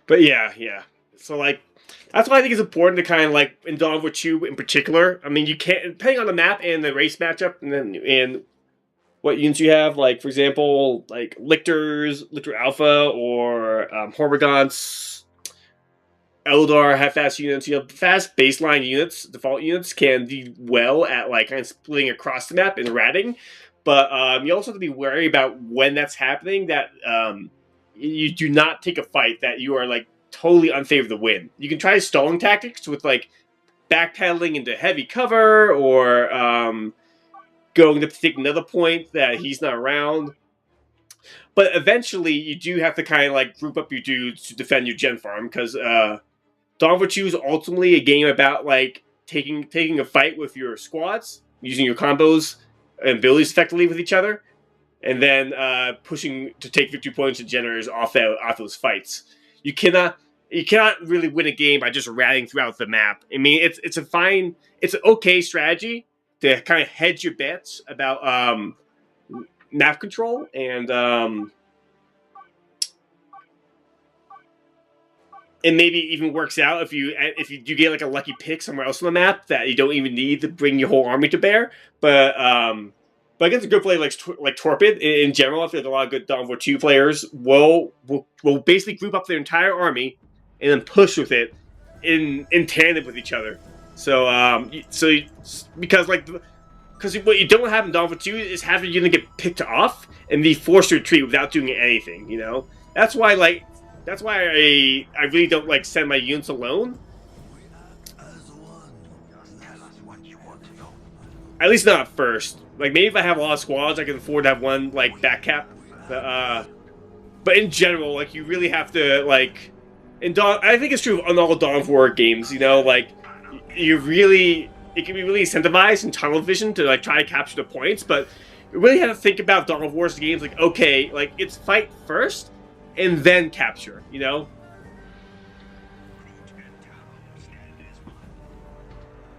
But yeah. So, like, that's why I think it's important to kind of, like, in Dawn of War 2 in particular, I mean, you can't, depending on the map and the race matchup, and what units you have, like, for example, like, Lictor Alpha or Hormagaunts, Eldar have fast units. You know, fast baseline units, default units, can do well at like kind of splitting across the map and ratting. But you also have to be wary about when that's happening. That you do not take a fight that you are like totally unfavored to win. You can try stalling tactics with like backpedaling into heavy cover or going to take another point that he's not around. But eventually, you do have to kind of like group up your dudes to defend your gen farm because Dawn of War 2 is ultimately a game about like taking a fight with your squads, using your combos and abilities effectively with each other, and then pushing to take victory points and generators off those fights. You cannot really win a game by just ratting throughout the map. I mean, it's an okay strategy to kind of hedge your bets about map control and it maybe even works out if you do get like a lucky pick somewhere else on the map that you don't even need to bring your whole army to bear. But against a good player like Torpid in general, I feel like a lot of good Dawn of War 2 players will basically group up their entire army and then push with it in tandem with each other. Because what you don't have in Dawn of War 2 is having you get picked off and be forced to retreat without doing anything. You know, that's why I really don't like send my units alone. At least not at first. Like maybe if I have a lot of squads, I can afford to have one like back cap. But in general, like you really have to like. I think it's true on all Dawn of War games. You know, like it can be really incentivized in tunnel vision to like try to capture the points, but you really have to think about Dawn of War's games like, okay, like it's fight first and then capture, you know?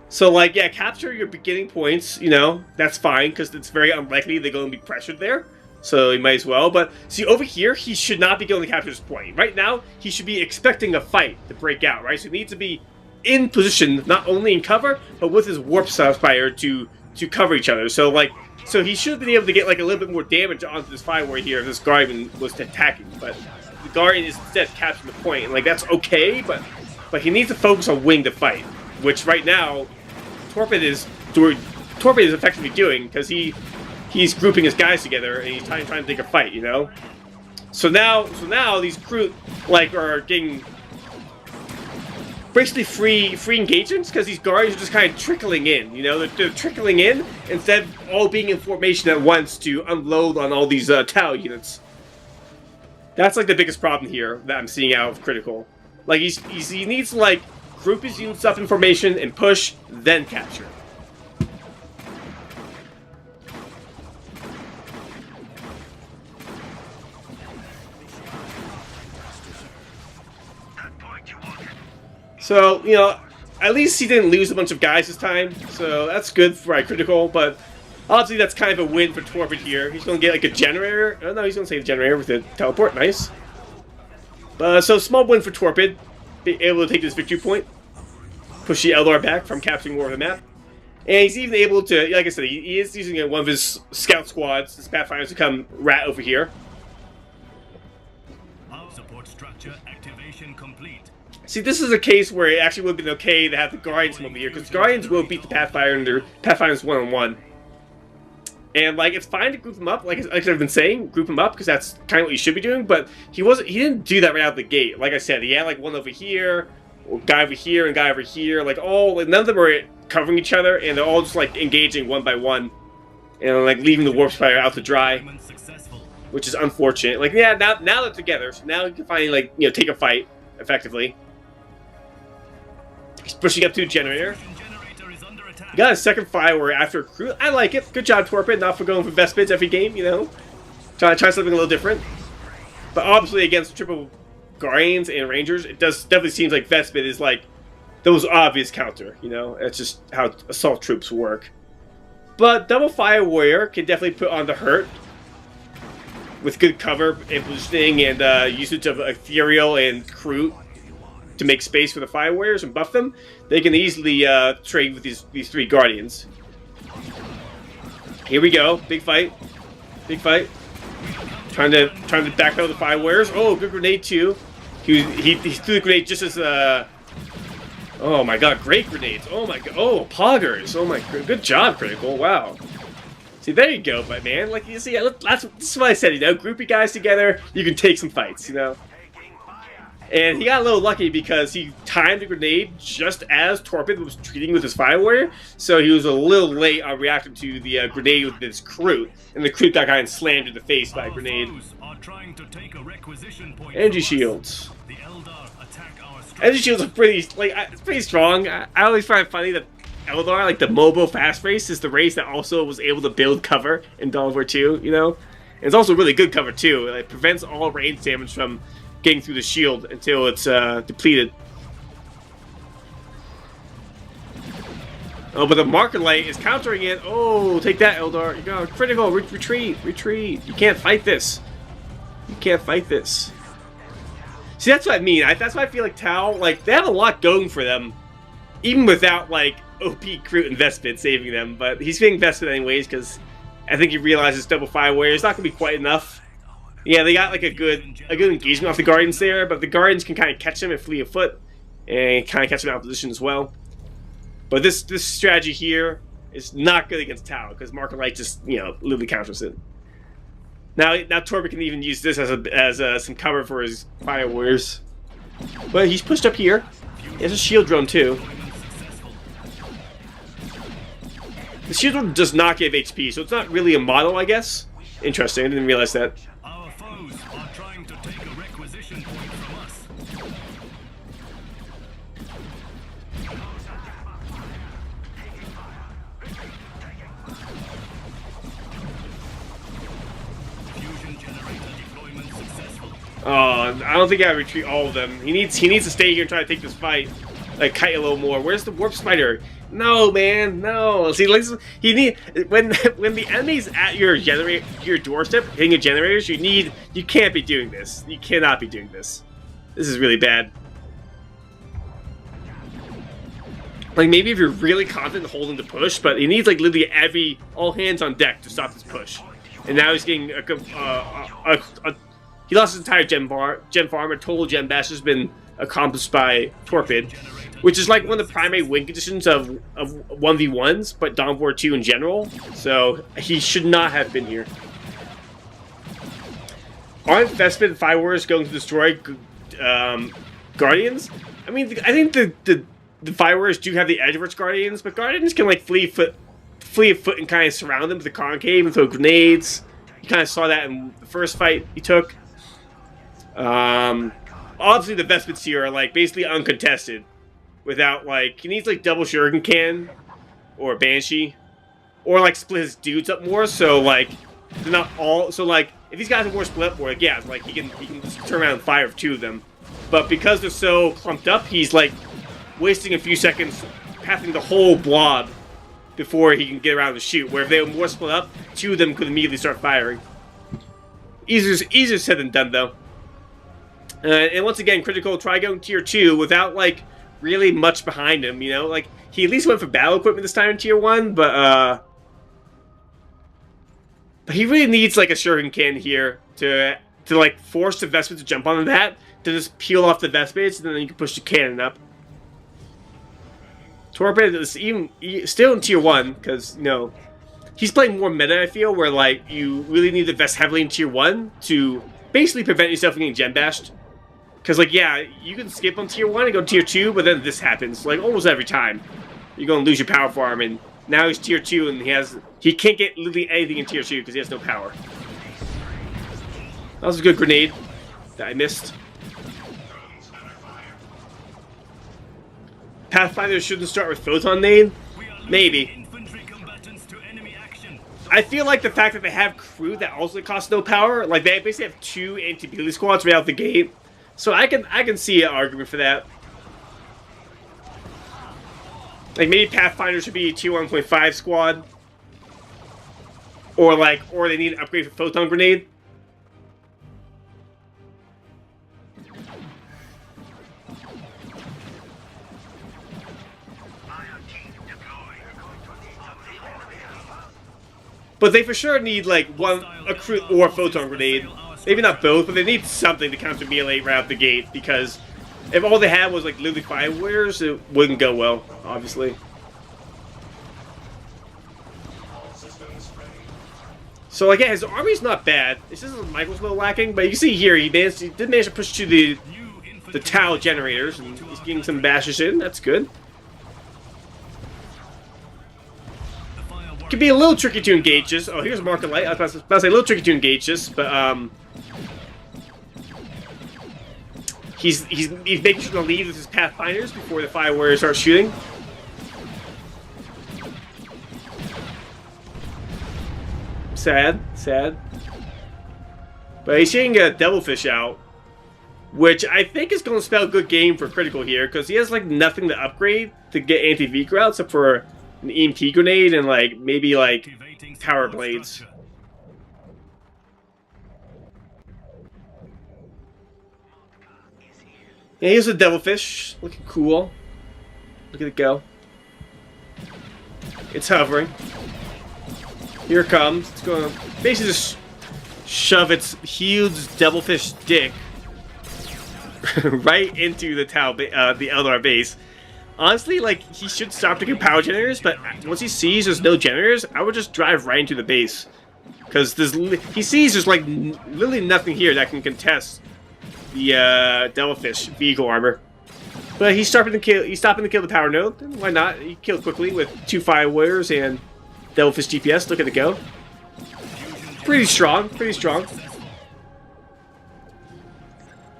So like, yeah, capture your beginning points, you know, that's fine because it's very unlikely they're going to be pressured there. So you might as well. But see, over here, he should not be going to capture this point. Right now, he should be expecting a fight to break out, right? So he needs to be in position, not only in cover, but with his warp spire to cover each other. So he should have been able to get like a little bit more damage onto this Fire Warrior here if this Guardian was attacking. But the Guardian is instead capturing the point, and like that's okay, but he needs to focus on winning the fight, which right now Torpid is effectively doing because he's grouping his guys together and he's trying to take a fight, you know. So now these crew like are getting basically free engagements because these guardians are just kind of trickling in, you know. They're trickling in instead of all being in formation at once to unload on all these Tau units. That's like the biggest problem here that I'm seeing out of Critical. Like he needs to like group his units up in formation and push, then capture. So, you know, at least he didn't lose a bunch of guys this time, so that's good for Critical, but obviously that's kind of a win for Torpid here. He's going to get like a generator. Oh, no, he's going to save the generator with a teleport. Nice. So, small win for Torpid. Be able to take this victory point. Push the Eldar back from capturing more of the map. And he's even able to, like I said, he is using one of his scout squads, his Pathfinders, to come rat over here. Support structure activation complete. See, this is a case where it actually would have been okay to have the Guardians come over here, because Guardians will beat the Pathfinder and their Pathfinders one-on-one. And, like, it's fine to group them up, like I've been saying, group them up, because that's kind of what you should be doing, but he didn't do that right out the gate. Like I said, he had, like, one over here, or guy over here, and guy over here, like, none of them are covering each other, and they're all just, like, engaging one by one, and, like, leaving the Warp Spire out to dry, which is unfortunate. Like, yeah, now they're together, so now you can finally, like, you know, take a fight, effectively. He's pushing up to a generator. You got a second Fire Warrior after a crew. I like it. Good job, Torpid. Not for going for Vespids every game, you know. Try something a little different. But obviously, against triple Guardians and Rangers, it definitely seems like Vespid is like the most obvious counter, you know. It's just how assault troops work. But double Fire Warrior can definitely put on the hurt with good cover and positioning and usage of Ethereal and Crew to make space for the Fire Warriors and buff them. They can easily trade with these three Guardians. Here we go. Big fight. Big fight. Trying to backpedal the Fire Warriors. Oh, good grenade too. He threw the grenade just as Oh my god, great grenades. Oh my god. Oh, poggers. Oh my good job, Critical. Wow. See, there you go, my man. Like, you see, this is what I said, you know, group your guys together, you can take some fights, you know. And he got a little lucky because he timed the grenade just as Torpid was treating with his Fire Warrior, so he was a little late on reacting to the grenade with his Kroot, and the Kroot got kind of slammed in the face by a grenade. Energy shields. The Eldar attack our Energy shields are pretty, like, it's pretty strong. I always find it funny that Eldar, like the mobile fast race, is the race that also was able to build cover in Dawn of War 2, you know? And it's also really good cover too. It prevents all range damage from getting through the shield until it's depleted. Oh, but the Marker Light is countering it. Oh, take that, Eldar. You got critical. Retreat. Retreat. You can't fight this. You can't fight this. See, that's what I mean. That's why I feel like Tau, like, they have a lot going for them. Even without, like, OP Kroot and Vespid saving them. But he's being Vespid anyways, because I think he realizes double Fire Warrior is not going to be quite enough. Yeah, they got, like, a good engagement off the Guardians there, but the Guardians can kind of catch them and flee of foot. And kind of catch them out of position as well. But this strategy here is not good against Tau, because Marker Light just, you know, literally counters it. Now Torpid can even use this as some cover for his Fire Warriors. But he's pushed up here. He has a shield drone too. The shield drone does not give HP, so it's not really a model, I guess. Interesting, I didn't realize that. Our foes are trying to take a requisition point from us. Fusion generator deployment successful. Oh, I don't think I retreat all of them. He needs to stay here and try to take this fight. Like, kite a little more. Where's the Warp Spider? No, man, no. See, like, when the enemy's at your doorstep hitting your generators, you can't be doing this. You cannot be doing this. This is really bad. Like, maybe if you're really confident holding the push, but he needs, like, literally all hands on deck to stop this push. And now he's getting he lost his entire gem farm. A total gem bash has been accomplished by Torpid, which is like one of the primary win conditions of 1v1s, but Dawn of War 2 in general. So he should not have been here. Aren't Vespid and Fire Warriors going to destroy Guardians? I mean, I think the Fire Warriors do have the edge of its Guardians, but Guardians can like flee a foot and kind of surround them with the concave and throw grenades. You kind of saw that in the first fight he took. Obviously the Vespids here are like basically uncontested. Without, like, he needs, like, double Shuriken Cannon, or Banshee, or, like, split his dudes up more, so, like, they're not all, so, like, if these guys are more split up more, like, yeah, like, he can just turn around and fire two of them, but because they're so clumped up, he's, like, wasting a few seconds pathing the whole blob before he can get around to shoot, where if they were more split up, two of them could immediately start firing. Easier said than done, though. And once again, Critical try going tier 2 without, like, really much behind him, you know? Like, he at least went for battle equipment this time in tier 1, but he really needs, like, a Shuriken Cannon here to like, force the Vespid to jump on that, to just peel off the Vespids, and then you can push the cannon up. Torpid is still in tier 1, because, you know, he's playing more meta, I feel, where, like, you really need to invest heavily in tier 1 to basically prevent yourself from getting gem bashed. Because, like, yeah, you can skip on tier 1 and go tier 2, but then this happens, like, almost every time. You're going to lose your power farm, and now he's tier 2, and he can't get literally anything in tier 2 because he has no power. That was a good grenade that I missed. Pathfinder shouldn't start with Photon Nade? Maybe. I feel like the fact that they have crew that also costs no power, like, they basically have 2 anti-Beely squads right out the gate. So I can see an argument for that. Like, maybe Pathfinder should be a tier 1.5 squad. Or they need an upgrade for Photon Grenade. But they for sure need, like, a crew or a Photon Grenade. Maybe not both, but they need something to counter melee right out the gate, because If all they had was like literally 5 warriors, it wouldn't go well, obviously. So like, yeah, his army's not bad. It's just Michael's a little lacking, but you can see here he did manage to push to the Tau generators, and he's getting some bashes in. That's good. Could be a little tricky to engage this. Oh, here's Market Light. I was about to say a little tricky to engage this, but he's making sure to leave with his Pathfinders before the 5 warriors start shooting. Sad, sad. But he's shooting a Devilfish out, which I think is going to spell a good game for Critical here, because he has like nothing to upgrade to get anti-Vehicle out except for an EMP grenade and like maybe like Tower Blades. Yeah, here's a Devilfish, looking cool. Look at it go. It's hovering. Here it comes. It's going to basically just shove its huge Devilfish dick right into the the Eldar base. Honestly, like, he should stop taking power generators, but once he sees there's no generators, I would just drive right into the base. Because he sees there's, like, literally nothing here that can contest the Devilfish vehicle armor. But he's stopping to kill the power node. Why not? He killed quickly with 2 5 warriors and Devilfish GPS. Look at it go. Pretty strong. Pretty strong.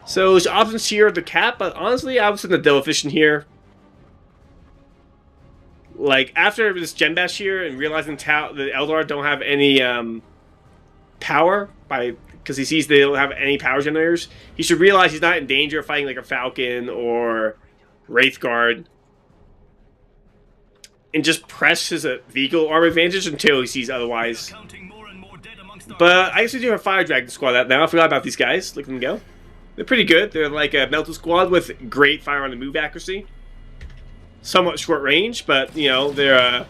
So there's options here at the cap, but honestly, I would send the Devilfish in here. Like, after this Gen Bash here and realizing the Eldar don't have any power, because he sees they don't have any power generators, he should realize he's not in danger of fighting like a Falcon or Wraithguard, and just press his vehicle armor advantage until he sees otherwise. But I actually do have Fire Dragon squad now. I forgot about these guys. Look at them go. They're pretty good. They're like a Melta squad with great fire on the move accuracy. Somewhat short range, but you know, they're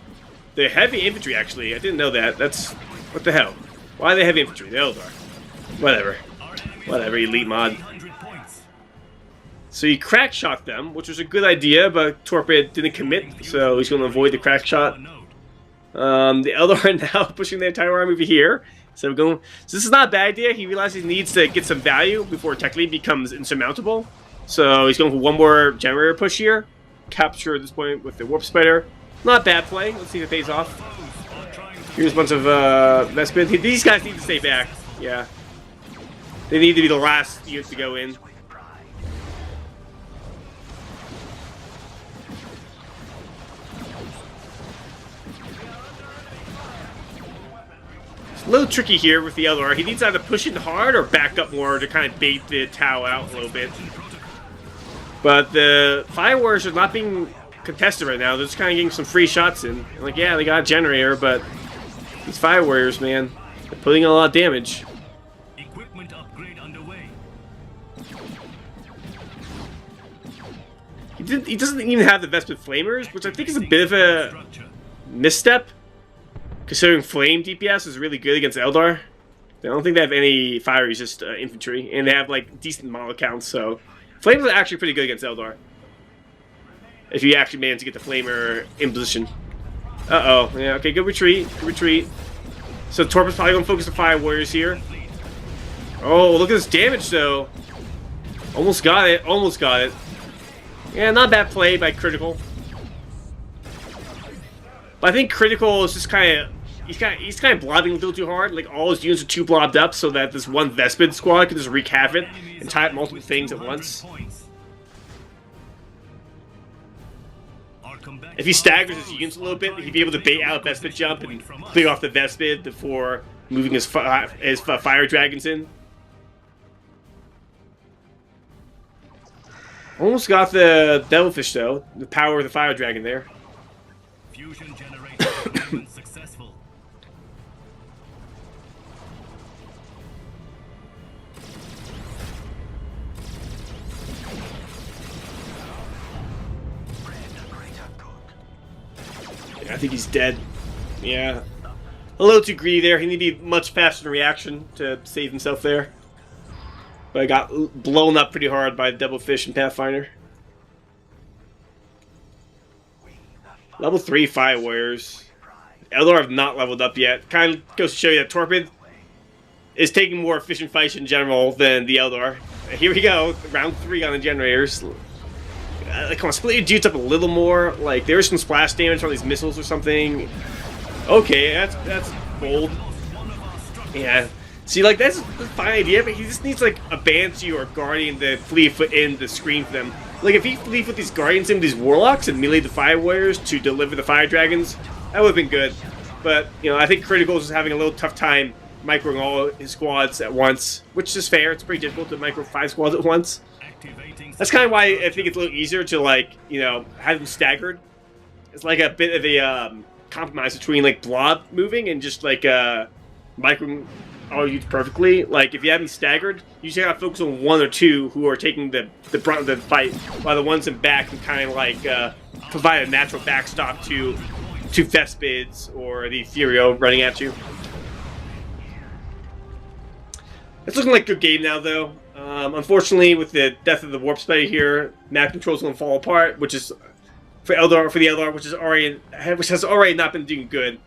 heavy infantry actually. I didn't know that. That's what the hell? Why are they heavy infantry? They're Eldar. Whatever. Whatever, elite mod. So he crack shot them, which was a good idea, but Torpid didn't commit, so he's going to avoid the crack shot. The Eldar are now pushing their entire army over here. So this is not a bad idea. He realizes he needs to get some value before Tech Lead becomes insurmountable. So he's going for one more generator push here. Capture at this point with the Warp Spider. Not bad play. Let's see if it pays off. Here's a bunch of Vespid. These guys need to stay back. Yeah. They need to be the last unit to go in. It's a little tricky here with the Eldar. He needs either push in hard or back up more to kind of bait the Tau out a little bit. But the Fire Warriors are not being contested right now. They're just kind of getting some free shots in. Like, yeah, they got a generator, but these Fire Warriors, man, they're putting in a lot of damage. Equipment upgrade underway. He doesn't even have the Vespid Flamers, which I think is a bit of a misstep, considering Flame DPS is really good against Eldar. I don't think they have any fire resist infantry, and they have like decent model counts, so Flames are actually pretty good against Eldar. If you actually manage to get the Flamer in position. Uh-oh. Yeah, okay, good retreat. Good retreat. So Torpid's probably going to focus the Fire Warriors here. Oh, look at this damage, though. Almost got it. Almost got it. Yeah, not bad play by Critical. But I think Critical is just kind of... He's kind of blobbing a little too hard. Like, all his units are too blobbed up so that this one Vespid squad can just wreak havoc and tie up multiple things at once. If he staggers his units a little bit, he'd be able to bait out a Vespid jump and clear off the Vespid before moving his Fire Dragons in. Almost got the Devilfish, though. The power of the Fire Dragon there. Fusion generator successful. I think he's dead. Yeah. A little too greedy there. He needed to be much faster in reaction to save himself there. but I got blown up pretty hard by Devilfish and Pathfinder. Level 3 Fire Warriors. Eldar have not leveled up yet. Kind of goes to show you that Torpid is taking more efficient fights in general than the Eldar. Here we go, round 3 on the generators. Come on, split your dudes up a little more. Like, there's some splash damage from these missiles or something. Okay, that's bold. Yeah. See, like, that's a fine idea, but he just needs, like, a Banshee or a Guardian to fleet foot in to screen for them. Like, if he fleet foot these Guardians in these Warlocks and melee the Fire Warriors to deliver the Fire Dragons, that would have been good. But, you know, I think Criticals is having a little tough time microing all his squads at once, which is fair. It's pretty difficult to micro 5 squads at once. That's kind of why I think it's a little easier to, like, you know, have them staggered. It's like a bit of a compromise between, like, blob moving and just, like, microing all units perfectly. Like, if you have them staggered, you just gotta focus on 1 or 2 who are taking the brunt of the fight, while the ones in back can kind of, like, provide a natural backstop to Thespids or the Ethereal running at you. It's looking like a good game now, though. Unfortunately, with the death of the Warp Spider here, map control's gonna fall apart, which is for the Eldar, which has already not been doing good.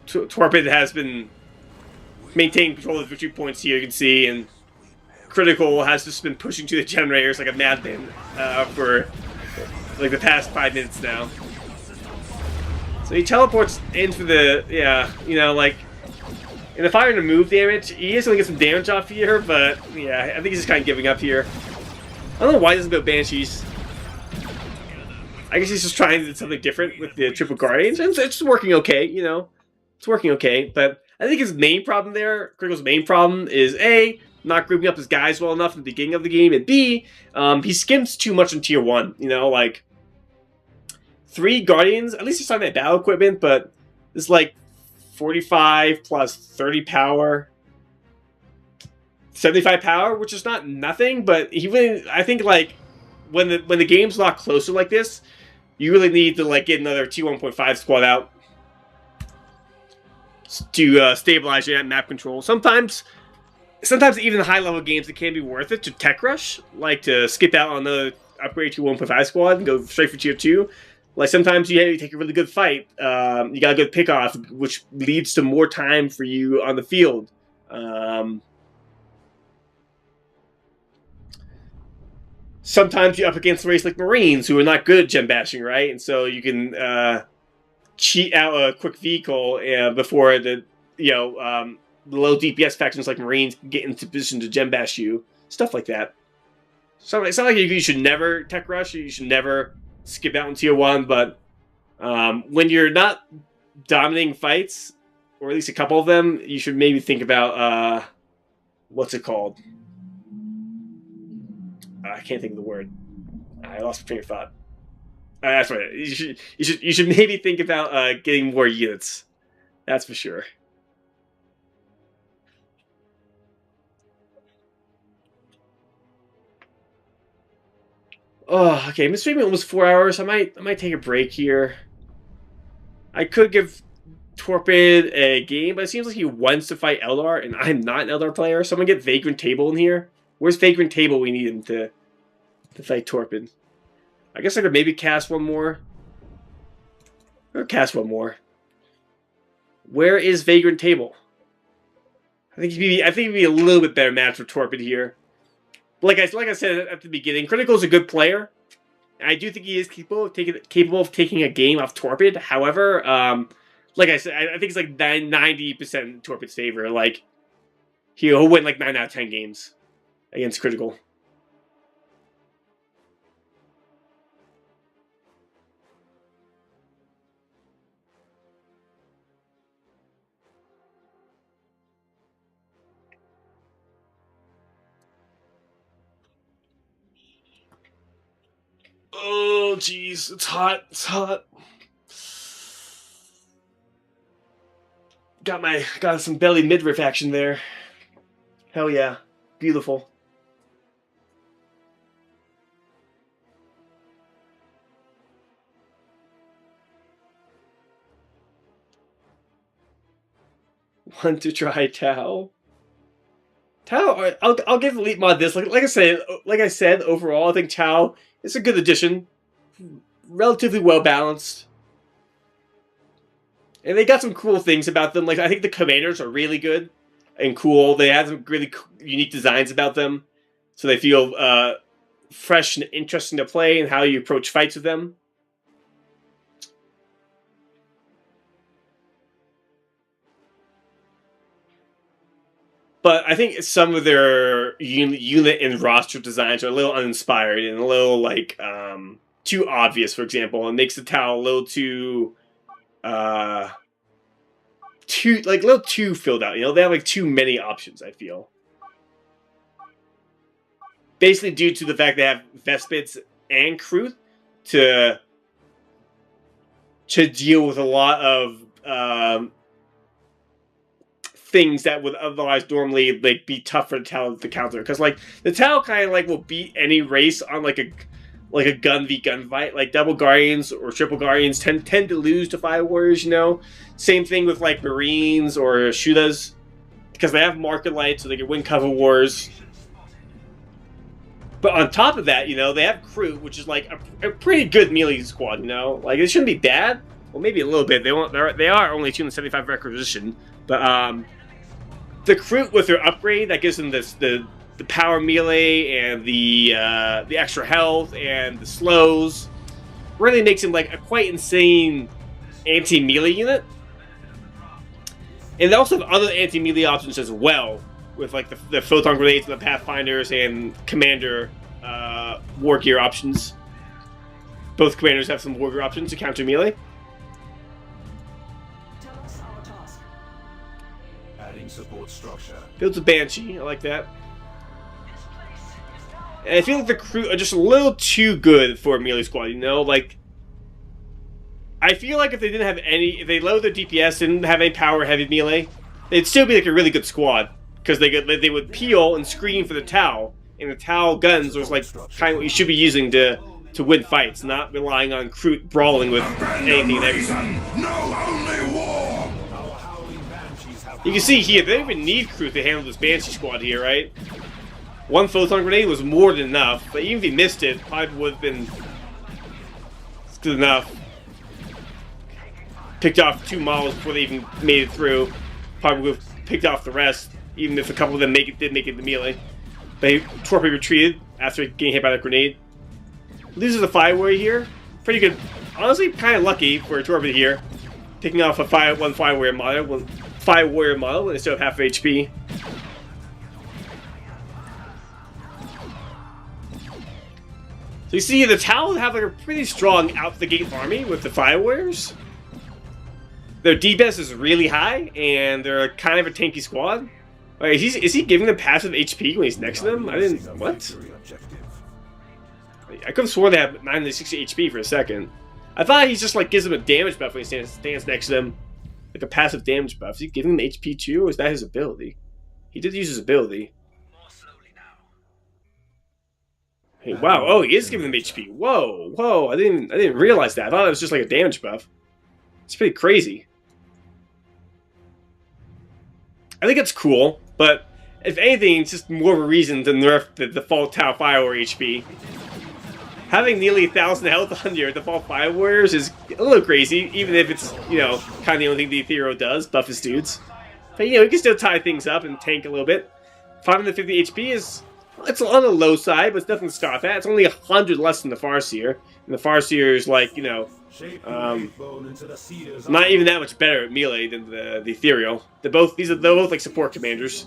Torpid has been maintaining control of the victory points here, you can see, and Critical has just been pushing to the generators like a madman for like the past 5 minutes now. So he teleports in for the, yeah, you know, like, and if I were to move damage, he is going to get some damage off here, but yeah, I think he's just kind of giving up here. I don't know why he doesn't go Banshees. I guess he's just trying to do something different with the Triple Guardians, and it's working okay, you know. It's working okay, but I think his main problem there, Critical's main problem, is A, not grouping up his guys well enough in the beginning of the game, and B, he skims too much in Tier 1, you know, like 3 Guardians, at least he's talking about battle equipment, but it's like 45 plus 30 power, 75 power, which is not nothing, but he really, I think, like, when the game's a lot closer like this, you really need to, like, get another T1.5 squad out to stabilize your map control. Sometimes even high-level games, it can be worth it to tech rush, like to skip out on the upgrade to 1.5 squad and go straight for Tier 2. Like, sometimes you take a really good fight, you got a good pick-off, which leads to more time for you on the field. Sometimes you're up against race like Marines, who are not good at gem bashing, right? And so you can cheat out a quick vehicle before the low DPS factions like Marines get into position to gem bash you. Stuff like that. So it's not like you should never tech rush, you should never skip out in Tier 1, but when you're not dominating fights, or at least a couple of them, you should maybe think about, what's it called? I can't think of the word. I lost my train of thought. That's right. You should maybe think about getting more units. That's for sure. Oh, okay. I'm streaming almost 4 hours. I might take a break here. I could give Torpid a game, but it seems like he wants to fight Eldar, and I'm not an Eldar player, so I'm gonna get Vagrant Table in here. Where's Vagrant Table? We need him to fight Torpid. I guess I could maybe cast one more. Or cast one more. Where is Vagrant Table? I think he'd be a little bit better match for Torpid here. Like I said at the beginning, Critical's a good player. I do think he is capable of taking a game off Torpid. However, like I said, I think it's like 90% Torpid's favor. Like, he'll win like 9 out of 10 games against Critical. Oh, jeez. It's hot. It's hot. Got some belly midriff action there. Hell yeah. Beautiful. Want to try Tau? Tau, I'll give Elite Mod this. Like I said, overall, I think Tau is a good addition. Relatively well balanced. And they got some cool things about them. Like, I think the commanders are really good and cool. They have some really unique designs about them. So they feel fresh and interesting to play and how you approach fights with them. But I think some of their unit and roster designs are a little uninspired and a little, like, too obvious, for example. It makes the Tau a little too... a little too filled out. You know, they have, like, too many options, I feel. Basically due to the fact they have Vespids and Kruth to deal with a lot of things that would otherwise normally like be tough for the Tau to counter. Because like the Tau kind of like will beat any race on like a gun v gun fight. Like double Guardians or triple Guardians tend to lose to Fire Warriors. You know, same thing with like Marines or Shudas because they have Market Light, so they can win cover wars. But on top of that, you know, they have Crew, which is like a pretty good melee squad. You know, like it shouldn't be bad. Well, maybe a little bit. They are only 275 requisition, but the Crew with their upgrade that gives them the power melee and the extra health and the slows really makes him like a quite insane anti-melee unit. And they also have other anti-melee options as well, with like the photon grenades and the pathfinders and commander war gear options. Both commanders have some war gear options to counter melee. Adding support structure. Builds a Banshee, I like that. And I feel like the Crew are just a little too good for a melee squad, you know? Like, I feel like if they didn't have any, if they lowered their DPS, didn't have any power heavy melee, they'd still be like a really good squad. Because they would peel and screen for the Tau, and the Tau guns was like kind of what you should be using to win fights, not relying on Crew brawling with anything and everything. You can see here, they don't even need Crew to handle this Banshee squad here, right? One photon grenade was more than enough, but even if he missed it, probably would have been good enough. Picked off 2 models before they even made it through. Probably would have picked off the rest, even if a couple of them did make it to melee. But Torpy retreated after getting hit by the grenade. Loses a Fire Warrior here. Pretty good. Honestly, kind of lucky for Torpy here. Picking off one Fire Warrior model when they still have half HP. So you see the Tau have like a pretty strong out-the-gate army with the Fire Warriors. Their DPS is really high, and they're kind of a tanky squad. Wait, is he giving them passive HP when he's next to them? I didn't... What? I could have sworn they had 960 HP for a second. I thought he just like gives them a damage buff when he stands next to them. Like a passive damage buff. Is he giving them HP too, or is that his ability? He did use his ability. Hey, wow. Oh, he is giving them HP. Whoa, whoa. I didn't realize that. I thought it was just like a damage buff. It's pretty crazy. I think it's cool, but if anything, it's just more of a reason to nerf the default Tau Fire Warrior HP. Having nearly 1,000 health on your default Fire Warriors is a little crazy, even if it's, you know, kind of the only thing the Ethereal does, buff his dudes. But, you know, you can still tie things up and tank a little bit. 550 HP is, it's on the low side, but it's nothing to scoff at. It's only 100 less than the Farseer. And the Farseer is like, you know, not even that much better at melee than the Ethereal. They're both like support commanders.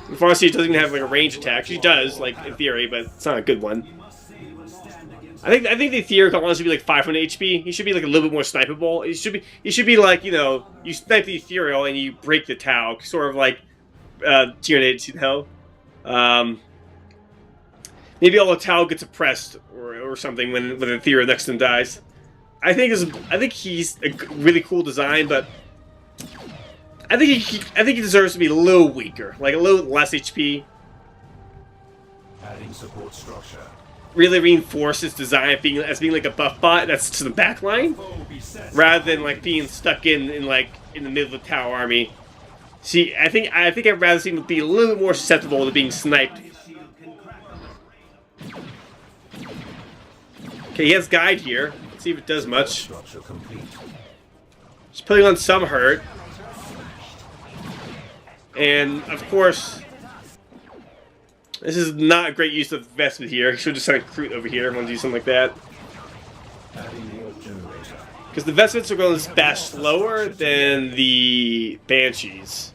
The Farseer doesn't even have like a range attack. She does, like in theory, but it's not a good one. I think the Ethereal can honestly be like 500 HP. He should be like a little bit more snipeable. He should be like, you know, you snipe the Ethereal and you break the Tau, sort of like Tyranid, you know. Maybe all the Tau gets oppressed or something when the Ethereal next to him dies. I think he's a really cool design, but I think he deserves to be a little weaker, like a little less HP. Adding support structure. Really reinforce his design as being like a buff bot that's to the back line, rather than like being stuck in the middle of the Tau army. See, I think I'd rather see him be a little bit more susceptible to being sniped. Okay, he has guide here. Let's see if it does much. Just putting on some hurt. And of course, this is not a great use of Vestment here. He should just send a Kroot over here. I want to do something like that. Because the Vestments are going to bash slower than the Banshees.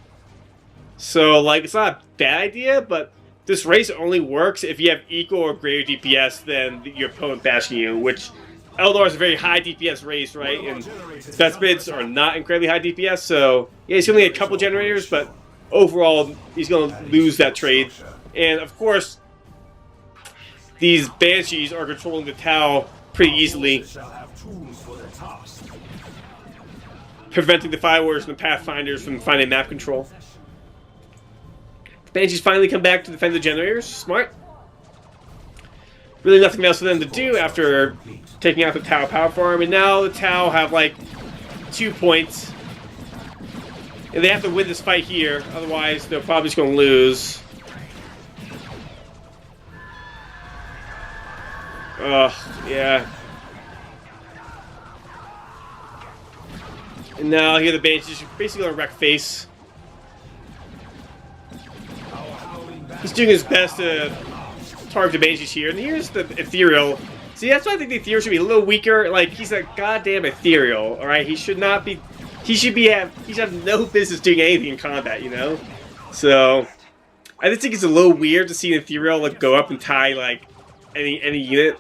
So, like, it's not a bad idea, but this race only works if you have equal or greater DPS than your opponent bashing you, which Eldar is a very high DPS race, right? And Vestments are not incredibly high DPS, so yeah, he's only a couple generators, but overall, he's going to lose that trade. And, of course, these Banshees are controlling the Tau pretty easily, preventing the Fire Warriors and the Pathfinders from finding map control. The Banshees finally come back to defend the generators. Smart. Really nothing else for them to do after taking out the Tau power farm, and now the Tau have like 2 points. And they have to win this fight here, otherwise they're probably just going to lose. Yeah. And now here the Banshees are basically going to wreck face. He's doing his best to target the Banshees here. And here's the Ethereal. See, that's why I think the Ethereal should be a little weaker. Like, he's a goddamn Ethereal, alright? He should not be... He should have no business doing anything in combat, you know? So, I just think it's a little weird to see an Ethereal, like, go up and tie, like, any unit.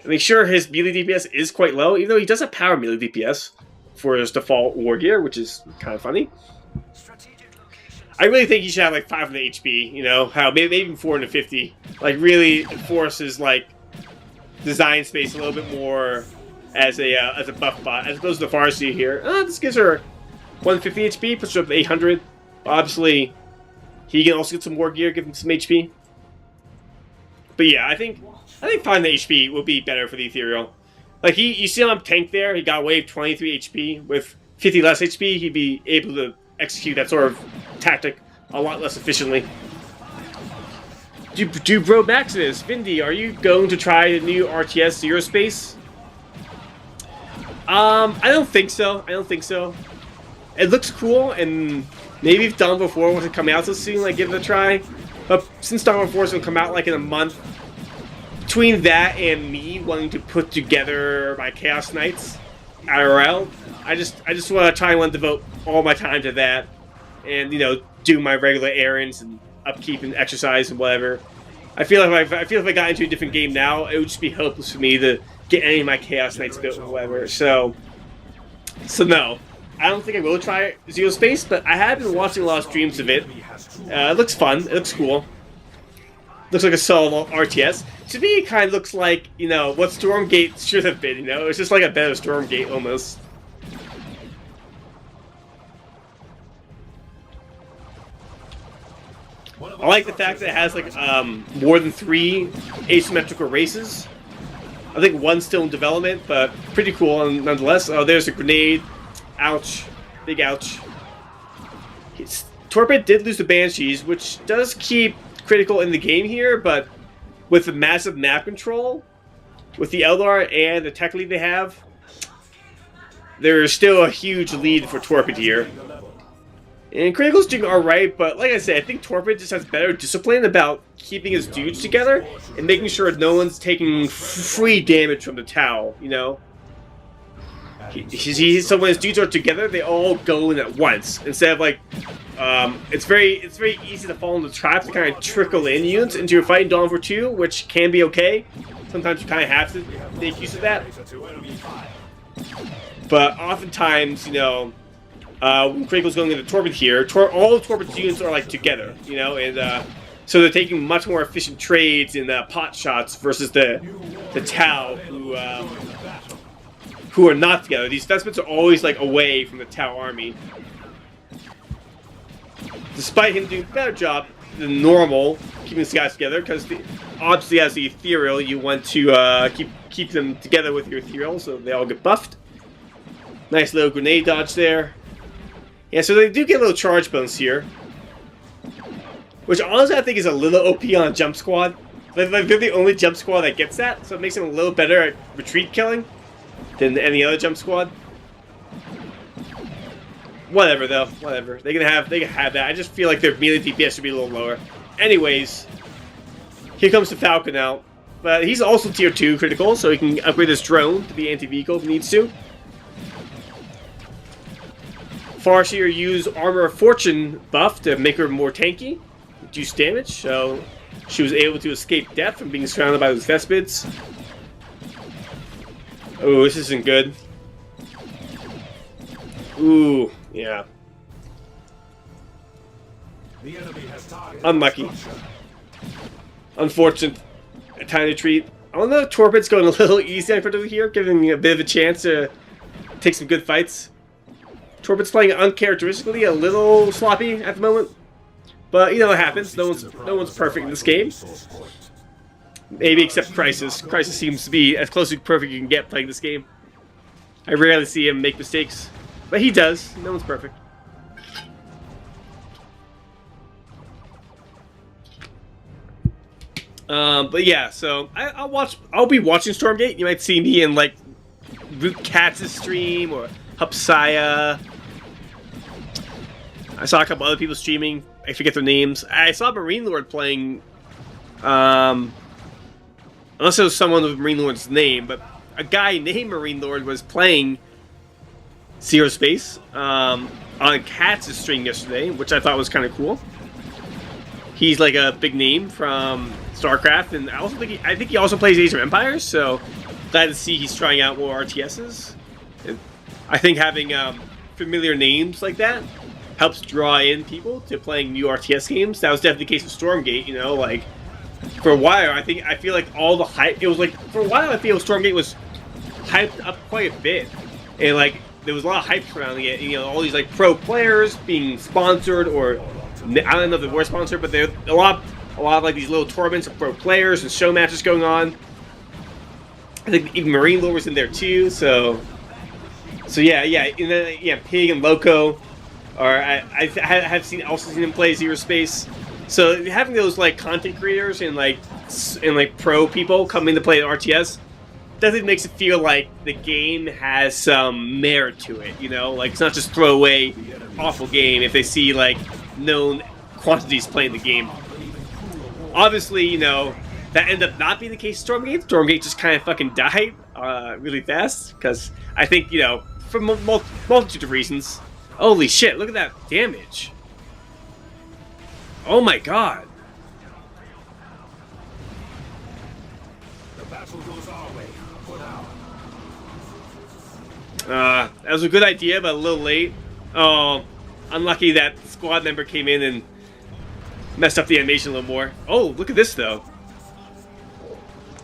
I mean, sure, his melee DPS is quite low, even though he does have power melee DPS for his default war gear, which is kind of funny. I really think he should have like 500 HP, you know, how maybe even 450. Like, really enforce his like design space a little bit more as a buff bot, as opposed to the Farsi here. This gives her 150 HP, puts her up to 800. Obviously, he can also get some war gear, give him some HP. But yeah, I think 500 HP will be better for the Ethereal. Like, you see him tank there, he got wave 23 HP. With 50 less HP, he'd be able to execute that sort of tactic a lot less efficiently. Do Bro Maximus, Vindy, are you going to try the new RTS Zero Space? I don't think so. It looks cool, and maybe if Dawn of War wasn't coming out so soon, like, give it a try. But since Dawn of War is going to come out, like, in a month, between that and me wanting to put together my Chaos Knights IRL, I just want to try and devote all my time to that, and, you know, do my regular errands and upkeep and exercise and whatever. I feel like if I got into a different game now, it would just be hopeless for me to get any of my Chaos Knights built or whatever. So no, I don't think I will try Zero Space, but I have been watching a lot of streams of it. It looks fun. It looks cool. Looks like a solo RTS. To me, it kind of looks like, you know, what Stormgate should have been, you know? It's just like a better Stormgate, almost. I like the fact that it has, like, more than 3 asymmetrical races. I think one's still in development, but pretty cool nonetheless. Oh, there's a grenade. Ouch. Big ouch. Torpid did lose the Banshees, which does keep critical in the game here, but with the massive map control, with the Eldar and the tech lead they have, there's still a huge lead for Torpid here. And Critical's doing alright, but like I said, I think Torpid just has better discipline about keeping his dudes together and making sure no one's taking free damage from the Tau, you know? So when his dudes are together, they all go in at once, instead of like, it's very easy to fall into traps to kind of trickle in units into your fight in Dawn of War 2, which can be okay. Sometimes you kind of have to make use of that. But oftentimes, you know, when Krakel's going into Torpid here, all the Torpid's units are like together, you know, and so they're taking much more efficient trades in pot shots versus the Tau who are not together. These Vestments are always like away from the Tau army. Despite him doing a better job than normal keeping these guys together, because obviously as the Ethereal, you want to keep them together with your Ethereal so they all get buffed. Nice little grenade dodge there. Yeah, so they do get a little charge bonus here. Which honestly I think is a little OP on Jump Squad. Like, they're the only Jump Squad that gets that, so it makes them a little better at retreat killing than any other Jump Squad. Whatever though, whatever. They can have that. I just feel like their melee DPS should be a little lower. Anyways, here comes the Falcon out. But he's also tier 2 critical, so he can upgrade his drone to be anti-vehicle if he needs to. Farseer used Armor of Fortune buff to make her more tanky, reduce damage, so she was able to escape death from being surrounded by those Thespids. Oh, this isn't good. Ooh, yeah. The enemy has targeted Unlucky. structure. Unfortunate. A tiny treat. I don't know if Torpid's going a little easy on Crypto here, giving me a bit of a chance to take some good fights. Torpid's playing uncharacteristically a little sloppy at the moment. But, you know what happens. No one's perfect in this game. Maybe except Crisis. Crisis seems to be as close to perfect as you can get playing this game. I rarely see him make mistakes. But he does. No one's perfect. But yeah, so I'll be watching Stormgate. You might see me in like Root Katz's stream or Hupsaya. I saw a couple other people streaming. I forget their names. I saw Marine Lord playing. Unless it was someone with Marine Lord's name, but a guy named Marine Lord was playing Zero Space on Katz's stream yesterday, which I thought was kind of cool. He's like a big name from StarCraft, and I think he also plays Age of Empires. So glad to see he's trying out more RTSs. And I think having familiar names like that helps draw in people to playing new RTS games. That was definitely the case with Stormgate. You know, like for a while, I feel like all the hype. It was like for a while, I feel Stormgate was hyped up quite a bit, and like there was a lot of hype surrounding it. And, you know, all these like pro players being sponsored, or I don't know if they were sponsored, but there a lot of like these little tournaments of pro players and show matches going on. I think even Marine Lord was in there too. So yeah, and then Pig and Loco, or I have also seen him play Zero Space. So having those like content creators and like pro people coming to play RTS definitely makes it feel like the game has some merit to it. You know, like it's not just throwaway awful game if they see like known quantities playing the game. Obviously, you know, that ended up not being the case with Stormgate. Stormgate just kind of fucking died really fast, because I think, you know, for multitude of reasons. Holy shit, look at that damage. Oh my god. The battle goes our way for now. That was a good idea, but a little late. Oh, unlucky that squad member came in and messed up the animation a little more. Oh, look at this, though.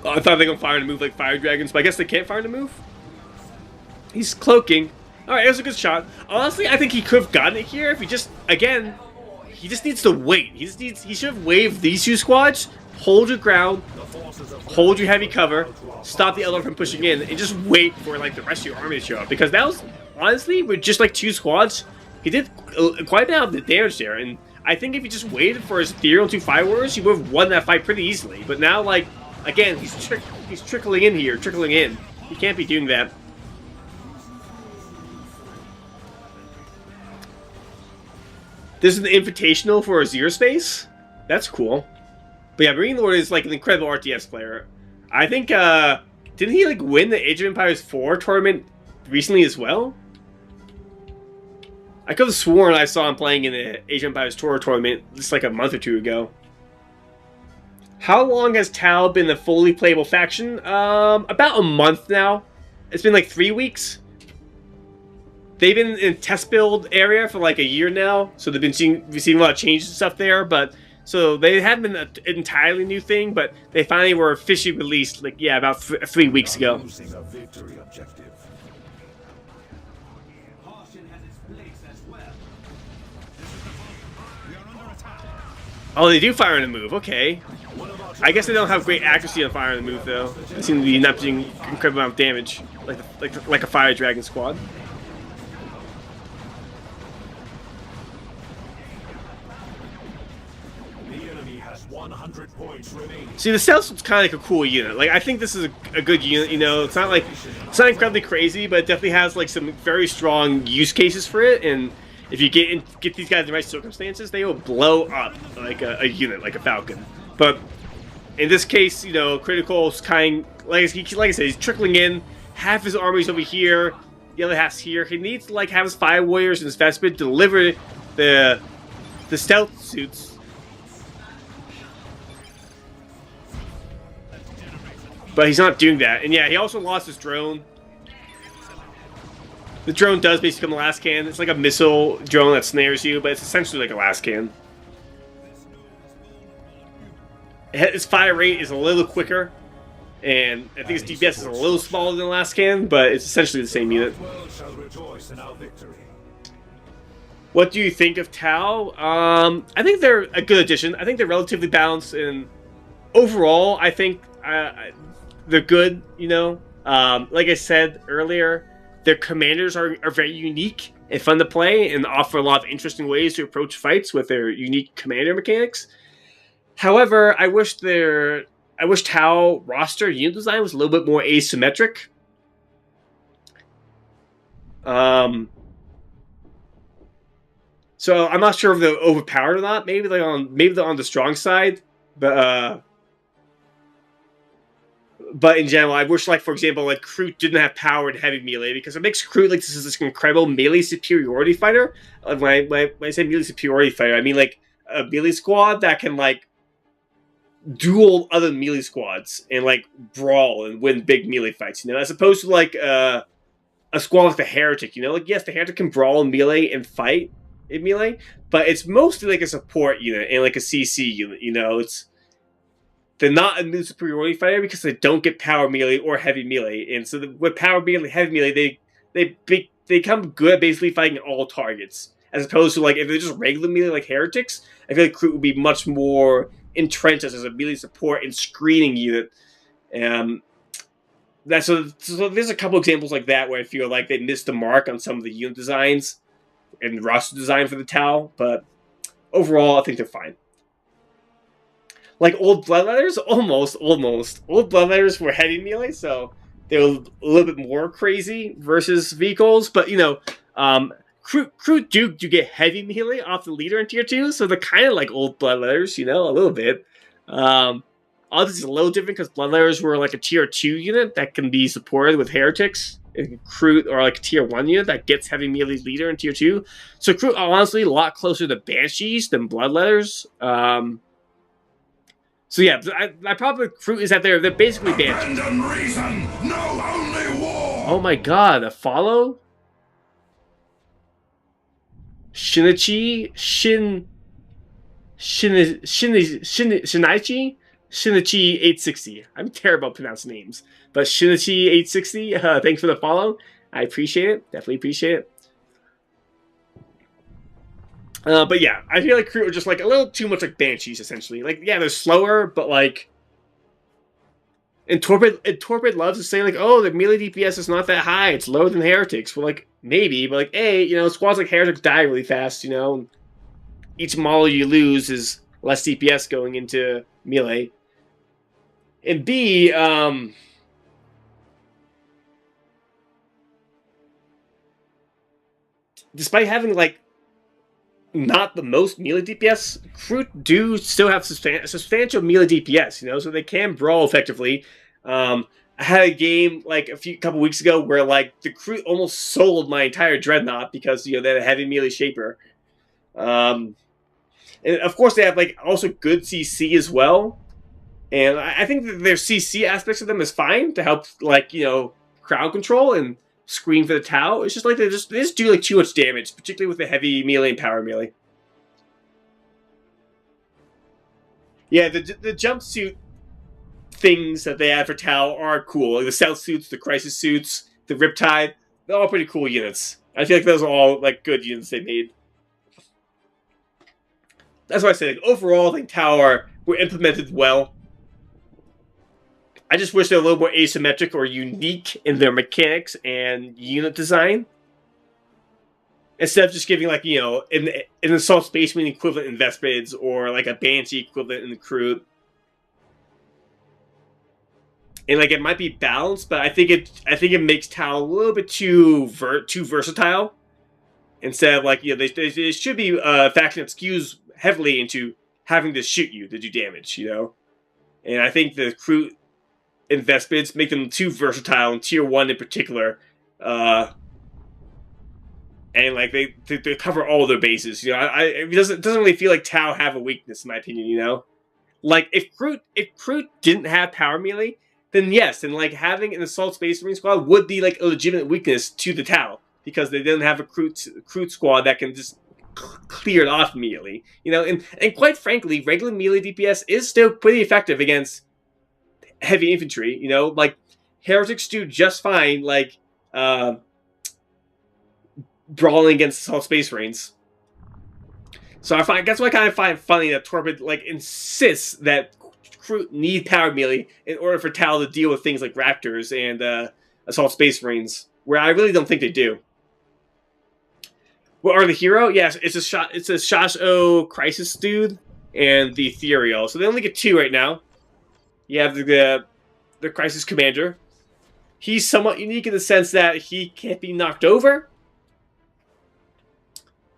Oh, I thought they were going to fire and move like fire dragons, but I guess they can't fire and move. He's cloaking. Alright, that was a good shot. Honestly, I think he could have gotten it here if he just, again, he just needs to wait. He should have waved these two squads, hold your ground, hold your heavy cover, stop the other from pushing in, and just wait for like the rest of your army to show up. Because that was, honestly, with just like two squads, he did quite a bit of the damage there. And I think if he just waited for his Ethereal 2 Fire Warriors, he would have won that fight pretty easily. But now, like, again, he's trickling in here, trickling in. He can't be doing that. This is an invitational for a Zero Space? That's cool. But yeah, Marine Lord is like an incredible RTS player. I think, didn't he like win the Age of Empires 4 tournament recently as well? I could have sworn I saw him playing in the Age of Empires Tour tournament just like a month or two ago. How long has Tau been a fully playable faction? About a month now. It's been like 3 weeks. They've been in test build area for like a year now, so they've been receiving a lot of changes and stuff there. But so they haven't been an entirely new thing, but they finally were officially released like about 3 weeks ago. Losing a victory objective. Oh, they do fire on the move. Okay. I guess they don't have great accuracy on fire on the move though. They seem to be not doing incredible amount of damage, like a fire dragon squad. 100 points remaining. See, the stealth suit's kind of like a cool unit. Like, I think this is a good unit, you know. It's not incredibly crazy, but it definitely has like some very strong use cases for it. And if you get these guys in the right circumstances, they will blow up like a unit, like a Falcon. But in this case, you know, Critical's kind like I said, he's trickling in. Half his army's over here, the other half's here. He needs to like have his Fire Warriors and his Vespid deliver the stealth suits. But he's not doing that. And yeah, he also lost his drone. The drone does basically become the last can. It's like a missile drone that snares you, but it's essentially like a last can. His fire rate is a little quicker, and I think his DPS is a little smaller than the last can, but it's essentially the same unit. World shall rejoice in our victory. What do you think of Tau? I think they're a good addition. I think they're relatively balanced, and overall, I think they're good, you know. Like I said earlier, their commanders are very unique and fun to play and offer a lot of interesting ways to approach fights with their unique commander mechanics. However, I wish Tau roster unit design was a little bit more asymmetric. So I'm not sure if they're overpowered or not. Maybe they're on the strong side, but in general, I wish, like, for example, like Kroot didn't have powered heavy melee, because it makes Kroot like this incredible melee superiority fighter. When I say melee superiority fighter, I mean like a melee squad that can like duel other melee squads and like brawl and win big melee fights, you know, as opposed to like a squad like the Heretic, you know, like yes, the Heretic can brawl in melee and fight in melee, but it's mostly like a support unit and like a CC unit, you know. They're not a melee superiority fighter because they don't get power melee or heavy melee, and so with power melee, heavy melee, they become good at basically fighting all targets, as opposed to like if they're just regular melee like Heretics. I feel like Kroot would be much more entrenched as a melee support and screening unit. So there's a couple examples like that where I feel like they missed the mark on some of the unit designs and roster design for the Tau, but overall I think they're fine. Like old Bloodletters, almost. Old Bloodletters were heavy melee, so they were a little bit more crazy versus vehicles. But you know, Kroot do get heavy melee off the leader in tier 2, so they're kind of like old Bloodletters, you know, a little bit. Others is a little different because Bloodletters were like a tier 2 unit that can be supported with Heretics. And Kroot or like a tier 1 unit that gets heavy melee leader in tier 2. So Kroot are honestly a lot closer to Banshees than Bloodletters. So yeah, I probably Kroot is that they're basically Banshees. Abandon reason, no only war. Oh my god, a follow? Shinichi? Shinichi 860. I'm terrible at pronouncing names. But Shinichi 860, thanks for the follow. I appreciate it. Definitely appreciate it. But yeah, I feel like Kroot are just like a little too much like Banshees, essentially. Like, yeah, they're slower, but like... And Torpid loves to say, like, oh, the melee DPS is not that high. It's lower than Heretics. Well, like, maybe, but like, A, you know, squads like Heretics die really fast, you know? Each model you lose is less DPS going into melee. And B, despite having, like, not the most melee DPS, Kroot do still have substantial melee DPS, you know, so they can brawl effectively. I had a game, like, couple weeks ago where, like, the Kroot almost sold my entire Dreadnought because, you know, they had a heavy melee Shaper. And, of course, they have, like, also good CC as well. And I think that their CC aspects of them is fine to help, like, you know, crowd control and screen for the Tau. It's just like they just do like too much damage, particularly with the heavy melee and power melee. Yeah, the jumpsuit things that they add for Tau are cool. Like the stealth suits, the crisis suits, the Riptide. They're all pretty cool units. I feel like those are all like good units they made. That's why I say, like, overall, I think Tau were implemented well. I just wish they were a little more asymmetric or unique in their mechanics and unit design. Instead of just giving, like, you know, an Assault Space Marine equivalent in Vespids, or like a Banshee equivalent in the Kroot. And like, it might be balanced, but I think it makes Tau a little bit too versatile. Instead of, like, you know, they should be a faction that skews heavily into having to shoot you to do damage, you know. And I think the Kroot and Vespids make them too versatile, in Tier 1 in particular. And like, they cover all their bases, you know. It doesn't really feel like Tau have a weakness, in my opinion, you know. Like, if Kroot didn't have power melee, then yes, and like, having an Assault Space Marine squad would be like a legitimate weakness to the Tau, because they didn't have a Kroot squad that can just clear it off immediately, you know. And quite frankly, regular melee DPS is still pretty effective against heavy infantry, you know. Like, Heretics do just fine, like, brawling against Assault Space Marines. So that's why I kind of find funny that Torpid, like, insists that Kroot need power melee in order for Tau to deal with things like Raptors and Assault Space Marines, where I really don't think they do. What are the hero? Yes, it's a Shash-O Crisis dude and the Ethereal. So they only get 2 right now. You have the Crisis Commander. He's somewhat unique in the sense that he can't be knocked over,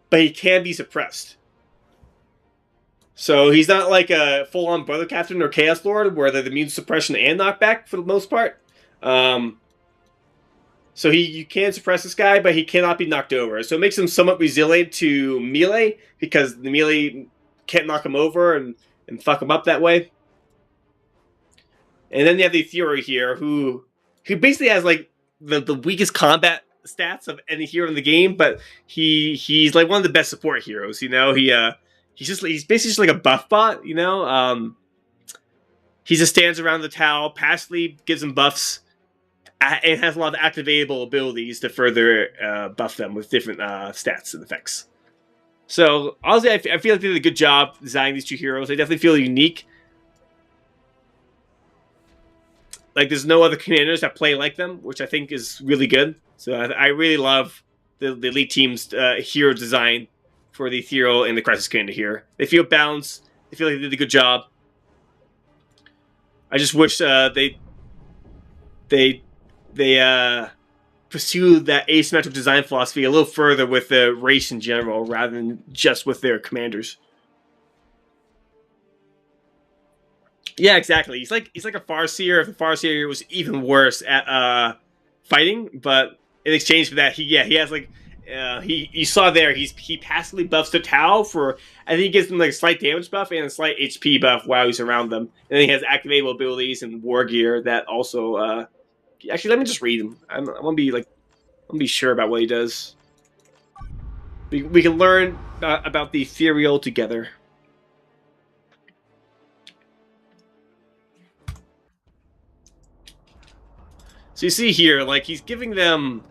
but he can be suppressed. So he's not like a full-on Brother Captain or Chaos Lord, where they're immune suppression and knockback for the most part. So you can suppress this guy, but he cannot be knocked over. So it makes him somewhat resilient to melee, because the melee can't knock him over and fuck him up that way. And then you have the Ethereal here, who basically has like the weakest combat stats of any hero in the game, but he's like one of the best support heroes, you know. He's basically just like a buff bot, you know. He just stands around the Tau, passively gives him buffs, and has a lot of activatable abilities to further buff them with different stats and effects. So honestly, I feel like they did a good job designing these 2 heroes. They definitely feel unique. Like, there's no other commanders that play like them, which I think is really good. So I really love the Elite Team's hero design for the Ethereal and the Crisis Commander here. They feel balanced. They feel like they did a good job. I just wish they pursue that asymmetric design philosophy a little further with the race in general, rather than just with their commanders. Yeah, exactly. He's like a Farseer if the Farseer was even worse at fighting, but in exchange for that, he has like you saw there, he passively buffs the Tau for, I think he gives them like a slight damage buff and a slight HP buff while he's around them. And then he has activatable abilities and war gear that also actually, let me just read him. I want to be sure about what he does. We can learn about the Ethereal together. So you see here, like, he's giving them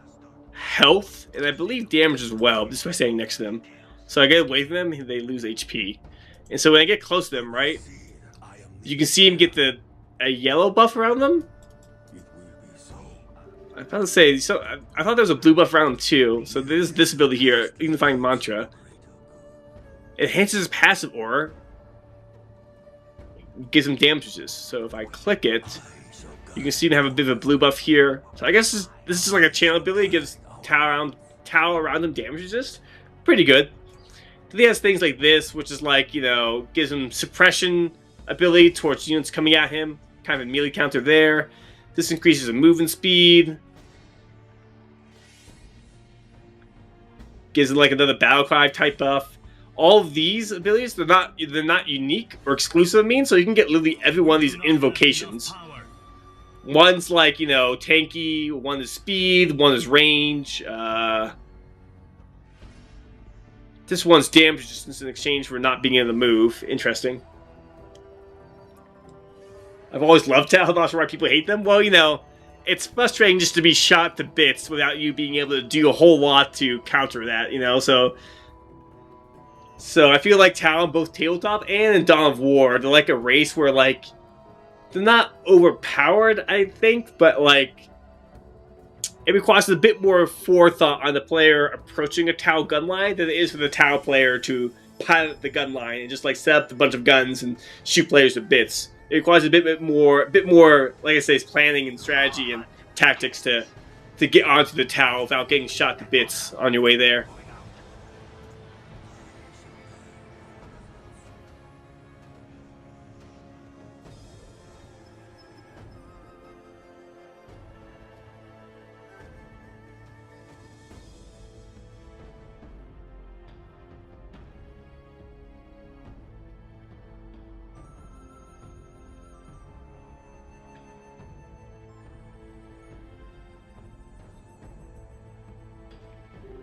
health, and I believe damage as well, just by staying next to them. So I get away from them, they lose HP. And so when I get close to them, right, you can see him get a yellow buff around them. I was about to say, so I thought there was a blue buff around them too. So there's this ability here, Unifying Mantra. It enhances his passive aura. Gives him damage resist. So if I click it, you can see him have a bit of a blue buff here. So I guess this is like a channel ability. It gives Tau around him damage resist. Pretty good. Then he has things like this, which is like, you know, gives him suppression ability towards units coming at him. Kind of a melee counter there. This increases the movement speed. Gives him like another battle cry type buff. All of these abilities, they're not unique or exclusive of me, so you can get literally every one of these invocations. One's like, you know, tanky, one is speed, one is range. This one's damage resistance in exchange for not being able to move. Interesting. I've always loved Tau, not sure why people hate them. Well, you know, it's frustrating just to be shot to bits without you being able to do a whole lot to counter that, you know, so I feel like Tau in both Tabletop and in Dawn of War, they're like a race where, like, they're not overpowered, I think, but, like, it requires a bit more forethought on the player approaching a Tau gun line than it is for the Tau player to pilot the gun line and just like set up a bunch of guns and shoot players to bits. It requires a bit more, like I say, planning and strategy and tactics to get onto the Tau without getting shot to bits on your way there.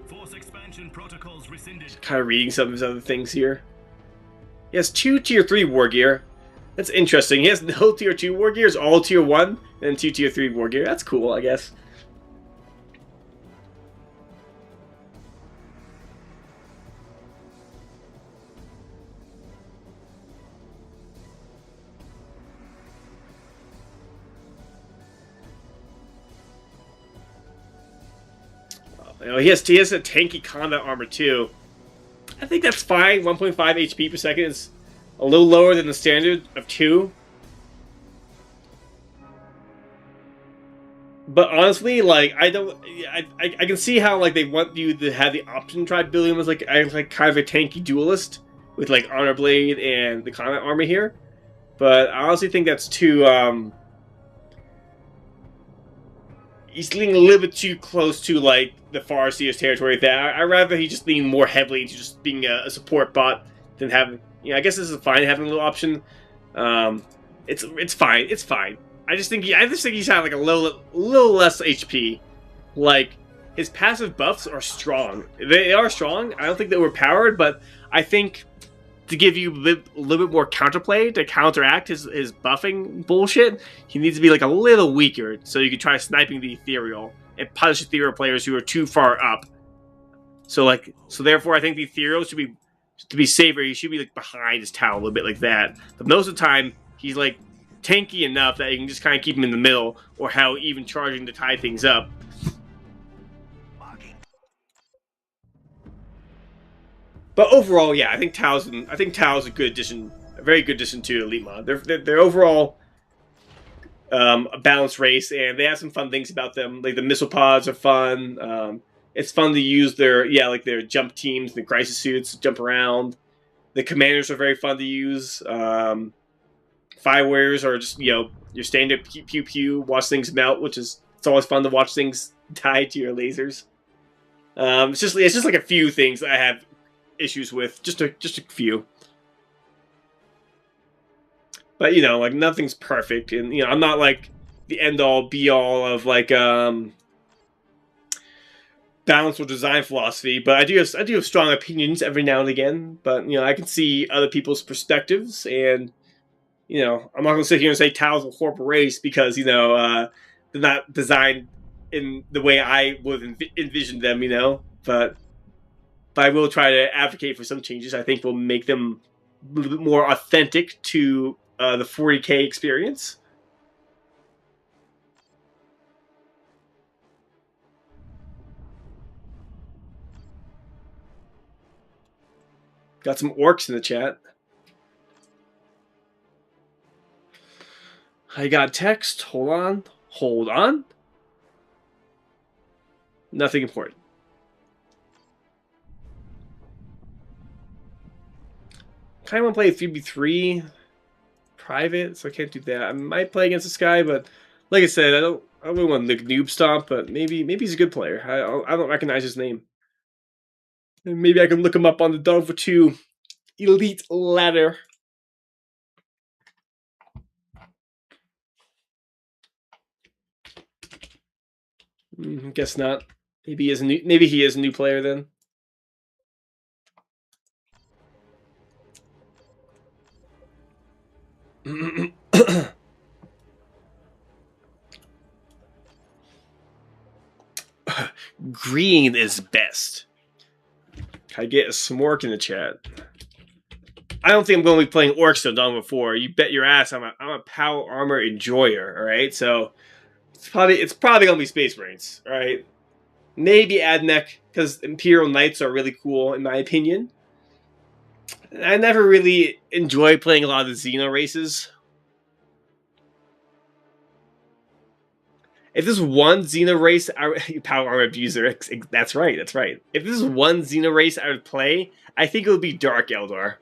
Force expansion protocols rescinded. Kind of reading some of his other things here. He has 2 tier 3 war gear. That's interesting. He has no tier 2 war gear, it's all tier 1, and then 2 tier 3 war gear. That's cool, I guess. You know, he has a tanky combat armor too. I think that's fine. 1.5 HP per second is a little lower than the standard of 2. But honestly, like I can see how like they want you to have the option to try building him as like kind of a tanky duelist with like Honor Blade and the combat armor here. But I honestly think that's too he's leaning a little bit too close to like the Farseer's territory. That I'd rather he just lean more heavily into just being a support bot than having. You know, I guess this is fine having a little option. It's fine. It's fine. I just think he's had like a little less HP. Like his passive buffs are strong. They are strong. I don't think they were powered, but I think to give you a little bit more counterplay to counteract his buffing bullshit, he needs to be like a little weaker so you can try sniping the ethereal and punish ethereal players who are too far up. So therefore I think the ethereal should be, to be safer, he should be like behind his Tau a little bit like that. But most of the time he's like tanky enough that you can just kind of keep him in the middle, or how even charging to tie things up. But overall, yeah, I think Tau's a good addition, a very good addition to Elite Mod. They're overall a balanced race, and they have some fun things about them. Like the missile pods are fun. It's fun to use their jump teams, the crisis suits, jump around. The commanders are very fun to use. Fire warriors are just your standard pew pew, watch things melt, it's always fun to watch things die to your lasers. It's just like a few things that I have issues with, just a few. But like nothing's perfect, and I'm not like the end all be all of like balance or design philosophy, but I do have strong opinions every now and again. But I can see other people's perspectives, and I'm not going to sit here and say Tau's a horrible race because they're not designed in the way I would envision them. But I will try to advocate for some changes I think will make them a little bit more authentic to the 40K experience. Got some orcs in the chat. I got text. Hold on. Nothing important. Kind of want to play 3v3 private, so I can't do that. I might play against this guy, but like I said, I don't really want to noob stomp, but maybe he's a good player. I don't recognize his name. And maybe I can look him up on the Dog for 2 Elite ladder. Guess not. Maybe he is a new player then. Green is best. Can I get a smork in the chat? I don't think I'm going to be playing orcs though, Dawn before. You bet your ass I'm a power armor enjoyer, alright? So It's probably gonna be Space Marines, right? Maybe Admech, because Imperial Knights are really cool in my opinion. I never really enjoyed playing a lot of the Xeno races. If this is one Xeno race, Power Armor Abuser, that's right, that's right. If this is one Xeno race I would play, I think it would be Dark Eldar.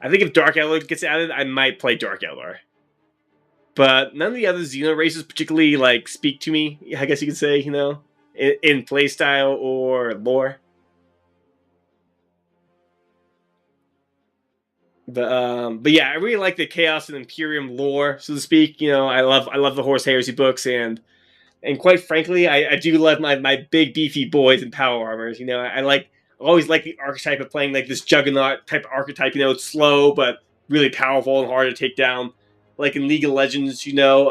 I think if Dark Eldar gets added, I might play Dark Eldar. But none of the other Xeno races particularly, like, speak to me, I guess you could say, you know, in playstyle or lore. But yeah, I really like the Chaos and Imperium lore, so to speak. You know, I love the Horus Heresy books, and quite frankly, I do love my big beefy boys in power armors. You know, I always like the archetype of playing like this Juggernaut type archetype. You know, it's slow but really powerful and hard to take down. Like in League of Legends, you know,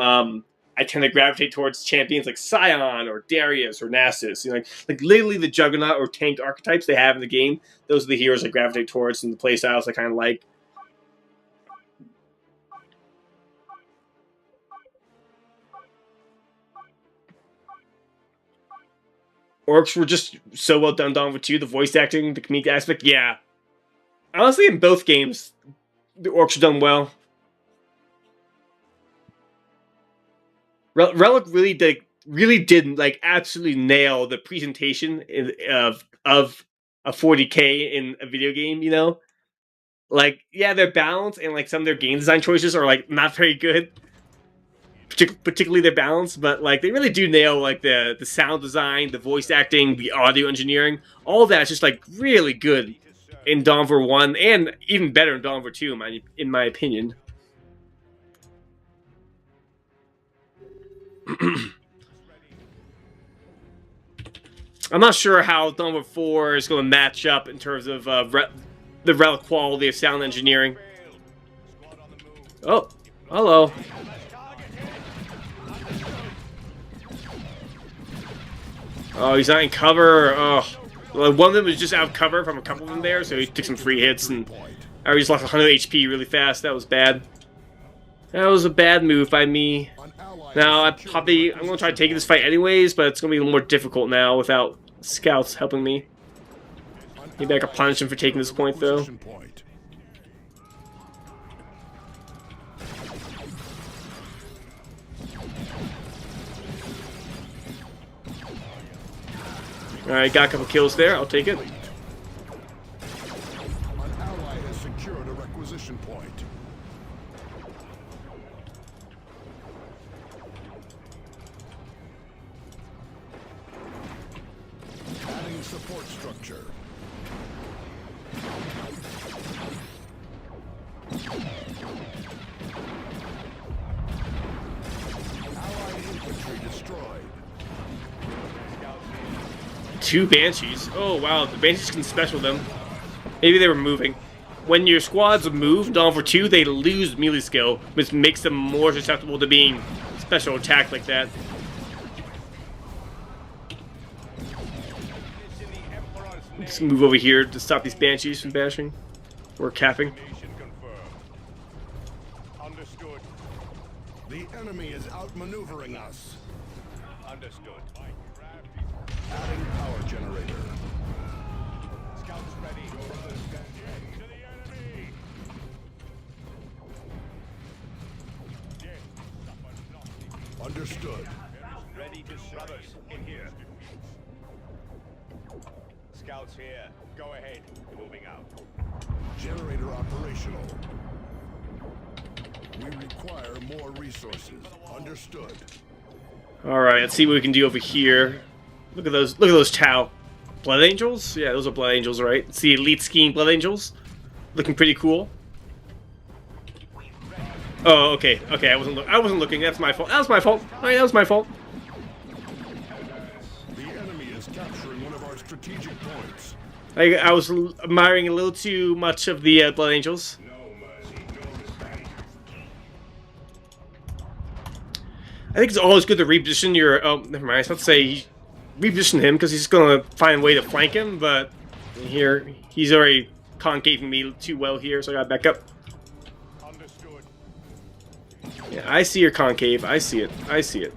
I tend to gravitate towards champions like Scion or Darius or Nasus. You know, like literally the Juggernaut or tanked archetypes they have in the game. Those are the heroes I gravitate towards and the playstyles I kind of like. Orcs were just so well done with too. The voice acting, the comedic aspect, yeah. Honestly, in both games, the orcs are done well. Relic really did like absolutely nail the presentation of a 40K in a video game. You know, like yeah, their balance and like some of their game design choices are like not very good. Particularly their balance, but like they really do nail like the sound design, the voice acting, the audio engineering. All of that is just like really good in Dawn of War 1 and even better in Dawn of War 2 in my opinion. I'm not sure how Dawn of War 4 is going to match up in terms of the relic quality of sound engineering. Oh, hello. Oh, he's not in cover. Oh, well, one of them was just out of cover from a couple of them there, so he took some free hits, and I just lost 100 HP really fast. That was bad. That was a bad move by me. Now, I'm going to try to take this fight anyways, but it's going to be a little more difficult now without scouts helping me. Maybe I could punish him for taking this point, though. Alright, got a couple kills there. I'll take it. An ally has secured a requisition point. Adding support structure. Allied infantry destroyed. 2 Banshees. Oh, wow. The Banshees can special them. Maybe they were moving. When your squads move, Dawn of War 2, they lose melee skill, which makes them more susceptible to being special attacked like that. Let's move over here to stop these Banshees from bashing. Or capping. Understood. The enemy is outmaneuvering us. Understood. Adding power generator. Scouts ready. To the enemy. Yes, suffer not. Understood. Ready to brothers in here. Scouts here. Go ahead. Moving out. Generator operational. We require more resources. Understood. Alright, let's see what we can do over here. Look at those Tau. Blood Angels? Yeah, those are Blood Angels, right? It's the Elite Skiing Blood Angels. Looking pretty cool. Oh, okay. Okay, I wasn't looking. That's my fault. That was my fault. Alright, that was my fault. The enemy is capturing one of our strategic points. I was admiring a little too much of the Blood Angels. I think it's always good to reposition your... Oh, never mind. I was about to say reposition him because he's going to find a way to flank him, but here he's already concaving me too well here, so I got to back up. Understood. Yeah, Yeah, I see your concave. I see it. I see it.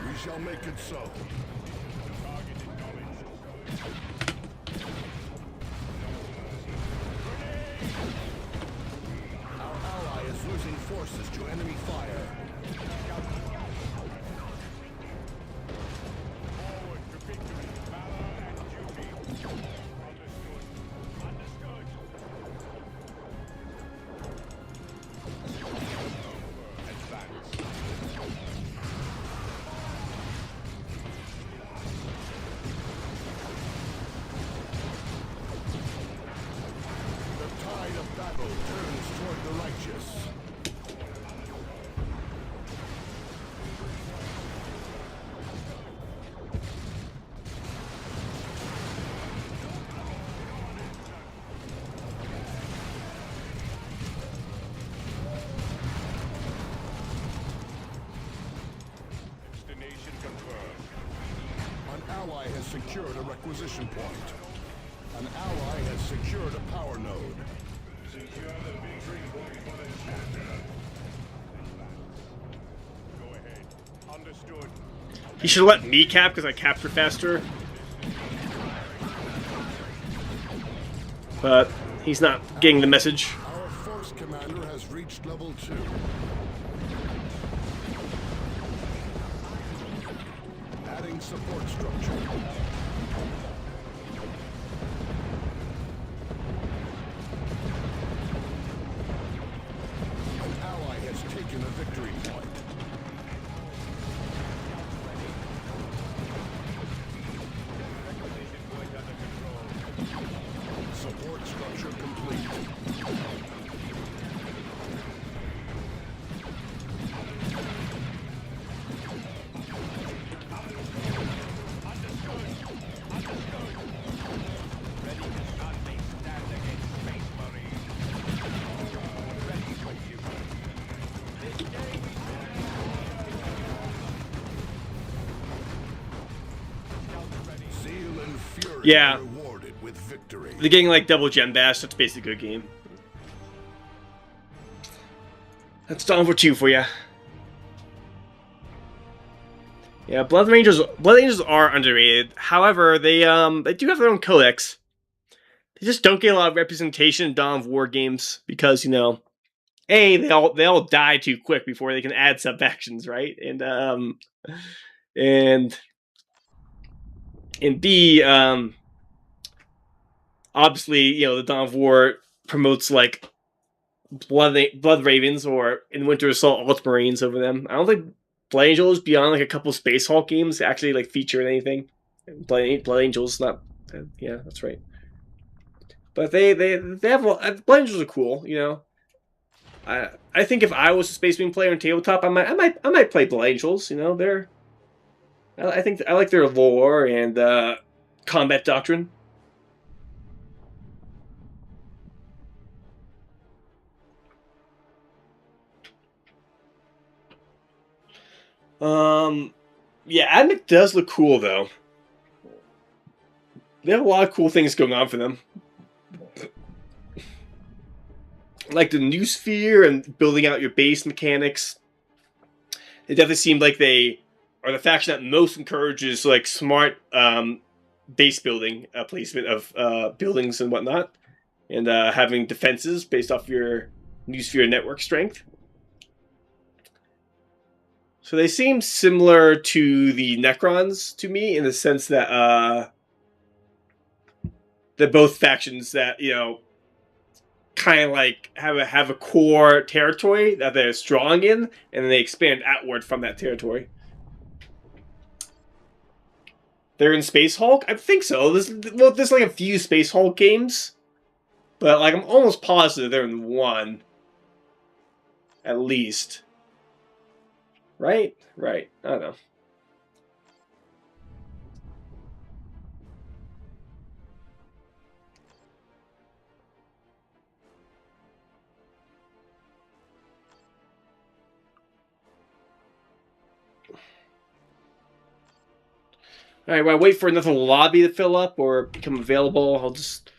We shall make it so. Our ally is losing forces to enemy fire. Forward to victory, valor and duty. Understood. Understood. Advance. The tide of battle turns toward the righteous. Destination confirmed. An ally has secured a requisition point. An ally has secured a power node. Secure the victory point for the chapter. Go ahead. Understood. He should have let me cap because I capture faster. But he's not getting the message. Our force commander has reached level 2. Adding support structure. An ally has taken a victory point. Support structure complete. Zeal and fury Yeah. are rewarded with victory. They're getting like double gem bash. That's basically a good game. That's Dawn of War 2 for you. Yeah, Blood Angels are underrated. However, they do have their own codex. They just don't get a lot of representation in Dawn of War games because, you know, A, they all die too quick before they can add sub factions, right? And B, obviously, you know, the Dawn of War promotes like Blood Ravens or in Winter Assault Ultramarines over them. I don't think Blood Angels beyond like a couple Space Hulk games actually like feature anything. Blood Angels not yeah, that's right. But they have Blood Angels are cool, you know. I think if I was a Space Marine player in tabletop, I might play Blood Angels, you know. I think I like their lore and combat doctrine. Yeah, Admech does look cool though. They have a lot of cool things going on for them. Like the new sphere and building out your base mechanics. It definitely seemed like they are the faction that most encourages like smart base building placement of buildings and whatnot, and having defenses based off your new sphere network strength. So they seem similar to the Necrons to me in the sense that they're both factions that, you know, kind of like have a core territory that they're strong in, and then they expand outward from that territory. They're in Space Hulk? I think so. There's like a few Space Hulk games, but like I'm almost positive they're in one, at least. Right? Right. I don't know. Alright, while I wait for another lobby to fill up or become available, I'll just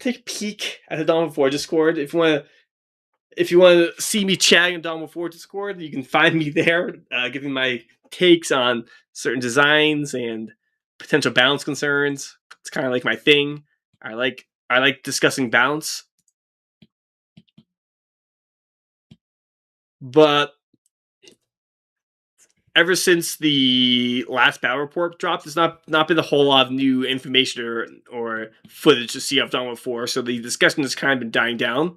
take a peek at the Dawn of War Discord. If you want to see me chatting on Dawn of War Discord, you can find me there, giving my takes on certain designs and potential balance concerns. It's kind of like my thing. I like discussing balance. But ever since the last battle report dropped, there's not been a whole lot of new information or footage to see of Dawn of War, so the discussion has kind of been dying down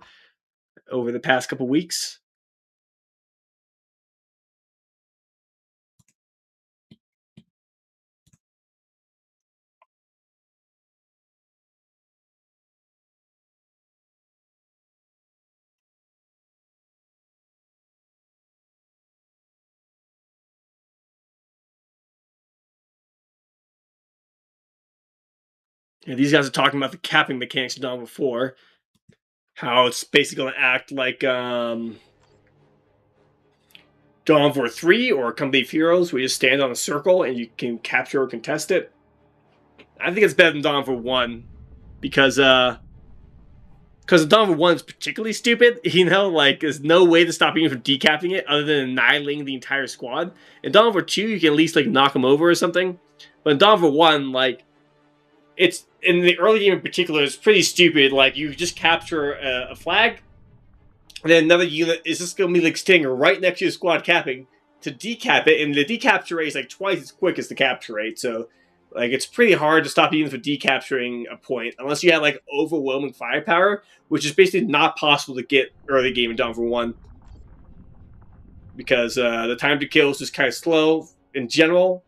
over the past couple weeks. Yeah, these guys are talking about the capping mechanics of Dawn of War, how it's basically going to act like Dawn of War 3 or Company of Heroes, where you just stand on a circle and you can capture or contest it. I think it's better than Dawn of War 1, because Dawn of War 1 is particularly stupid, you know, like, there's no way to stop you from decapping it other than annihilating the entire squad. In Dawn of War 2, you can at least, like, knock them over or something. But in Dawn of War 1, like, it's, in the early game in particular, it's pretty stupid. Like, you just capture a flag, and then another unit is just going to be, like, standing right next to your squad capping to decap it, and the decapture rate is, like, twice as quick as the capture rate, so, like, it's pretty hard to stop units from decapturing a point, unless you have, like, overwhelming firepower, which is basically not possible to get early game in Dawn of War 1. Because the time to kill is just kind of slow in general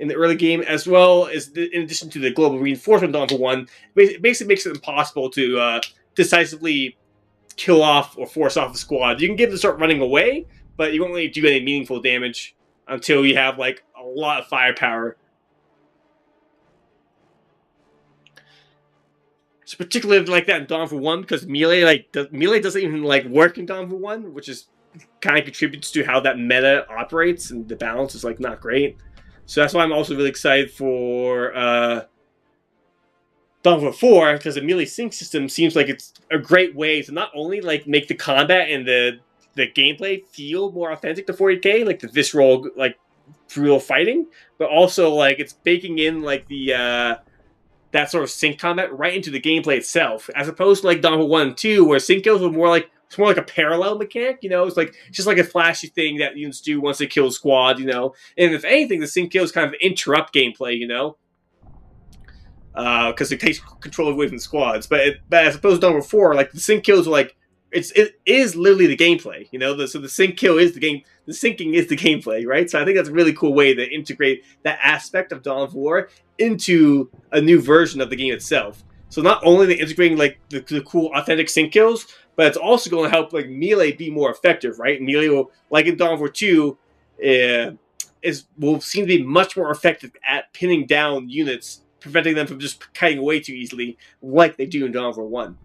in the early game, as well as, in addition to the global reinforcement Dawn of War 1, it basically makes it impossible to decisively kill off or force off the squad. You can get them to start running away, but you won't really do any meaningful damage until you have, like, a lot of firepower. It's particularly like that in Dawn of War 1, because melee doesn't even, like, work in Dawn of War 1, which is kind of contributes to how that meta operates, and the balance is, like, not great. So that's why I'm also really excited for Dawn of War 4, because the melee sync system seems like it's a great way to not only, like, make the combat and the gameplay feel more authentic to 40k, like the visceral, like, brutal fighting, but also, like, it's baking in, like, the that sort of sync combat right into the gameplay itself, as opposed to, like, Dawn of War 1 and 2, where sync kills were more like, it's more like a parallel mechanic, you know? It's like, just like a flashy thing that units do once they kill a squad, you know? And if anything, the sync kills kind of interrupt gameplay, you know? Because it takes control away from the squads. But as opposed to Dawn of War 4, like, the sync kills are like, it is literally the gameplay, you know? So the sync kill is the game, the syncing is the gameplay, right? So I think that's a really cool way to integrate that aspect of Dawn of War into a new version of the game itself. So not only are they integrating, like, the cool authentic sync kills, but it's also going to help, like, melee be more effective, right? Melee will, like in Dawn of War 2, will seem to be much more effective at pinning down units, preventing them from just cutting away too easily, like they do in Dawn of War 1.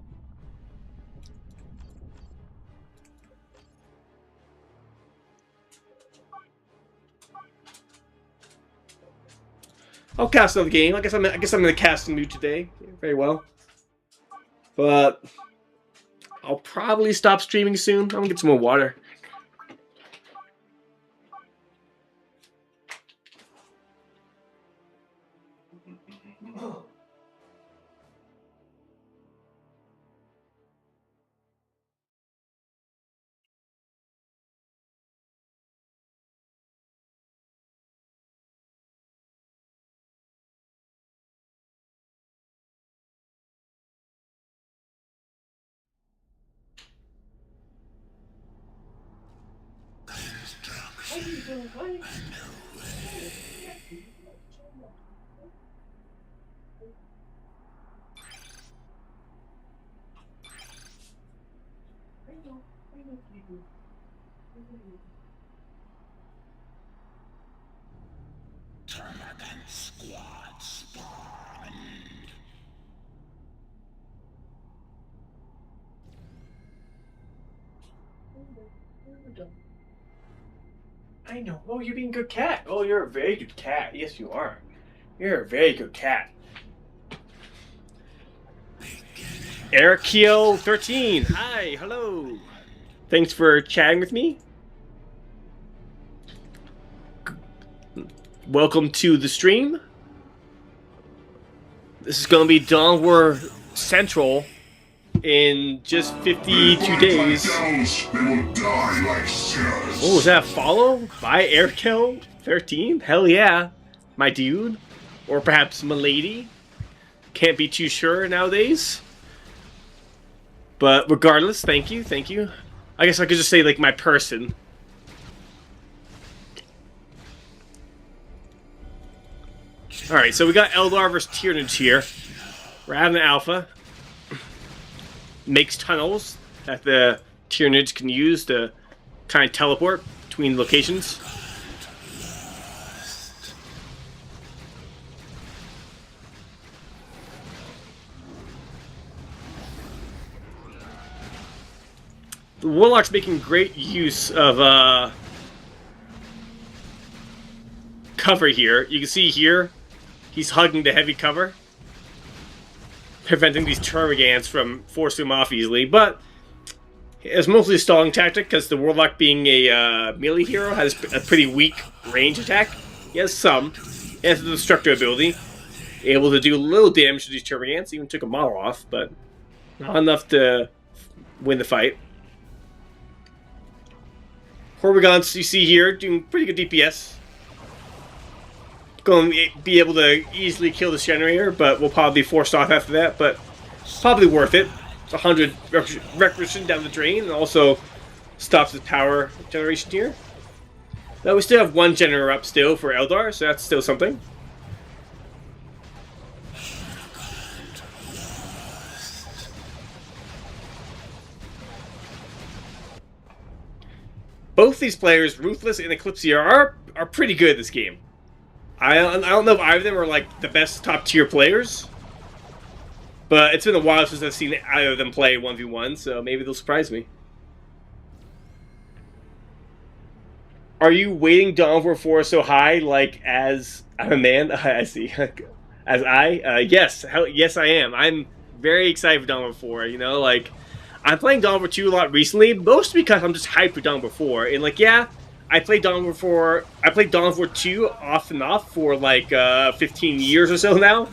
I'll cast another game. I guess I'm in the casting mood today. Very well. But I'll probably stop streaming soon. I'm gonna get some more water. Termagant squad spawned. I know. Oh, you're being a good cat. Oh, you're a very good cat. Yes, you are. You're a very good cat. Beginning. Erikio13. Hi, hello. Thanks for chatting with me. Welcome to the stream. This is going to be Dawn of War Central in just 52 days. They will die like sinners. Oh, was that a follow by Erikio13? Hell yeah, my dude. Or perhaps Milady. Can't be too sure nowadays. But regardless, thank you, thank you. I guess I could just say, like, my person. Alright, so we got Eldar versus Tyranids here. We're having an alpha. Makes tunnels that the Tyranids can use to kind of teleport between locations. The Warlock's making great use of cover here. You can see here, he's hugging the heavy cover, preventing these Termagants from forcing him off easily. But it's mostly a stalling tactic because the Warlock, being a melee hero, has a pretty weak range attack. He has some. He has the Destructor ability, able to do a little damage to these Termagants. Even took a model off, but not enough to win the fight. Hormagaunts, you see here, doing pretty good DPS. Going to be able to easily kill this generator, but we'll probably be forced off after that. But probably worth it. It's 100 requisition down the drain, and also stops his power generation here. Now we still have one generator up still for Eldar, so that's still something. Both these players, Ruthless and Eclipsia, are pretty good at this game. I don't know if either of them are like the best top tier players, but it's been a while since I've seen either of them play 1v1, so maybe they'll surprise me. Are you weighting Dawn of War 4 so high, like as I'm a man? I see. As I? Yes. Yes, I am. I'm very excited for Dawn of War 4. You know, like, I'm playing Dawn of War 2 a lot recently, mostly because I'm just hyped for Dawn of War 4. And, like, yeah, I played Dawn of War 4. I played Dawn of War 2 off and off for, like, 15 years or so now.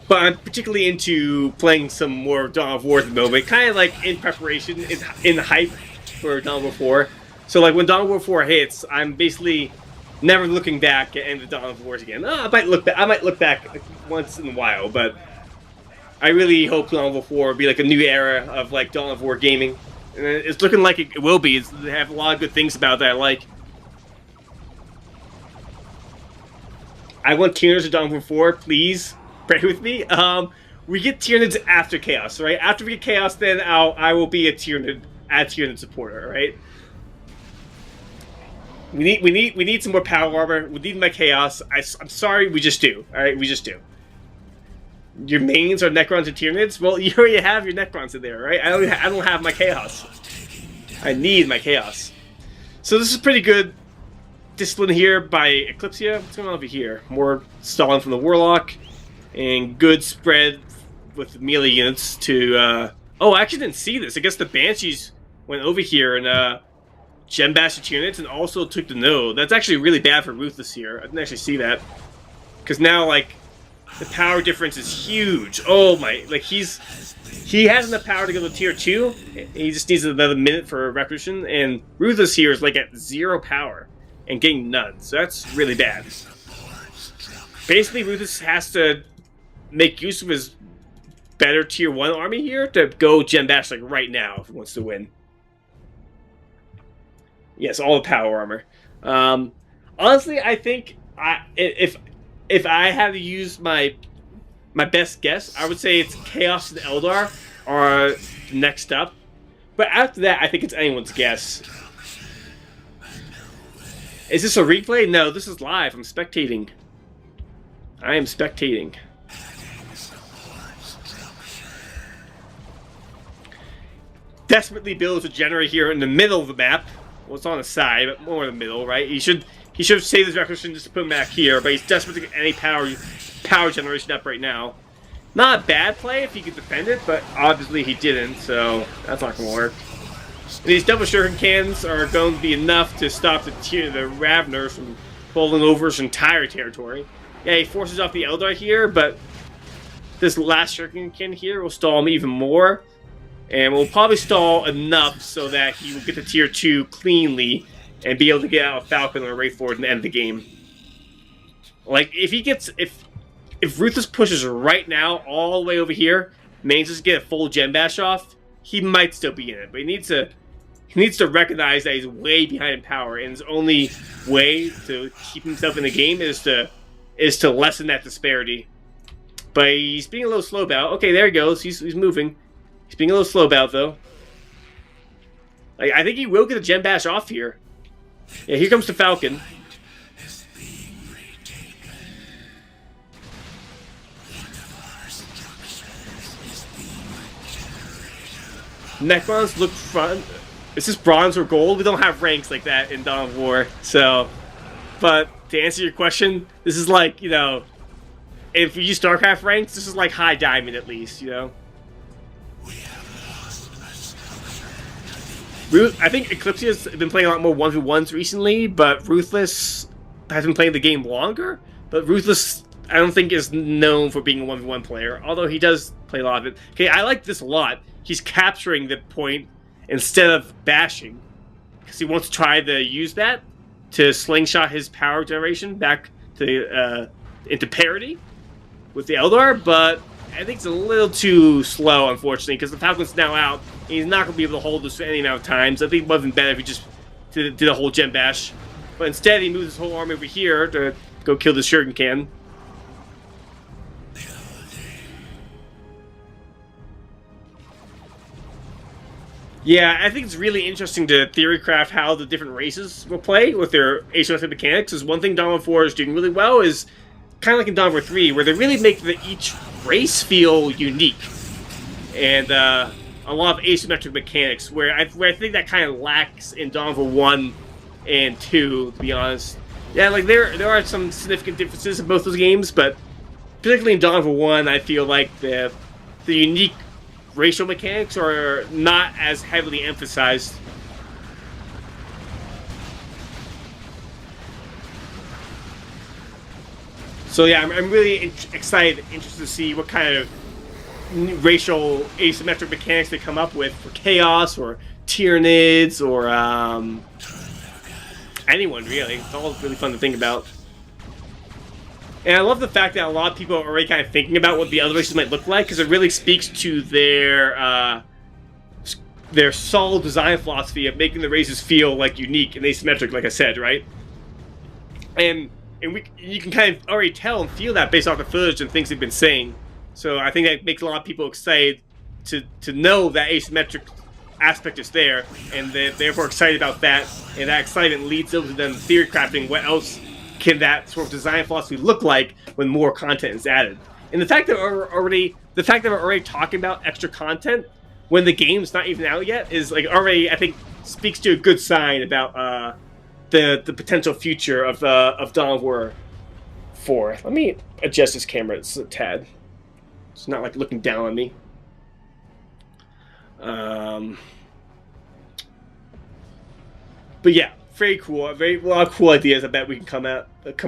But I'm particularly into playing some more Dawn of War at the moment, kind of like in preparation, in hype for Dawn of War 4. So, like, when Dawn of War 4 hits, I'm basically never looking back at any of the Dawn of Wars again. I might look back like, once in a while, but I really hope Dawn of War 4 will be like a new era of like Dawn of War gaming. And it's looking like it will be. They have a lot of good things about that I like. I want Tyranids to Dawn of War 4, please. Pray with me. We get Tyranids after Chaos, right? After we get Chaos, then I will be a Tyranid supporter, right? We need some more power armor. We need my Chaos. I'm sorry, we just do. All right, we just do. Your mains are Necrons and Tyranids. Well, you already have your Necrons in there, right? I don't have my Chaos. I need my Chaos. So this is pretty good discipline here by Eclipsia. What's going on over here? More stalling from the Warlock, and good spread with melee units to. Oh, I actually didn't see this. I guess the Banshees went over here and gem bashed the Tyranids and also took the node. That's actually really bad for Ruthless here. I didn't actually see that. Because now, like, the power difference is huge. Oh my, like, he has enough power to go to tier 2. He just needs another minute for requisition. And Ruthless here is, like, at 0 power and getting none. So that's really bad. Basically, Ruthless has to make use of his better tier 1 army here to go gem bash, like, right now if he wants to win. Yes, all the power armor. Honestly, I think if I had to use my best guess, I would say it's Chaos and Eldar are next up. But after that, I think it's anyone's guess. Is this a replay? No, this is live. I'm spectating. I am spectating. Desperately builds a generator here in the middle of the map. Well, it's on the side, but more in the middle, right? He should have saved his requisition just to put him back here, but he's desperate to get any power generation up right now. Not a bad play if he could defend it, but obviously he didn't, so that's not going to work. And these double shuriken cannons are going to be enough to stop the Ravners from bowling over his entire territory. Yeah, he forces off the Eldar here, but this last shuriken cannon here will stall him even more. And will probably stall enough so that he will get to tier 2 cleanly and be able to get out of Falcon or Wraith Lord and end the game. Like, if Ruthless pushes right now all the way over here, manages to get a full Gem Bash off, he might still be in it. But he needs to recognize that he's way behind in power, and his only way to keep himself in the game is to lessen that disparity. But he's being a little slow about. Okay, there he goes. He's moving. He's being a little slow about though. Like, I think he will get a Gem Bash off here. Yeah, here comes the Falcon. Necrons look front. Is this bronze or gold? We don't have ranks like that in Dawn of War. So, but to answer your question, this is like, you know, if you use StarCraft ranks, this is like high diamond at least, you know. I think Eclipse has been playing a lot more 1v1s recently, but Ruthless has been playing the game longer. But Ruthless, I don't think, is known for being a 1v1 player, although he does play a lot of it. Okay, I like this a lot. He's capturing the point instead of bashing, because he wants to try to use that to slingshot his power generation back to into parity with the Eldar, but I think it's a little too slow, unfortunately, because the Falcon's now out, and he's not going to be able to hold this for any amount of time, so I think it would have been better if he just did a whole Gem Bash. But instead, he moves his whole army over here to go kill the Shuriken Cannon. Yeah, I think it's really interesting to theorycraft how the different races will play with their asymmetric mechanics. Because one thing Dawn of War is doing really well is kind of like in Dawn of War 3, where they really make each race feel unique. And a lot of asymmetric mechanics, where I think that kind of lacks in Dawn of War 1 and 2, to be honest. Yeah, like there are some significant differences in both those games, but particularly in Dawn of War 1, I feel like the unique racial mechanics are not as heavily emphasized. So yeah, I'm really excited, interested to see what kind of racial asymmetric mechanics they come up with for Chaos or Tyranids or anyone really. It's all really fun to think about. And I love the fact that a lot of people are already kind of thinking about what the other races might look like, because it really speaks to their solid design philosophy of making the races feel like unique and asymmetric, like I said, right? And you can kind of already tell and feel that based off the footage and things they've been saying. So I think that makes a lot of people excited to know that asymmetric aspect is there, and they're therefore excited about that. And that excitement leads them to them theory crafting what else can that sort of design philosophy look like when more content is added. And the fact that we're already talking about extra content when the game's not even out yet is like already, I think, speaks to a good sign about the potential future of Dawn of War 4. Let me adjust this camera a tad. It's not like looking down on me. But yeah, very cool. A lot of cool ideas I bet we can come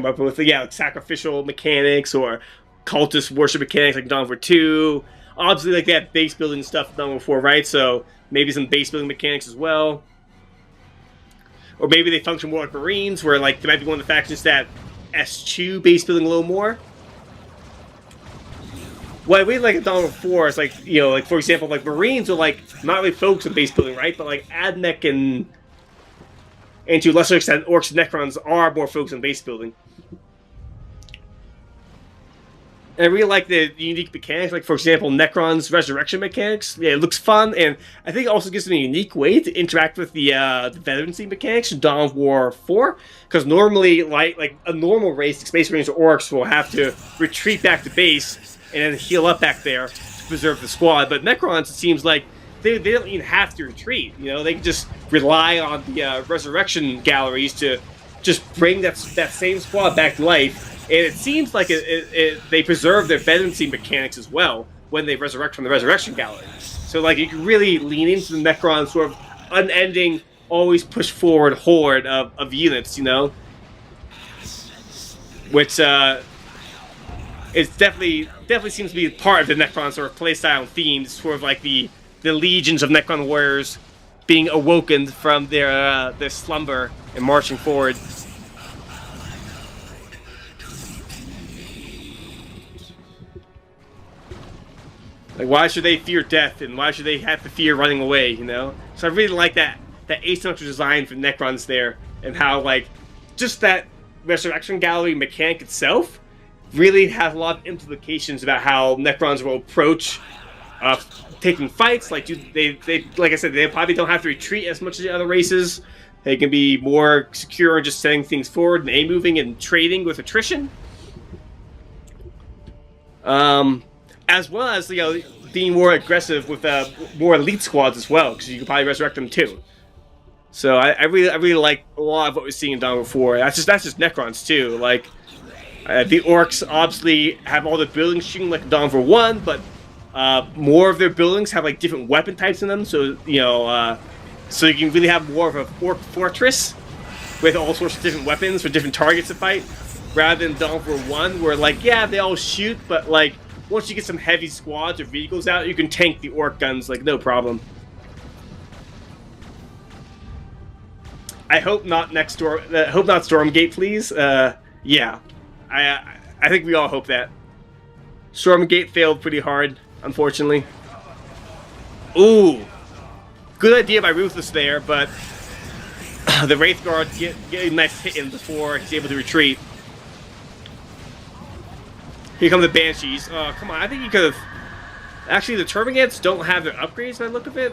up with. Yeah, like sacrificial mechanics or cultist worship mechanics like Dawn of War 2. Obviously, like they have base building stuff in Dawn of War 4, right? So maybe some base building mechanics as well. Or maybe they function more like Marines, where like they might be one of the factions that eschew base building a little more. What I really like at Dawn of War 4 is like, you know, like for example, like Marines are like not really focused on base building, right? But like Admech and to a lesser extent Orcs and Necrons are more focused on base building. And I really like the unique mechanics, like for example, Necron's resurrection mechanics. Yeah, it looks fun, and I think it also gives them a unique way to interact with the veterancy mechanics in Dawn of War 4. Because normally, like a normal race, the Space Marines or Orcs will have to retreat back to base and then heal up back there to preserve the squad. But Necrons, it seems like they don't even have to retreat. You know, they can just rely on the resurrection galleries to just bring that same squad back to life And it seems like they preserve their veterancy mechanics as well when they resurrect from the Resurrection Gallery. So like you can really lean into the Necron sort of unending, always push forward horde of units, you know? Which it's definitely seems to be part of the Necron sort of playstyle theme, sort of like the legions of Necron warriors being awoken from their slumber and marching forward. Like, why should they fear death, and why should they have to fear running away, you know? So I really like that asymmetrical design for Necrons there, and how, like, just that Resurrection Gallery mechanic itself really has a lot of implications about how Necrons will approach taking fights. Like, they like I said, they probably don't have to retreat as much as the other races. They can be more secure and just setting things forward and A-moving and trading with attrition. As well as, you know, being more aggressive with more elite squads as well, because you can probably resurrect them too. So I really like a lot of what we're seeing in Dawn of War 4. That's just Necrons too. Like the Orcs obviously have all the buildings shooting like Dawn of War 1, but more of their buildings have like different weapon types in them. So you know, so you can really have more of a Orc fortress with all sorts of different weapons for different targets to fight, rather than Dawn of War 1, where like yeah they all shoot, but like once you get some heavy squads or vehicles out, you can tank the Orc guns like no problem. I hope not next door. Hope not Stormgate, please. Yeah, I think we all hope that. Stormgate failed pretty hard, unfortunately. Ooh, good idea by Ruthless there, but the Wraith Guard get a nice hit in before he's able to retreat. Here come the Banshees. Oh, come on. I think he could have... Actually, the Termagants don't have their upgrades by the look of it.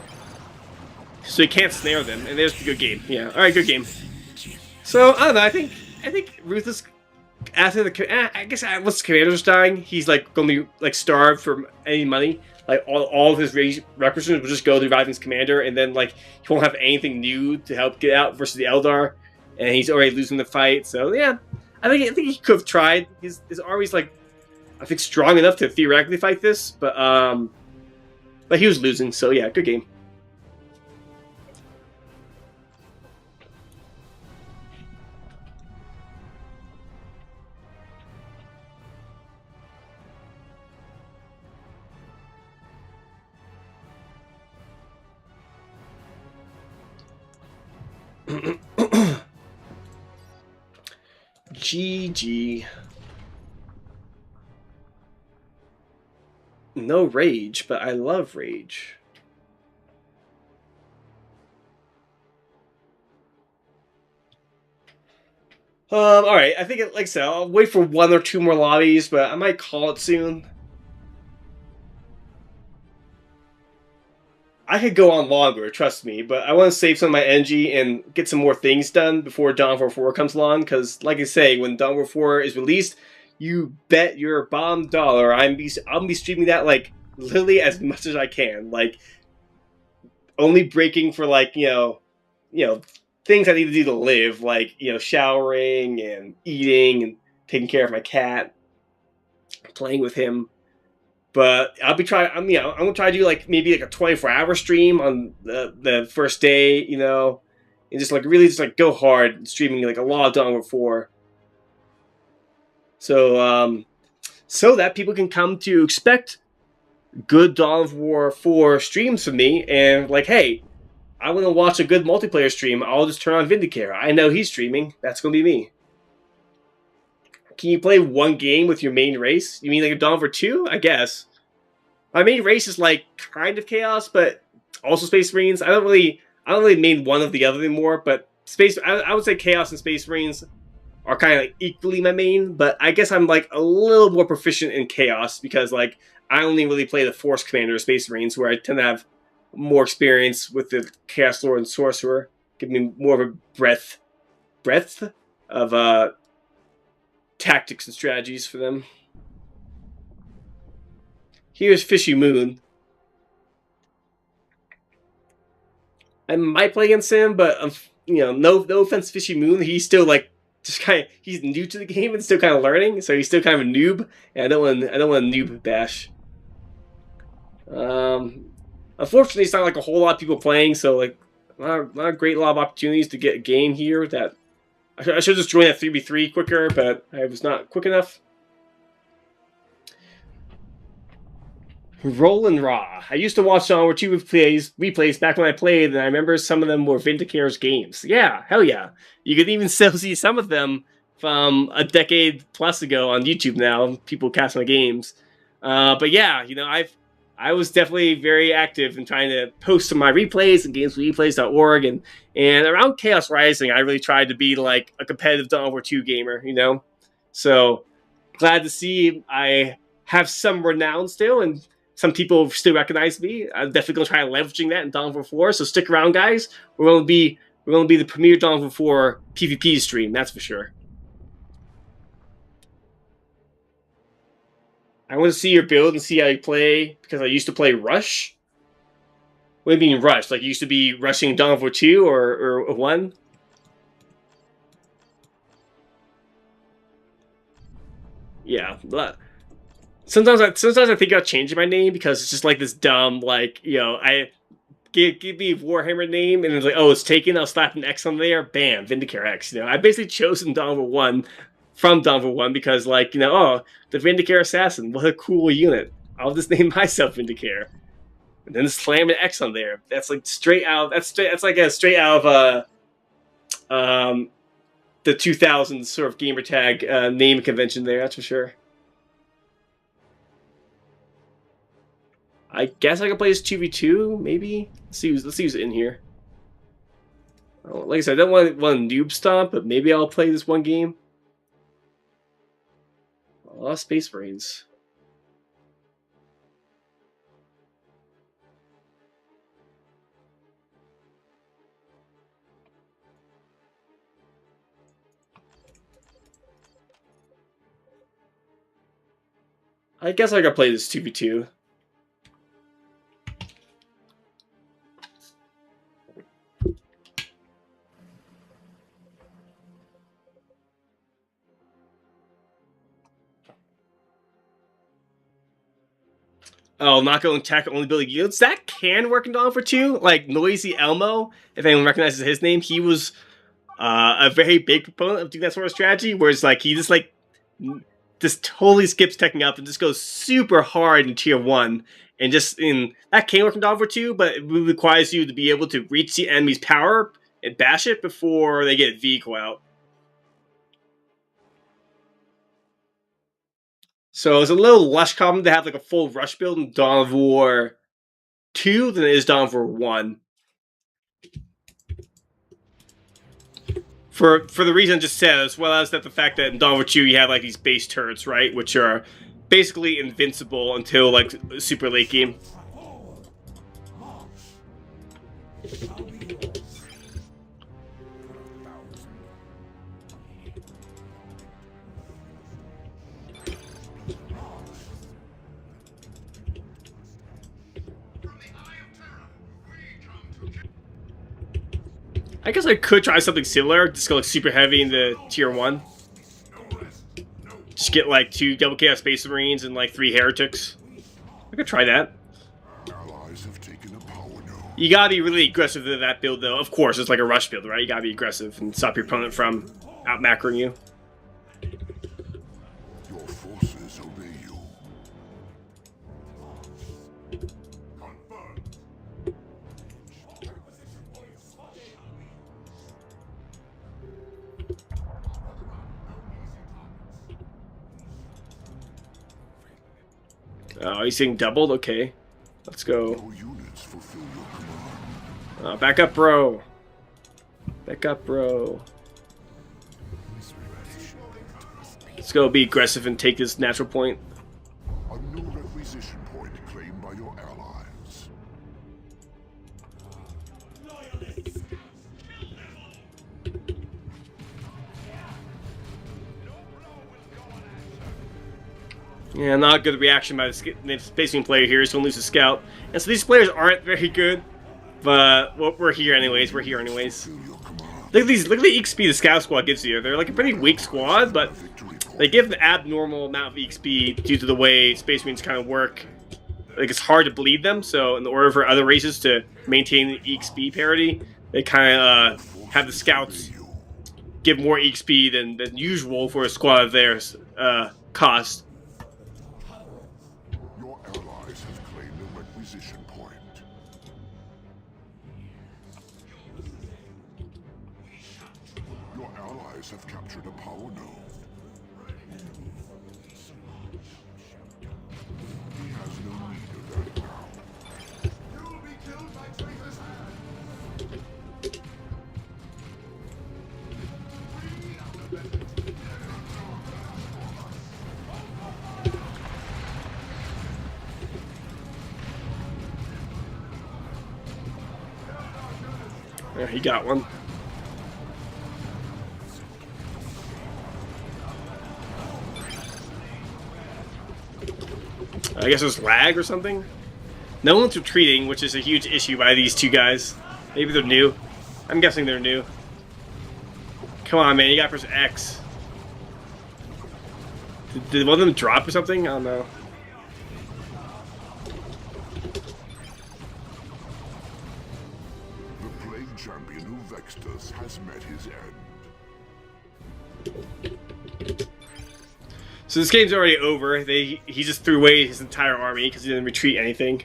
So you can't snare them. And there's the good game. Yeah. Alright, good game. So, I don't know. I think Ruthless... After the... I guess once the commander's dying, he's, like, going to be, like, starved for any money. Like, all of his requisitions will just go to reviving his commander. And then, like, he won't have anything new to help get out versus the Eldar. And he's already losing the fight. So, yeah. I think he could have tried. His army's, like... I think strong enough to theoretically fight this, but he was losing, so yeah, good game. GG. No rage, but I love rage. Alright, I think, like I said, I'll wait for 1 or 2 more lobbies, but I might call it soon. I could go on longer, trust me, but I want to save some of my energy and get some more things done before Dawn of War 4 comes along, because, like I say, when Dawn of War 4 is released, you bet your bomb dollar I'll be streaming that, like, literally as much as I can. Like, only breaking for, like, you know, things I need to do to live, like, you know, showering and eating and taking care of my cat, playing with him. But I'll be trying, I'm gonna try to do, like, maybe, like, a 24-hour stream on the first day, you know, and just, like, really just, like, go hard streaming, like, a lot of Dawn of War 4. So, so that people can come to expect good Dawn of War 4 streams from me, and like, hey, I want to watch a good multiplayer stream, I'll just turn on Vindicare. I know he's streaming, that's going to be me. Can you play one game with your main race? You mean like a Dawn of War 2? I guess. My main race is like kind of Chaos, but also Space Marines. I don't really main one of the other anymore, but I would say Chaos and Space Marines are kind of like equally my main, but I guess I'm like a little more proficient in Chaos because like I only really play the Force Commander of Space Marines, where I tend to have more experience with the Chaos Lord and Sorcerer, giving me more of a breadth of tactics and strategies for them. Here's Fishy Moon. I might play against him, but you know, no offense, Fishy Moon. He's still like just kind of he's new to the game and still kind of learning, so he's still kind of a noob. And I don't want to noob Bash. Unfortunately, it's not like a whole lot of people playing, so like not a great lot of opportunities to get a game here. That I should just join that 3v3 quicker, but I was not quick enough. Rollin' Raw. I used to watch Dawn of War 2 replays back when I played, and I remember some of them were Vindicator's games. Yeah, hell yeah. You can even still see some of them from a decade plus ago on YouTube now, people casting the games. But yeah, you know, I was definitely very active in trying to post some of my replays and gamesreplays.org, and around Chaos Rising, I really tried to be like a competitive Dawn of War 2 gamer, you know? So glad to see I have some renown still, and some people still recognize me. I'm definitely gonna try leveraging that in Dawn of War 4. So stick around, guys. We're gonna be the premier Dawn of War 4 PvP stream. That's for sure. I want to see your build and see how you play, because I used to play Rush. What do you mean Rush? Like you used to be rushing Dawn of War 2 or 1? Yeah. Sometimes I think about changing my name because it's just like this dumb, like, you know, I give me a Warhammer name and it's like, oh, it's taken, I'll slap an X on there, bam, Vindicator X. You know, I basically chosen Dawn of War 1 from Dawn of War 1 because, like, you know, oh, the Vindicator Assassin, what a cool unit. I'll just name myself Vindicator. And then slam an X on there. That's like straight out, that's like a straight out of the 2000s sort of gamer tag name convention there, that's for sure. I guess I can play this 2v2, maybe? Let's see who's in here. Oh, like I said, I don't want to noob stomp, but maybe I'll play this one game. Oh, Space Marines. I guess I can play this 2v2. Oh, not going tech, only building units. That can work in Dawn of War 2. Like, Noisy Elmo, if anyone recognizes his name, he was a very big proponent of doing that sort of strategy, where it's like, he just totally skips teching up and just goes super hard in Tier 1. And that can work in Dawn of War 2, but it requires you to be able to reach the enemy's power and bash it before they get vehicle out. So it's a little less common to have like a full rush build in Dawn of War 2 than it is Dawn of War 1. For the reason I just said, as well as that the fact that in Dawn of War 2 you have like these base turrets, right, which are basically invincible until like super late game. I guess I could try something similar, just go like super heavy into Tier 1. Just get like 2 Double Chaos Space Marines and like 3 Heretics. I could try that. Allies have taken a power node. You gotta be really aggressive to that build though. Of course, it's like a rush build, right? You gotta be aggressive and stop your opponent from out-macroing you. Your forces obey you. Oh, he's saying doubled? Okay. Let's go. Your units fulfill your command. Back up, bro. Back up, bro. Let's go be aggressive and take this natural point. A new requisition point claimed by your allies. Yeah, not a good reaction by the Space Marine player here. He's going to lose the scout. And so these players aren't very good. But well, we're here anyways. We're here anyways. Fulfill your command. Look at these. Look at the XP the Scout Squad gives you. They're like a pretty weak squad, but they give an abnormal amount of XP due to the way Space Marines kind of work. Like, it's hard to bleed them, so in order for other races to maintain XP parity, they kind of have the Scouts give more XP than usual for a squad of theirs cost. Your allies have claimed a requisition point. Your allies have captured a power node. He has no need of that now. You will be killed by traitor's hand. Yeah, he got one. I guess there's lag or something. No one's retreating, which is a huge issue by these two guys. Maybe they're new. I'm guessing they're new. Come on, man, you gotta press X. Did one of them drop or something? I don't know. The plague champion who vexed us has met his end. So this game's already over. He just threw away his entire army because he didn't retreat anything.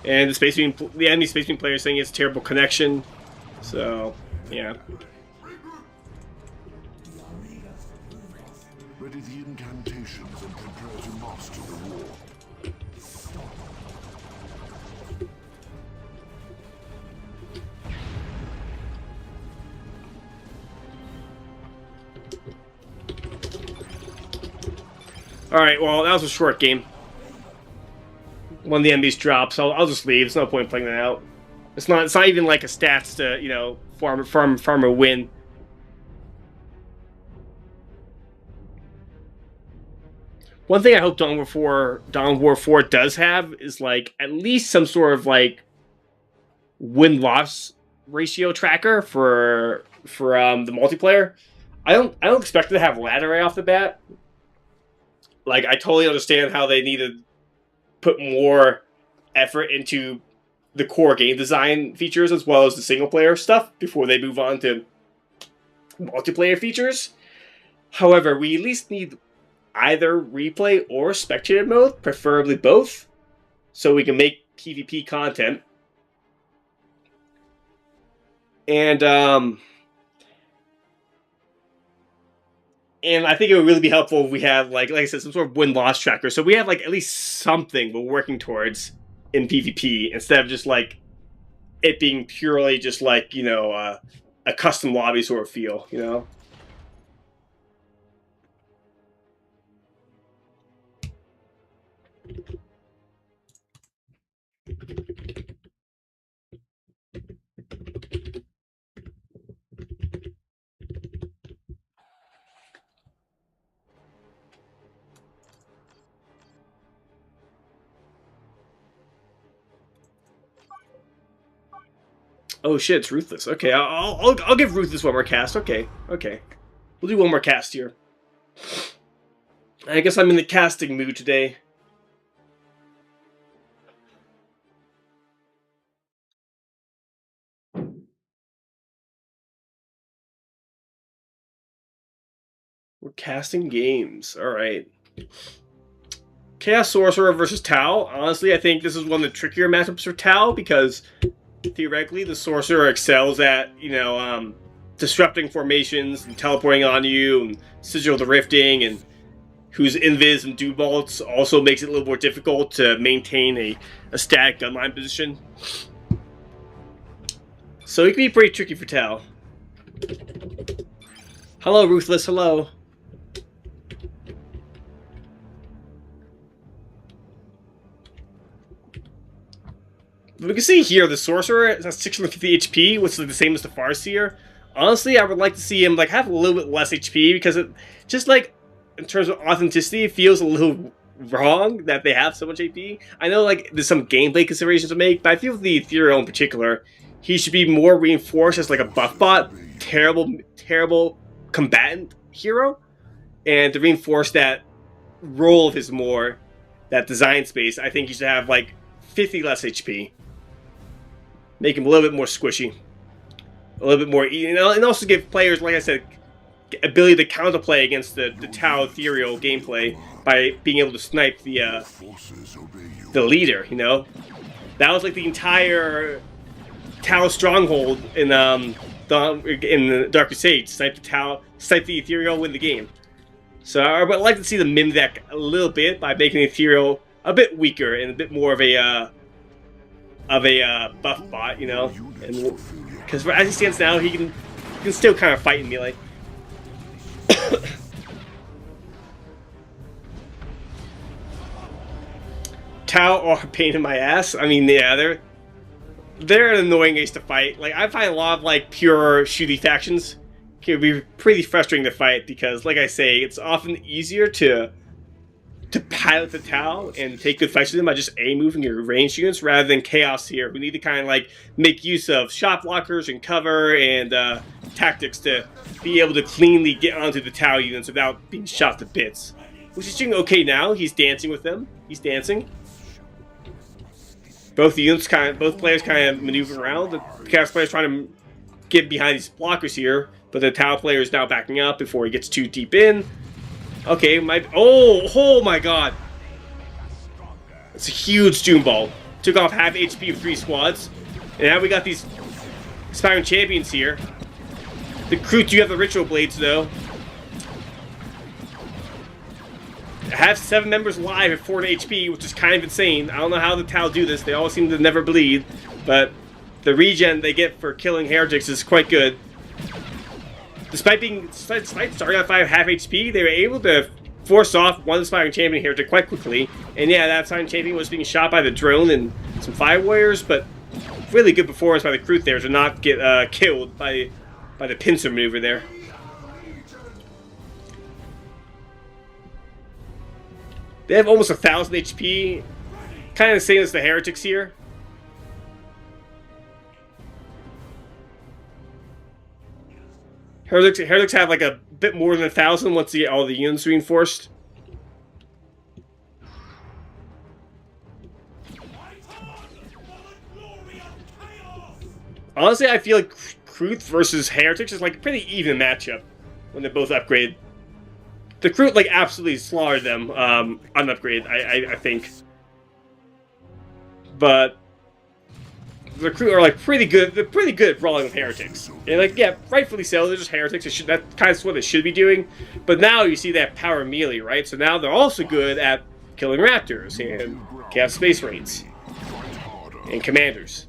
And the enemy Space Marine player is saying it's a terrible connection. So, yeah. Ready the incantations and prepare to master the war. Alright, well, that was a short game. One of the enemies dropped, so I'll just leave. There's no point playing that out. It's not even like a stats to, you know, farm a win. One thing I hope Dawn of War 4 does have is like at least some sort of like win-loss ratio tracker for the multiplayer. I don't expect it to have ladder right off the bat. Like, I totally understand how they need to put more effort into the core game design features as well as the single player stuff before they move on to multiplayer features. However, we at least need either replay or spectator mode, preferably both, so we can make PvP content. And I think it would really be helpful if we have, like I said, some sort of win-loss tracker. So we have, like, at least something we're working towards in PvP instead of just, like, it being purely just, like, you know, a custom lobby sort of feel, you know? Oh shit, it's Ruthless. Okay, I'll give Ruthless one more cast. Okay. We'll do one more cast here. I guess I'm in the casting mood today. We're casting games. Alright. Chaos Sorcerer versus Tau. Honestly, I think this is one of the trickier matchups for Tau because theoretically, the Sorcerer excels at, you know, disrupting formations and teleporting on you, and Sigil the Rifting, and whose Invis and Dew Bolts also makes it a little more difficult to maintain a static gunline position. So it can be pretty tricky for Tau. Hello, Ruthless, hello. We can see here the Sorcerer has 650 HP, which is the same as the Farseer. Honestly, I would like to see him like have a little bit less HP because it just like in terms of authenticity, it feels a little wrong that they have so much HP. I know like there's some gameplay considerations to make, but I feel the Ethereal in particular, he should be more reinforced as like a buff bot terrible combatant hero, and to reinforce that role of his more, that design space, I think you should have like 50 less HP. Make him a little bit more squishy. A little bit more, and also give players, like I said, ability to counterplay against the Tau ethereal gameplay by being able to snipe the leader, you know? That was like the entire Tau stronghold in the Dark Crusade. Snipe the ethereal, win the game. So I would like to see them mimic that a little bit by making the ethereal a bit weaker and a bit more of a buff bot, you know? And because as he stands now, he can still kind of fight in melee. Tau are a pain in my ass. I mean, yeah, they're an annoying ace to fight. Like, I find a lot of like pure shooty factions can be pretty frustrating to fight because, like I say, it's often easier to pilot the Tau and take good fights with them by just moving your ranged units rather than Chaos here, who need to kind of like make use of shot blockers and cover and tactics to be able to cleanly get onto the Tau units without being shot to bits. Which is doing okay now. He's dancing with them. He's dancing. Both players kind of maneuvering around. The Chaos player's trying to get behind these blockers here, but the Tau player is now backing up before he gets too deep in. Okay, oh my god. It's a huge Doom Ball. Took off half HP of 3 squads. And now we got these aspiring champions here. The crew do have the Ritual Blades, though. Have 7 members alive at 4 HP, which is kind of insane. I don't know how the Tau do this. They always seem to never bleed. But the regen they get for killing heretics is quite good. Despite starting at 5 half HP, they were able to force off one aspiring champion here quite quickly. And yeah, that aspiring champion was being shot by the drone and some fire warriors, but really good performance by the crew there to not get killed by the pincer maneuver there. They have almost 1,000 HP, kind of the same as the heretics here. Heretics have like a bit more than 1,000 once they get all the units reinforced. Honestly, I feel like Kruth versus Heretics is like a pretty even matchup when they both upgrade. The Kruth like absolutely slaughtered them on upgrade, I think. But the crew are like pretty good. They're pretty good at brawling with heretics. And like, yeah, rightfully so. They're just heretics. That's kind of what they should be doing. But now you see that power melee, right? So now they're also good at killing raptors and Chaos Space Marines and commanders.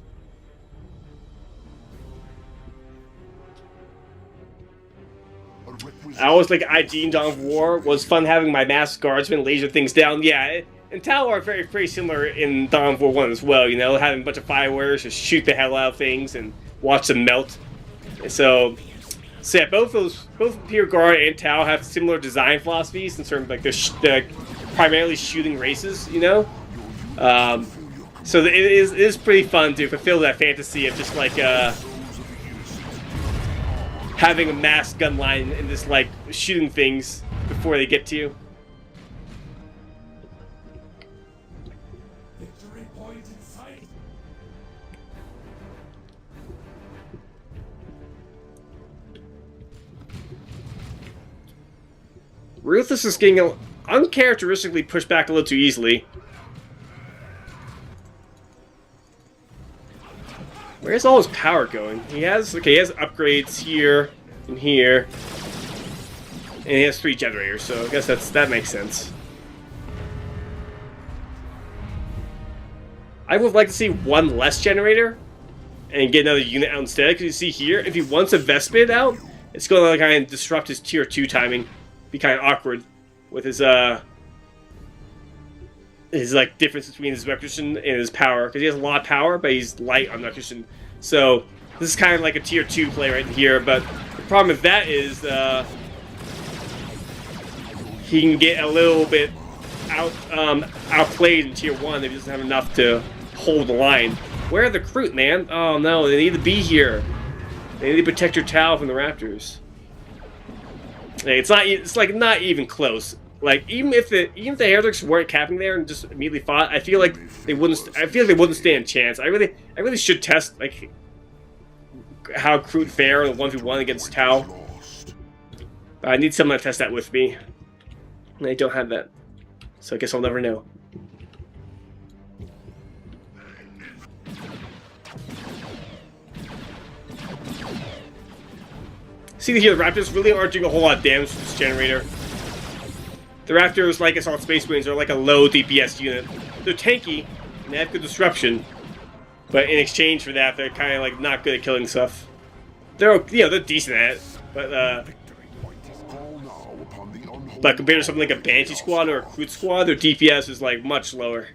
I always like IG in Dawn of War. Was fun having my masked guardsmen laser things down. Yeah. And Tau are very similar in Dawn of War 1 as well, you know, having a bunch of fire warriors just shoot the hell out of things and watch them melt. And so yeah, both Imperial Guard and Tau have similar design philosophies in terms of like they're primarily shooting races, you know. So it is pretty fun to fulfill that fantasy of just like having a masked gun line and just like shooting things before they get to you. Ruthless is getting uncharacteristically pushed back a little too easily. Where's all his power going? He has upgrades here and here. And he has 3 generators, so I guess that makes sense. I would like to see 1 less generator and get another unit out instead, because you see here, if he wants a Vespid out, it's going to kind of disrupt his tier 2 timing. Be kind of awkward with his like difference between his Recursion and his power, because he has a lot of power, but he's light on Recursion. So this is kind of like a tier 2 play right here. But the problem with that is he can get a little bit outplayed in tier 1 if he doesn't have enough to hold the line. Where are the Kroot, man? Oh no, they need to be here. They need to protect your Tau from the Raptors. Like, it's like not even close. Like even if the heretics weren't capping there and just immediately fought, I feel like they wouldn't. I feel like they wouldn't stand a chance. I really should test like how Kroot fare in the 1v1 against Tau. But I need someone to test that with me. And I don't have that, so I guess I'll never know. See here, the Raptors really aren't doing a whole lot of damage to this generator. The Raptors, like Assault Space Marines, are like a low DPS unit. They're tanky, and they have good disruption. But in exchange for that, they're kind of like not good at killing stuff. They're decent at it, but compared to something like a Banshee squad or a Kroot squad, their DPS is like much lower.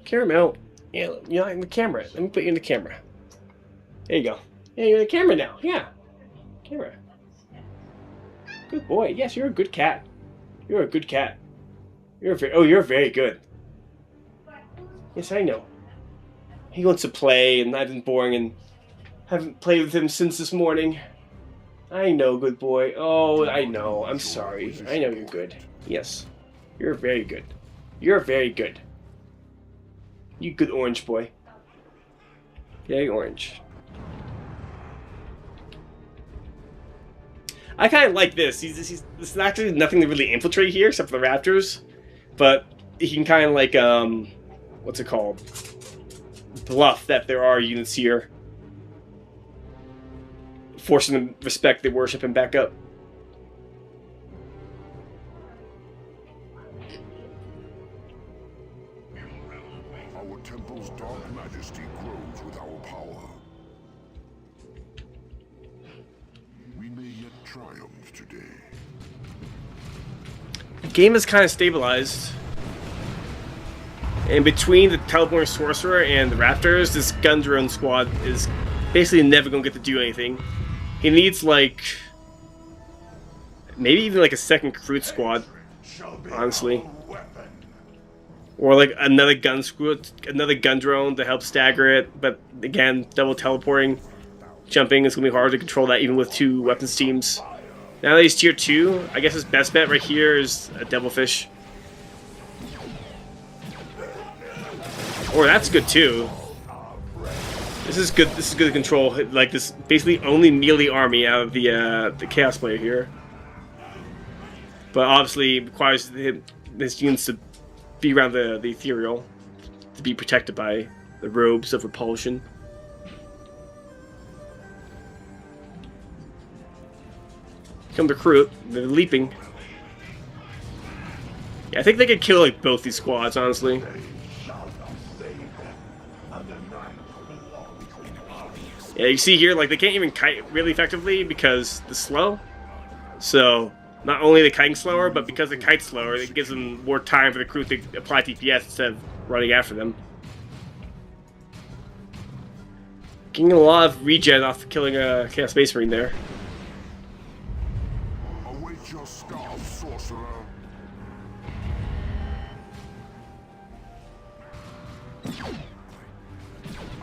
Caramel, yeah, you're not in the camera. Let me put you in the camera. There you go. Yeah, you're in the camera now. Yeah, camera. Good boy. Yes, you're a good cat. You're a good cat. You're very good. Yes, I know. He wants to play, and I've been boring and haven't played with him since this morning. I know, good boy. Oh, I know. I'm sorry. I know you're good. Yes, you're very good. You're very good. You good orange boy. Yay, orange. I kind of like this. There's actually nothing to really infiltrate here except for the Raptors, but he can kind of like what's it called? Bluff that there are units here, forcing them to respect their worship and back up. Our temple's dark majesty grows with our power. We may yet triumph today. The game is kind of stabilized. And between the Teleporting Sorcerer and the Raptors, this gun drone squad is basically never going to get to do anything. He needs, like, maybe even like a second Kroot squad, honestly. Or like another gun drone to help stagger it. But again, double teleporting, jumping is going to be hard to control that even with 2 weapons teams. Now that he's tier 2, I guess his best bet right here is a Devilfish. Or that's good too. This is good. This is good to control. Like this, basically only melee army out of the Chaos player here. But obviously it requires his units to be around the ethereal to be protected by the robes of repulsion. Come to Kroot. They're leaping. Yeah, I think they could kill like both these squads, honestly. Yeah, you see here, like, they can't even kite really effectively because they're slow. So, not only the kiting slower, but because the kite's slower, it gives them more time for the crew to apply DPS instead of running after them. Getting a lot of regen off killing a Chaos Space Marine there. Await your star, sorcerer.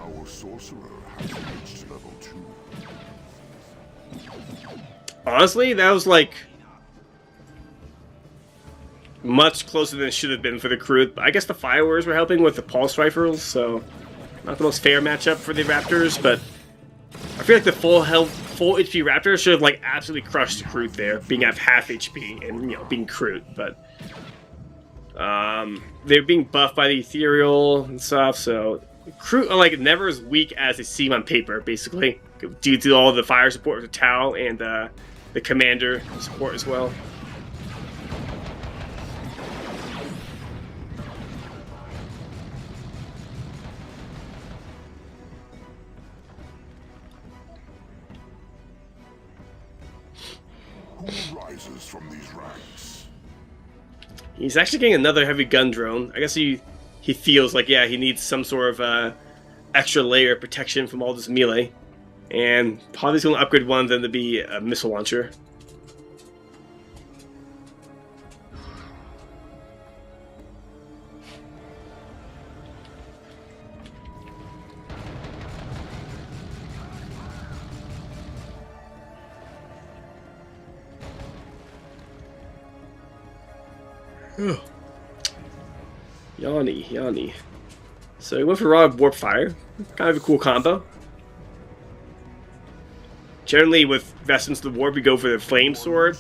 Our sorcerer has reached level 2. Honestly, that was like much closer than it should have been for the crew. I guess the Firewars were helping with the Pulse Rifles, so not the most fair matchup for the Raptors, but I feel like the full HP Raptors should have like absolutely crushed the Kroot there, being at half HP and being Kroot, but they're being buffed by the Ethereal and stuff, so Kroot are like never as weak as they seem on paper, basically, due to all the fire support with the Tau and the commander support as well. Who rises from these ranks? He's actually getting another heavy gun drone. I guess he feels like, yeah, he needs some sort of extra layer of protection from all this melee. And probably he's going to upgrade one of them to be a missile launcher. Yanni, Yanni. So we went for Rod of Warp Fire. Kind of a cool combo. Generally, with Vestments of the Warp, we go for the Flame Sword.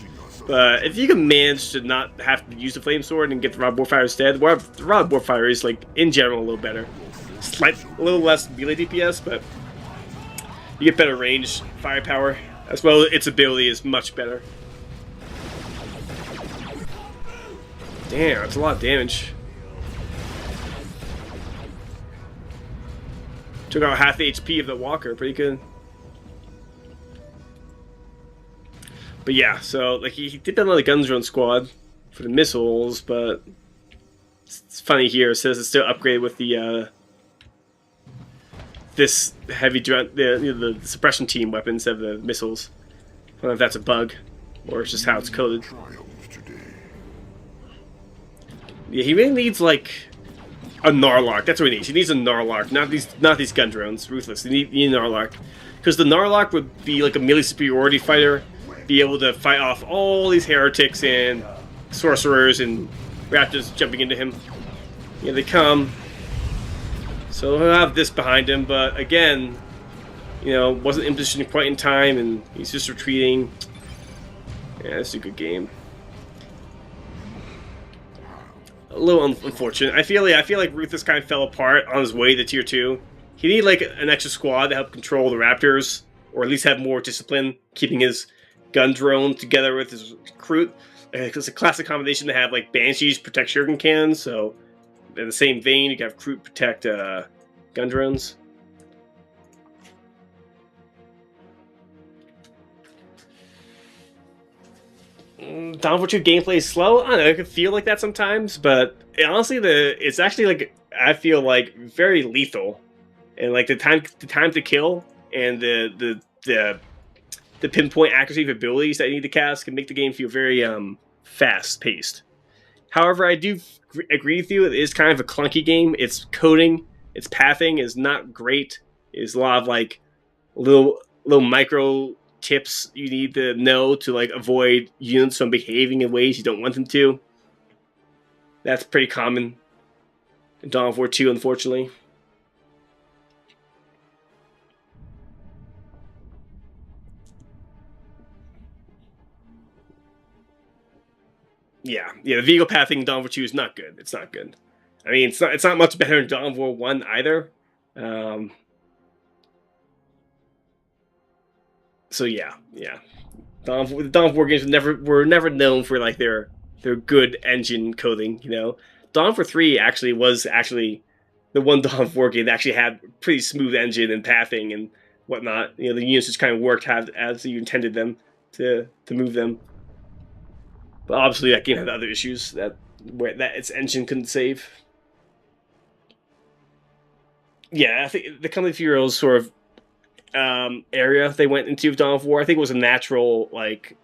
But if you can manage to not have to use the Flame Sword and get the Rod of Warp Fire instead, the Rod of Warp Fire is, like, in general, a little better. A little less melee DPS, but you get better range, firepower. As well, its ability is much better. Damn, that's a lot of damage. Took out half the HP of the Walker, pretty good. But yeah, so like he did that on the Guns Drone squad for the missiles, but it's funny here. It says it's still upgraded with the this heavy the suppression team weapon instead of the missiles. I don't know if that's a bug or it's just how it's coded. Yeah, he really needs like a Narlock. That's what he needs. He needs a Narlock, not these gun drones. Ruthless. You need a Narlock because the Narlock would be like a melee superiority fighter. Be able to fight off all these heretics and sorcerers and raptors jumping into him. Here they come. So he'll have this behind him, but again, you know, wasn't in position quite in time, and he's just retreating. Yeah, it's a good game. A little unfortunate. I feel like Ruthless kind of fell apart on his way to tier 2. He needed like an extra squad to help control the raptors, or at least have more discipline, keeping his gun drone together with his recruit. It's a classic combination to have like Banshees protect Shuriken cannons, so in the same vein you can have recruit protect gun drones. Dawn of War 2 gameplay is slow. I don't know, it could feel like that sometimes, but honestly it's actually like I feel like very lethal. And like the time to kill and the pinpoint accuracy of abilities that you need to cast can make the game feel very fast-paced. However, I do agree with you, it is kind of a clunky game. Its coding, its pathing is not great. It's a lot of like little micro tips you need to know to like avoid units from behaving in ways you don't want them to. That's pretty common in Dawn of War 2, unfortunately. Yeah, the vehicle pathing in Dawn of War 2 is not good. It's not good. I mean, it's not much better in Dawn of War 1 either. So yeah. Dawn of War games were never known for like their good engine coding. You know, Dawn of War 3 was actually the one Dawn of War game that actually had pretty smooth engine and pathing and whatnot. You know, the units just kind of worked as you intended them to move them. But obviously, that game had other issues that its engine couldn't save. Yeah, I think the Company of Heroes sort of area they went into Dawn of War, I think it was a natural like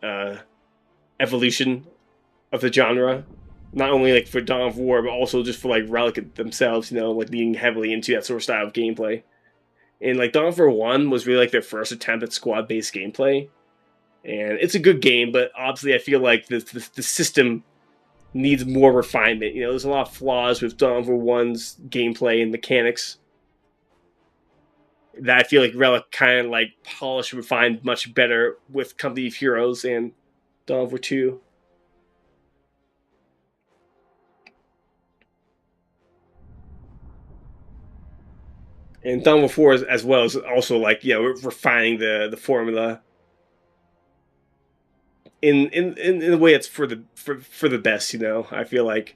evolution of the genre. Not only like for Dawn of War, but also just for like Relic themselves. You know, like leaning heavily into that sort of style of gameplay. And like Dawn of War 1 was really like their first attempt at squad-based gameplay. And it's a good game, but obviously I feel like the system needs more refinement. You know, there's a lot of flaws with Dawn of War 1's gameplay and mechanics that I feel like Relic kind of like polished and refined much better with Company of Heroes and Dawn of War 2. And Dawn of War 4 as well is also like, you know, refining the formula in a way it's for the best. You know, I feel like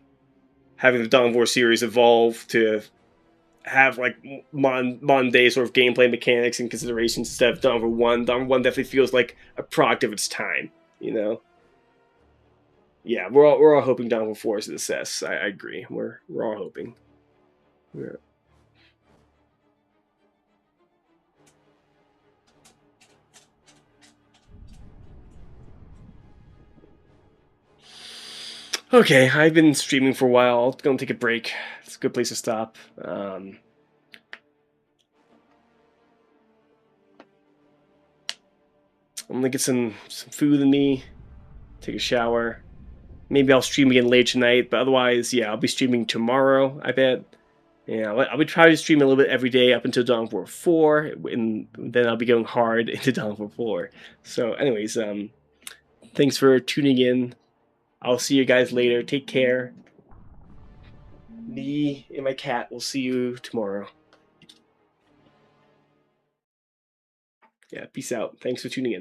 having the Dawn of War series evolve to have like modern day sort of gameplay mechanics and considerations instead of Dawn of War 1. Dawn of War 1 definitely feels like a product of its time. You know, yeah, we're all hoping Dawn of War 4 is a success. I agree. We're all hoping. Yeah. Okay, I've been streaming for a while. I'll go and take a break. It's a good place to stop. I'm gonna get some food in me, take a shower, Maybe I'll stream again later tonight, but otherwise, yeah, I'll be streaming tomorrow, I bet. Yeah, I'll be trying to stream a little bit every day up until Dawn of War 4, and then I'll be going hard into Dawn of War 4. So, anyways, thanks for tuning in. I'll see you guys later. Take care. Me and my cat will see you tomorrow. Yeah, peace out. Thanks for tuning in.